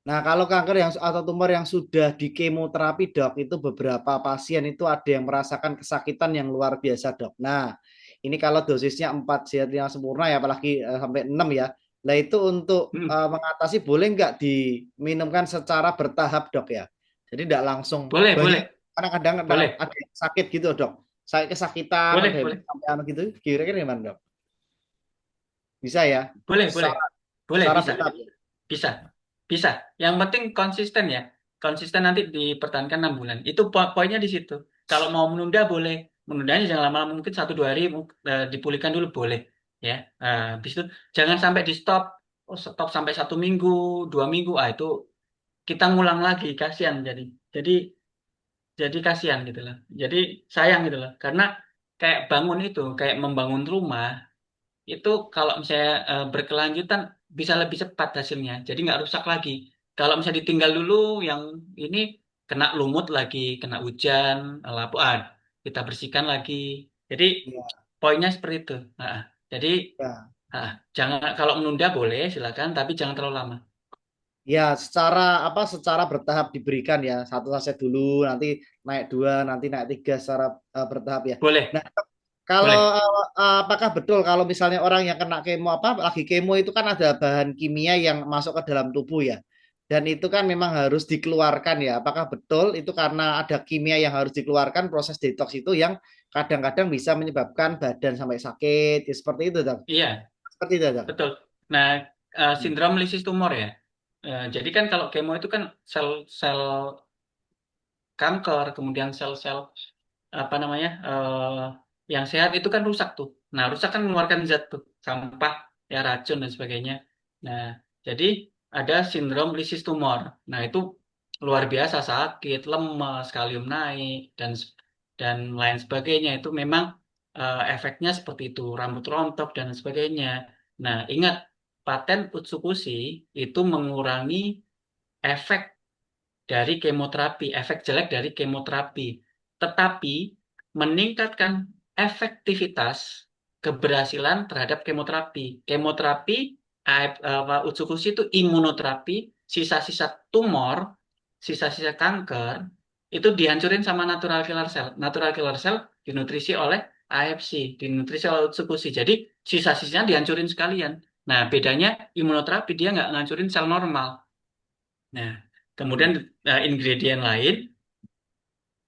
Nah, kalau kanker yang atau tumor yang sudah di kemoterapi, Dok, itu beberapa pasien itu ada yang merasakan kesakitan yang luar biasa, Dok. Nah, ini kalau dosisnya 4 sehat 5 sempurna ya, apalagi sampai 6 ya. Nah, itu untuk Hmm, mengatasi boleh nggak diminumkan secara bertahap, Dok ya? Jadi tidak langsung boleh, banyak, boleh, karena kadang boleh, ada yang sakit gitu, Dok. Saya kesakitan, ada boleh, yang boleh, sampai gitu, kira-kira gimana, Dok? Bisa ya? boleh, boleh, Secara, boleh, secara bisa, bertahap. bisa, bisa. Yang penting konsisten ya. Konsisten nanti dipertahankan 6 bulan. Itu poinnya di situ. Kalau mau menunda boleh. Menundanya jangan lama-lama, mungkin 1 2 hari dipulihkan dulu boleh. Ya, habis itu jangan sampai di stop. Oh, stop sampai 1 minggu, 2 minggu. Itu kita ngulang lagi, kasihan jadi jadi kasihan gitu loh. Jadi sayang gitu loh. Karena kayak bangun itu, kayak membangun rumah itu kalau misalnya berkelanjutan bisa lebih cepat hasilnya. Jadi nggak rusak lagi. Kalau misalnya ditinggal dulu yang ini kena lumut lagi, kena hujan, lapu, kita bersihkan lagi. Jadi Ya, poinnya seperti itu. Jadi ya. jangan kalau menunda boleh silakan, tapi jangan terlalu lama. Ya, secara bertahap diberikan ya. Satu saset dulu, nanti naik 2, nanti naik 3 secara bertahap ya. Boleh, Nah, kalau boleh. apakah betul kalau misalnya orang yang kena kemo apa lagi kemo itu kan ada bahan kimia yang masuk ke dalam tubuh ya. Dan itu kan memang harus dikeluarkan ya. Apakah betul itu karena ada kimia yang harus dikeluarkan proses detox itu yang kadang-kadang bisa menyebabkan badan sampai sakit. Ya, seperti itu, Dok. Iya, Seperti itu, Dok. betul. Nah, sindrom lisis tumor ya. Jadi kan kalau kemo itu kan sel-sel kanker, kemudian sel-sel apa namanya yang sehat itu kan rusak tuh. Nah, rusak kan mengeluarkan zat tuh, sampah, ya racun dan sebagainya. Nah, jadi ada sindrom lisis tumor. Nah, itu luar biasa sakit, lemas, kalium naik dan lain sebagainya. Itu memang efeknya seperti itu, rambut rontok dan sebagainya. Nah, ingat paten Utsukushi itu mengurangi efek dari kemoterapi, efek jelek dari kemoterapi, tetapi meningkatkan efektivitas keberhasilan terhadap kemoterapi. Kemoterapi, Utsukushi itu imunoterapi, sisa-sisa tumor, sisa-sisa kanker, itu dihancurin sama natural killer cell. Natural killer cell dinutrisi oleh AFC, dinutrisi oleh Utsukushi. Jadi sisa-sisanya dihancurin sekalian. Nah, bedanya imunoterapi dia nggak ngancurin sel normal. Nah, kemudian ingredient lain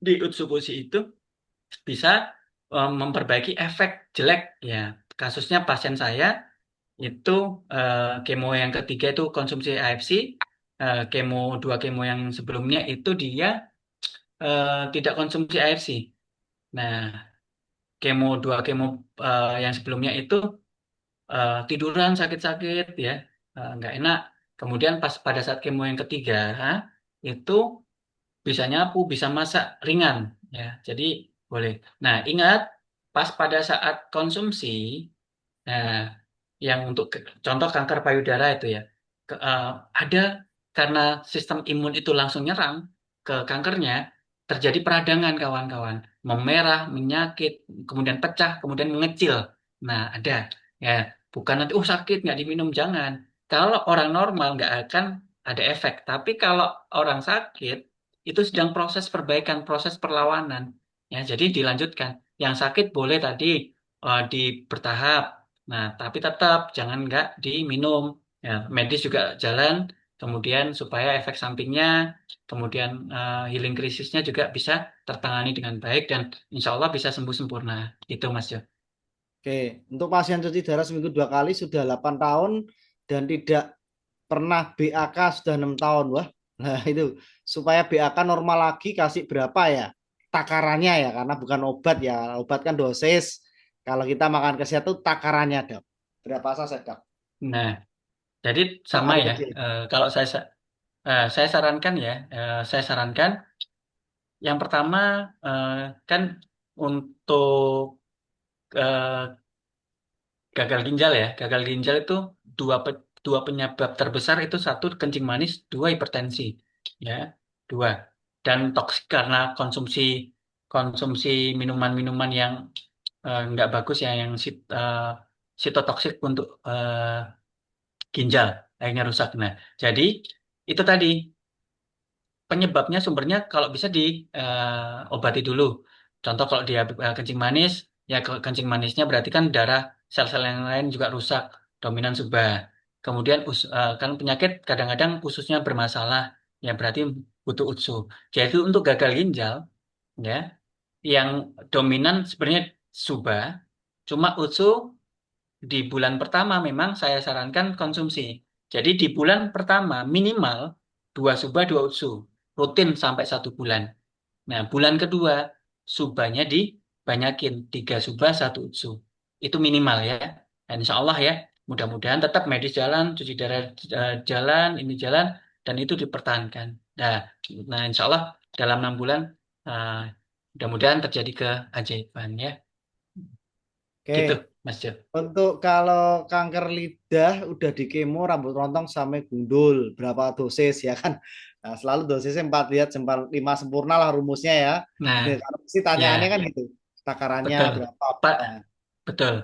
di Utsukushi itu bisa memperbaiki efek jelek ya. Kasusnya pasien saya itu kemo yang ketiga itu konsumsi AFC, kemo 2 kemo yang sebelumnya itu dia tidak konsumsi AFC. Nah, kemo 2 kemo yang sebelumnya itu tiduran sakit-sakit ya, nggak enak. Kemudian pas pada saat kemo yang ketiga itu bisa nyapu, bisa masak ringan ya. Jadi boleh. Nah, ingat pas pada saat konsumsi, nah yang untuk contoh kanker payudara itu ya, ada karena sistem imun itu langsung nyerang ke kankernya, terjadi peradangan kawan-kawan, memerah, menyakit, kemudian pecah, kemudian mengecil. Nah, ada ya, bukan nanti sakit nggak diminum, jangan. Kalau orang normal nggak akan ada efek, tapi kalau orang sakit itu sedang proses perbaikan, proses perlawanan. Ya, jadi dilanjutkan. Yang sakit boleh tadi di bertahap. Nah, tapi tetap jangan nggak diminum. Ya, medis juga jalan. Kemudian supaya efek sampingnya, kemudian healing krisisnya juga bisa tertangani dengan baik dan insya Allah bisa sembuh sempurna. Itu Mas Jo. Oke, untuk pasien cuci darah seminggu 2 kali sudah 8 tahun dan tidak pernah BAK sudah 6 tahun. Wah, nah itu supaya BAK normal lagi kasih berapa ya? Takarannya ya, karena bukan obat ya. Obat kan dosis. Kalau kita makan kesehat itu takarannya, Dok. Berapa saset, Dok? Nah, jadi Per sama hari ya. kecil. Kalau saya sarankan ya, saya sarankan yang pertama kan untuk eh, gagal ginjal ya. Gagal ginjal itu dua penyebab terbesar itu satu kencing manis, dua hipertensi. Ya, dua. Dan toksik karena konsumsi konsumsi minuman-minuman yang nggak bagus ya, yang sitotoksik untuk ginjal, akhirnya rusak. Nah, jadi itu tadi penyebabnya sumbernya kalau bisa diobati dulu. Contoh kalau dia kencing manis, ya kencing manisnya berarti kan darah sel-sel yang lain juga rusak, dominan subah. Kemudian kan penyakit kadang-kadang ususnya bermasalah, ya berarti butuh UTSU. Jadi untuk gagal ginjal, ya yang dominan sebenarnya subah, cuma UTSU di bulan pertama memang saya sarankan konsumsi. Jadi di bulan pertama minimal 2 subah 2 utsu rutin sampai 1 bulan. Nah bulan kedua subahnya dibanyakin 3 subah 1 utsu. Itu minimal ya. Dan insya Allah ya mudah-mudahan tetap medis jalan, cuci darah jalan, ini jalan dan itu dipertahankan. Nah, nah insya Allah dalam 6 bulan eh, mudah-mudahan terjadi keajaiban ya. Gitu Oke, Mas Jo. untuk kalau kanker lidah udah di kemo rambut rontok sampai gundul, berapa dosis ya kan? Nah, selalu dosisnya 4 lihat 5 sempurna lah rumusnya ya. Nah, Karena pasti tanyaannya ya, kan gitu. Takarannya betul. berapa? Pak, Nah, betul.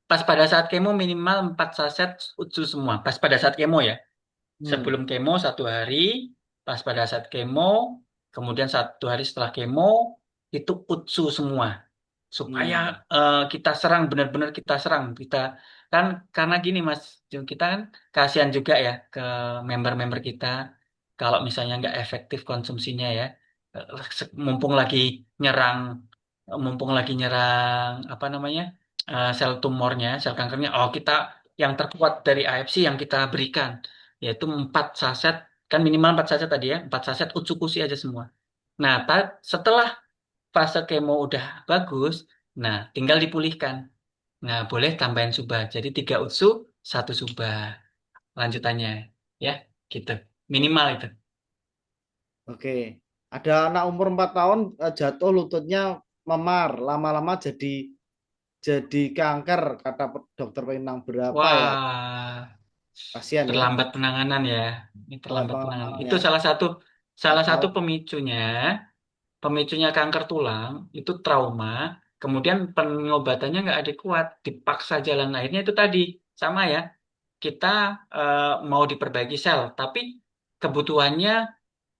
Pas pada saat kemo minimal 4 saset utsu semua. Pas pada saat kemo ya. hmm, Sebelum kemo 1 hari, pas pada saat kemo, kemudian 1 hari setelah kemo, itu utsu semua. Supaya hmm. kita serang, benar-benar kita serang. Kita kan karena gini Mas, kita kan kasihan juga ya ke member-member kita. Kalau misalnya nggak efektif konsumsinya ya, mumpung lagi nyerang, apa namanya sel tumornya, sel kankernya. Oh kita yang terkuat dari AFC yang kita berikan, yaitu 4 saset, kan minimal 4 saset tadi ya, 4 saset utsukusi aja semua. Nah, setelah fase kemo udah bagus, nah tinggal dipulihkan. Nah, boleh tambahin subah. Jadi 3 utsu 1 subah lanjutannya, ya, gitu. Minimal itu. Oke. Ada anak umur 4 tahun jatuh lututnya memar, lama-lama jadi kanker kata dokter Penang berapa ya? Wah, Kasihan ya. terlambat penanganan ya. Ini Telat terlambat penanganan. Itu penanganannya. salah 4 satu tahun. pemicunya, pemicunya kanker tulang itu trauma. Kemudian pengobatannya nggak adekuat, dipaksa jalan akhirnya itu tadi sama ya. Kita mau diperbaiki sel, tapi kebutuhannya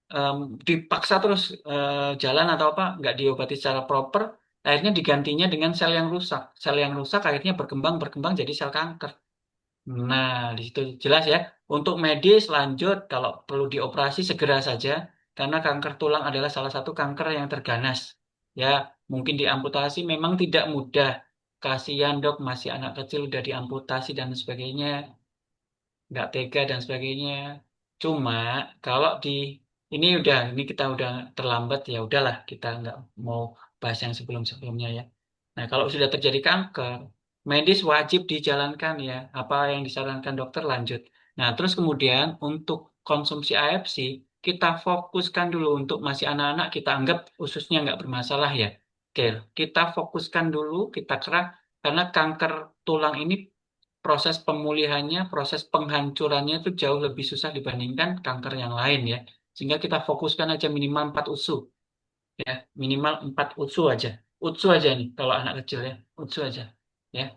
em, dipaksa terus jalan atau apa, nggak diobati secara proper, akhirnya digantinya dengan sel yang rusak. Sel yang rusak akhirnya berkembang berkembang jadi sel kanker. Nah, di situ jelas ya. Untuk medis lanjut, kalau perlu dioperasi segera saja, karena kanker tulang adalah salah satu kanker yang terganas. Ya, mungkin diamputasi memang tidak mudah. Kasihan dok, masih anak kecil udah diamputasi dan sebagainya, nggak tega dan sebagainya. Cuma kalau ini kita udah terlambat ya udahlah kita nggak mau bahas yang sebelum-sebelumnya ya. Nah kalau sudah terjadi kanker, medis wajib dijalankan ya. Apa yang disarankan dokter lanjut. Nah, terus kemudian untuk konsumsi AFC, kita fokuskan dulu untuk masih anak-anak, kita anggap ususnya nggak bermasalah ya. Oke, kita fokuskan dulu, kita kerak, karena kanker tulang ini proses pemulihannya, proses penghancurannya itu jauh lebih susah dibandingkan kanker yang lain ya. Sehingga kita fokuskan aja minimal 4 USU ya, minimal 4 USU aja. USU aja nih kalau anak kecil ya, USU aja. Ya,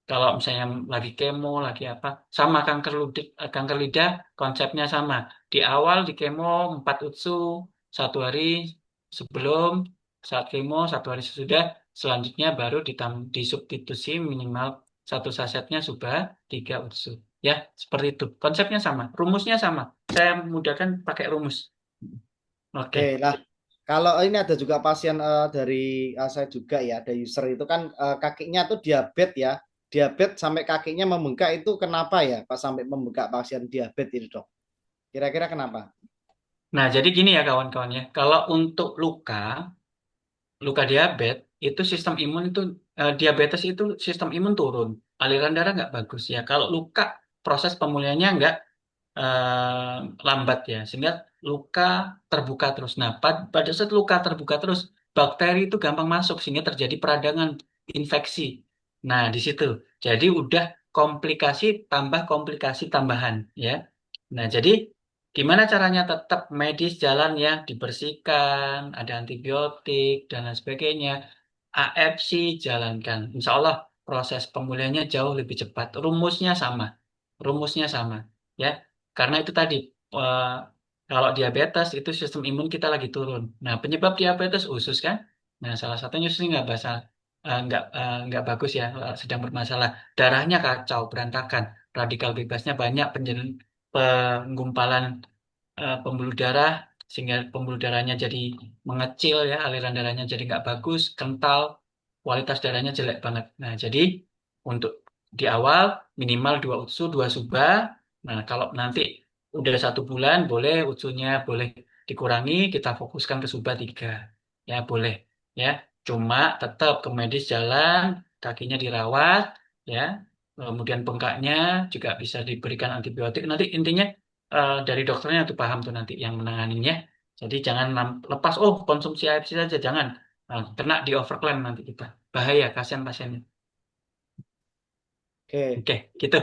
kalau misalnya lagi kemo, lagi apa, sama kanker lidah konsepnya sama. Di awal di kemo 4 USU, 1 hari sebelum, saat kemo, 1 hari sesudah, selanjutnya baru disubstitusi minimal 1 sasetnya sudah 3 USU. Ya, seperti itu. Konsepnya sama, rumusnya sama. Saya mudahkan pakai rumus. Oke, Oke. lah kalau ini ada juga pasien dari saya juga ya, ada user itu kan kakinya tuh diabetes ya, diabetes sampai kakinya membengkak itu kenapa ya, Pak sampai membengkak pasien diabetes ini dok? Kira-kira kenapa? Nah, jadi gini ya kawan-kawan ya. Kalau untuk luka diabetes itu sistem imun itu diabetes itu sistem imun turun, aliran darah nggak bagus ya. Kalau luka proses pemulihannya nggak eh, lambat ya, sehingga luka terbuka terus. Nah, pada saat luka terbuka terus, bakteri itu gampang masuk sehingga terjadi peradangan infeksi. Nah, di situ. Jadi udah komplikasi tambah komplikasi tambahan ya. Nah, jadi gimana caranya tetap medis jalan ya, dibersihkan, ada antibiotik dan lain sebagainya. AFC jalankan. Insya Allah proses pemulihannya jauh lebih cepat. Rumusnya sama. Rumusnya sama. Ya, karena itu tadi eh, kalau diabetes itu sistem imun kita lagi turun. Nah, penyebab diabetes usus kan? Nah, salah satunya usus nggak basal, nggak bagus ya, sedang bermasalah. Darahnya kacau, berantakan, radikal bebasnya banyak, penggumpalan pembuluh darah sehingga pembuluh darahnya jadi mengecil ya, aliran darahnya jadi nggak bagus, kental, kualitas darahnya jelek banget. Nah, jadi untuk di awal minimal 2 USU, 2 suba. Nah, kalau nanti udah 1 bulan boleh USUnya boleh dikurangi, kita fokuskan ke suba 3. Ya, boleh. Ya, cuma tetap ke medis jalan, kakinya dirawat, ya. Kemudian bengkaknya juga bisa diberikan antibiotik. Nanti intinya dari dokternya tuh paham tuh nanti yang menanganinya. Jadi jangan lepas, oh konsumsi AFC saja, jangan. Nah, kena di overclaim nanti kita. Bahaya, kasihan pasiennya. Oke, Oke, gitu.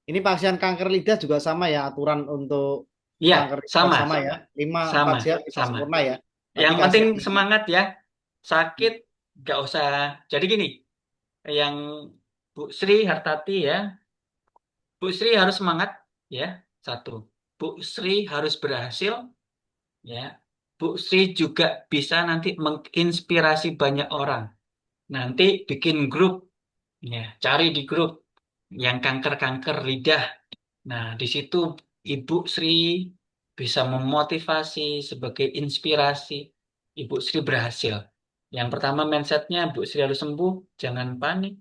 ini pasien kanker lidah juga sama ya aturan untuk Iya, kanker lidah sama, sama ya, 5 4 sama, jam kita sama. sempurna ya. Tapi Yang penting kasihan. semangat ya. Sakit, gak usah. Jadi gini, yang Bu Sri Hartati ya, Bu Sri harus semangat ya. Satu, Bu Sri harus berhasil ya. Bu Sri juga bisa nanti menginspirasi banyak orang. Nanti bikin grup, ya, cari di grup yang kanker-kanker lidah. Nah, di situ Ibu Sri bisa memotivasi sebagai inspirasi. Ibu Sri berhasil. Yang pertama mindsetnya, Bu Sri harus sembuh, jangan panik,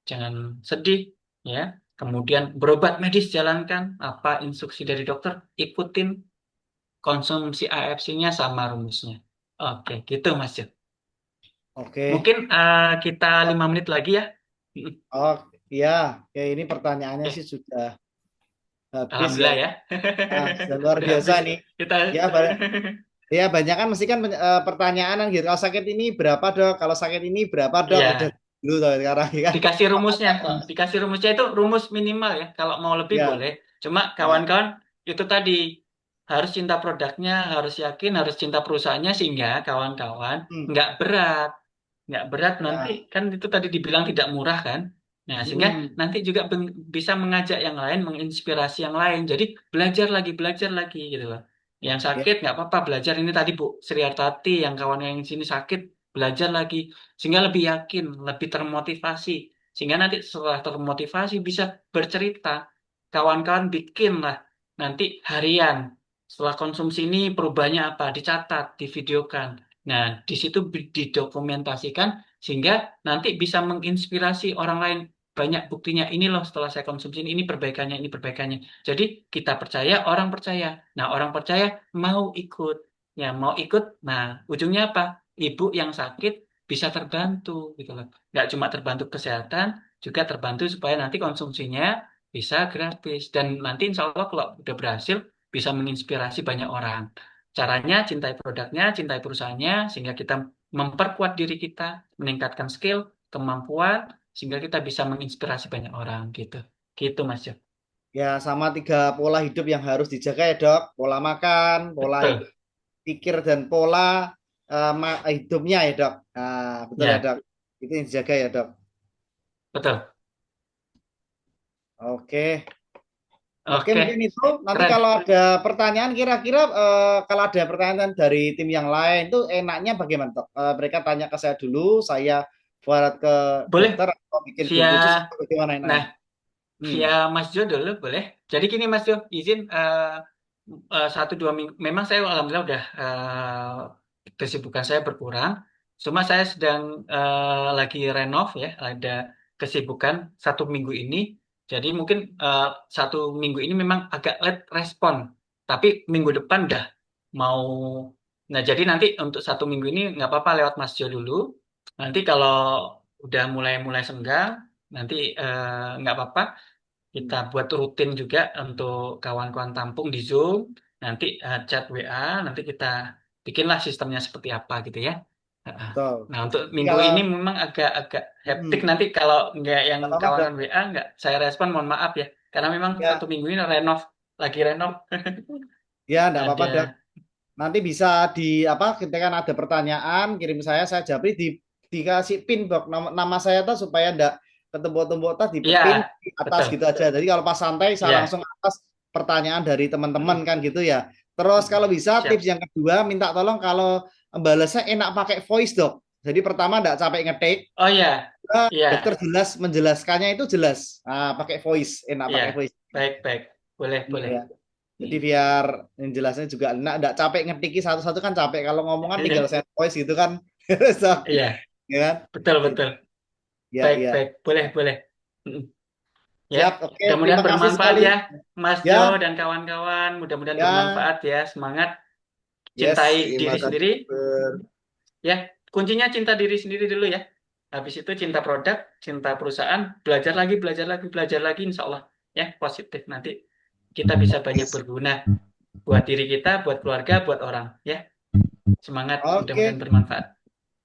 jangan sedih, ya. Kemudian berobat medis jalankan apa instruksi dari dokter, ikutin konsumsi AFC-nya sama rumusnya. Oke, gitu Mas Jo. Oke. Mungkin kita 5 menit lagi ya. Oh iya, oke ini pertanyaannya sih Oke, sudah habis ya. alhamdulillah ya. Ah, sudah luar Udah biasa habis. nih. Kita Ya, ya banyak kan mesti kan pertanyaan kan gitu. Kalau sakit ini berapa dok? Kalau sakit ini berapa dok? Udah ya dulu tuh sekarang ya kan. dikasih rumusnya. Dikasih rumusnya itu rumus minimal ya. Kalau mau lebih Ya, boleh. Cuma ya. kawan-kawan itu tadi harus cinta produknya, harus yakin, harus cinta perusahaannya sehingga kawan-kawan Hmm, nggak berat nanti ya. kan itu tadi dibilang tidak murah kan. Nah, sehingga Hmm, nanti juga bisa mengajak yang lain, menginspirasi yang lain. Jadi belajar lagi gitu loh. Yang ya, sakit nggak apa-apa belajar ini tadi Bu Sri Hartati yang kawan yang sini sakit belajar lagi sehingga lebih yakin, lebih termotivasi. Sehingga nanti setelah termotivasi bisa bercerita. Kawan-kawan bikin lah nanti harian. Setelah konsumsi ini perubahannya apa? Dicatat, divideokan. Nah, di situ didokumentasikan sehingga nanti bisa menginspirasi orang lain. Banyak buktinya ini loh setelah saya konsumsi ini perbaikannya, ini perbaikannya. Jadi kita percaya, orang percaya. Nah, orang percaya mau ikut. Ya, mau ikut. Nah, ujungnya apa? Ibu yang sakit bisa terbantu gitu loh. Nggak cuma terbantu kesehatan, juga terbantu supaya nanti konsumsinya bisa gratis. Dan nanti insya Allah kalau udah berhasil, bisa menginspirasi banyak orang. Caranya cintai produknya, cintai perusahaannya, sehingga kita memperkuat diri kita, meningkatkan skill, kemampuan, sehingga kita bisa menginspirasi banyak orang gitu. Gitu Mas Jo. Ya, sama 3 pola hidup yang harus dijaga ya, Dok. Pola makan, pola hidup Betul. pikir, dan pola hidupnya ya, Dok. Nah, betul ya, Ya, Dok. Itu yang dijaga ya, Dok. betul. Oke. Oke, Oke, mungkin itu. Nanti keren. kalau ada pertanyaan, kira-kira kalau ada pertanyaan dari tim yang lain, itu enaknya bagaimana, Dok? Mereka tanya ke saya dulu, saya forward ke Boleh dokter, atau bikin via, grup khusus, atau bagaimana nah, enaknya? via Mas Jo dulu boleh. Jadi gini Mas Jo, izin 1-2 minggu. Memang saya alhamdulillah udah kesibukan saya berkurang. Cuma saya sedang lagi renov ya, ada kesibukan 1 minggu ini. Jadi mungkin 1 minggu ini memang agak late respon. Tapi minggu depan udah mau. Nah jadi nanti untuk 1 minggu ini nggak apa-apa lewat Mas Jo dulu. Nanti kalau udah mulai senggang, nanti nggak apa-apa kita buat rutin juga untuk kawan-kawan tampung di Zoom. Nanti chat WA, nanti kita bikinlah sistemnya seperti apa gitu ya. Heeh. Betul. Nah untuk Jadi minggu kalau ini memang agak hektik. hmm, Nanti kalau nggak yang nggak apa-apa, Dok. kawanan WA nggak saya respon, mohon maaf ya. Karena memang Ya, 1 minggu ini lagi renov. ya, enggak apa-apa, Dok. Ada, Nanti bisa di apa, ketika kan ada pertanyaan, kirim saya japri, dikasih pin, Dok, nama saya tuh, supaya enggak ketemu-temu di iya pin di atas betul, gitu aja. Jadi kalau pas santai saya iya. langsung atas pertanyaan dari teman-teman Mm-mm. kan gitu ya. Terus kalau bisa, tips Siap. yang kedua, minta tolong kalau balasnya enak pakai voice, Dok. Jadi pertama enggak capek ngetik, Oh iya, iya, dokter jelas menjelaskannya itu jelas. Nah, pakai voice, enak iya. pakai voice. Baik, baik. Boleh, Iya boleh. ya. Jadi biar jelasnya juga enak, enggak capek ngetiki satu-satu kan capek. Kalau ngomong kan tinggal send voice gitu kan. So, Iya, ya kan? betul, Gitu. betul. Ya, Baik, ya. baik. Boleh, boleh. Mm-mm. Ya, Siap. Oke, mudah-mudahan terima kasih bermanfaat sekali. ya, Mas Jo Ya, dan kawan-kawan. Mudah-mudahan ya. bermanfaat ya. Semangat, cintai Yes. Terima diri kasih, sendiri. dokter. Ya, kuncinya cinta diri sendiri dulu ya. Habis itu cinta produk, cinta perusahaan, belajar lagi, belajar lagi, belajar lagi. Insya Allah ya positif. Nanti kita bisa banyak berguna buat diri kita, buat keluarga, buat orang ya. Semangat, mudah-mudahan Oke. bermanfaat.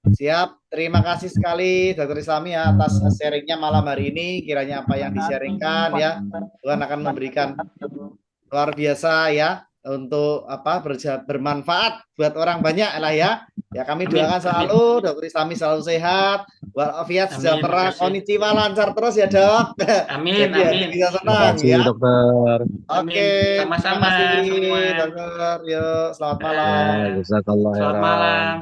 Siap. Terima kasih sekali Dr. Islami ya atas sharingnya malam hari ini. Kiranya apa yang di-sharingkan ya, Tuhan akan memberikan luar biasa ya, untuk apa, bermanfaat buat orang banyak lah ya. Ya, kami Amin, doakan amin, selalu Dr. Islami selalu sehat, walafiat, amin. sejahtera, Makasih. konnichiwa, lancar terus ya, Dok. Amin, Jadi hati amin. bisa Terima senang kasih, ya. dokter. Amin. Oke, terima Sama-sama kasih semua. Dokter. Yuk, selamat Eh, malam. Jazakallah Selamat khairan. malam.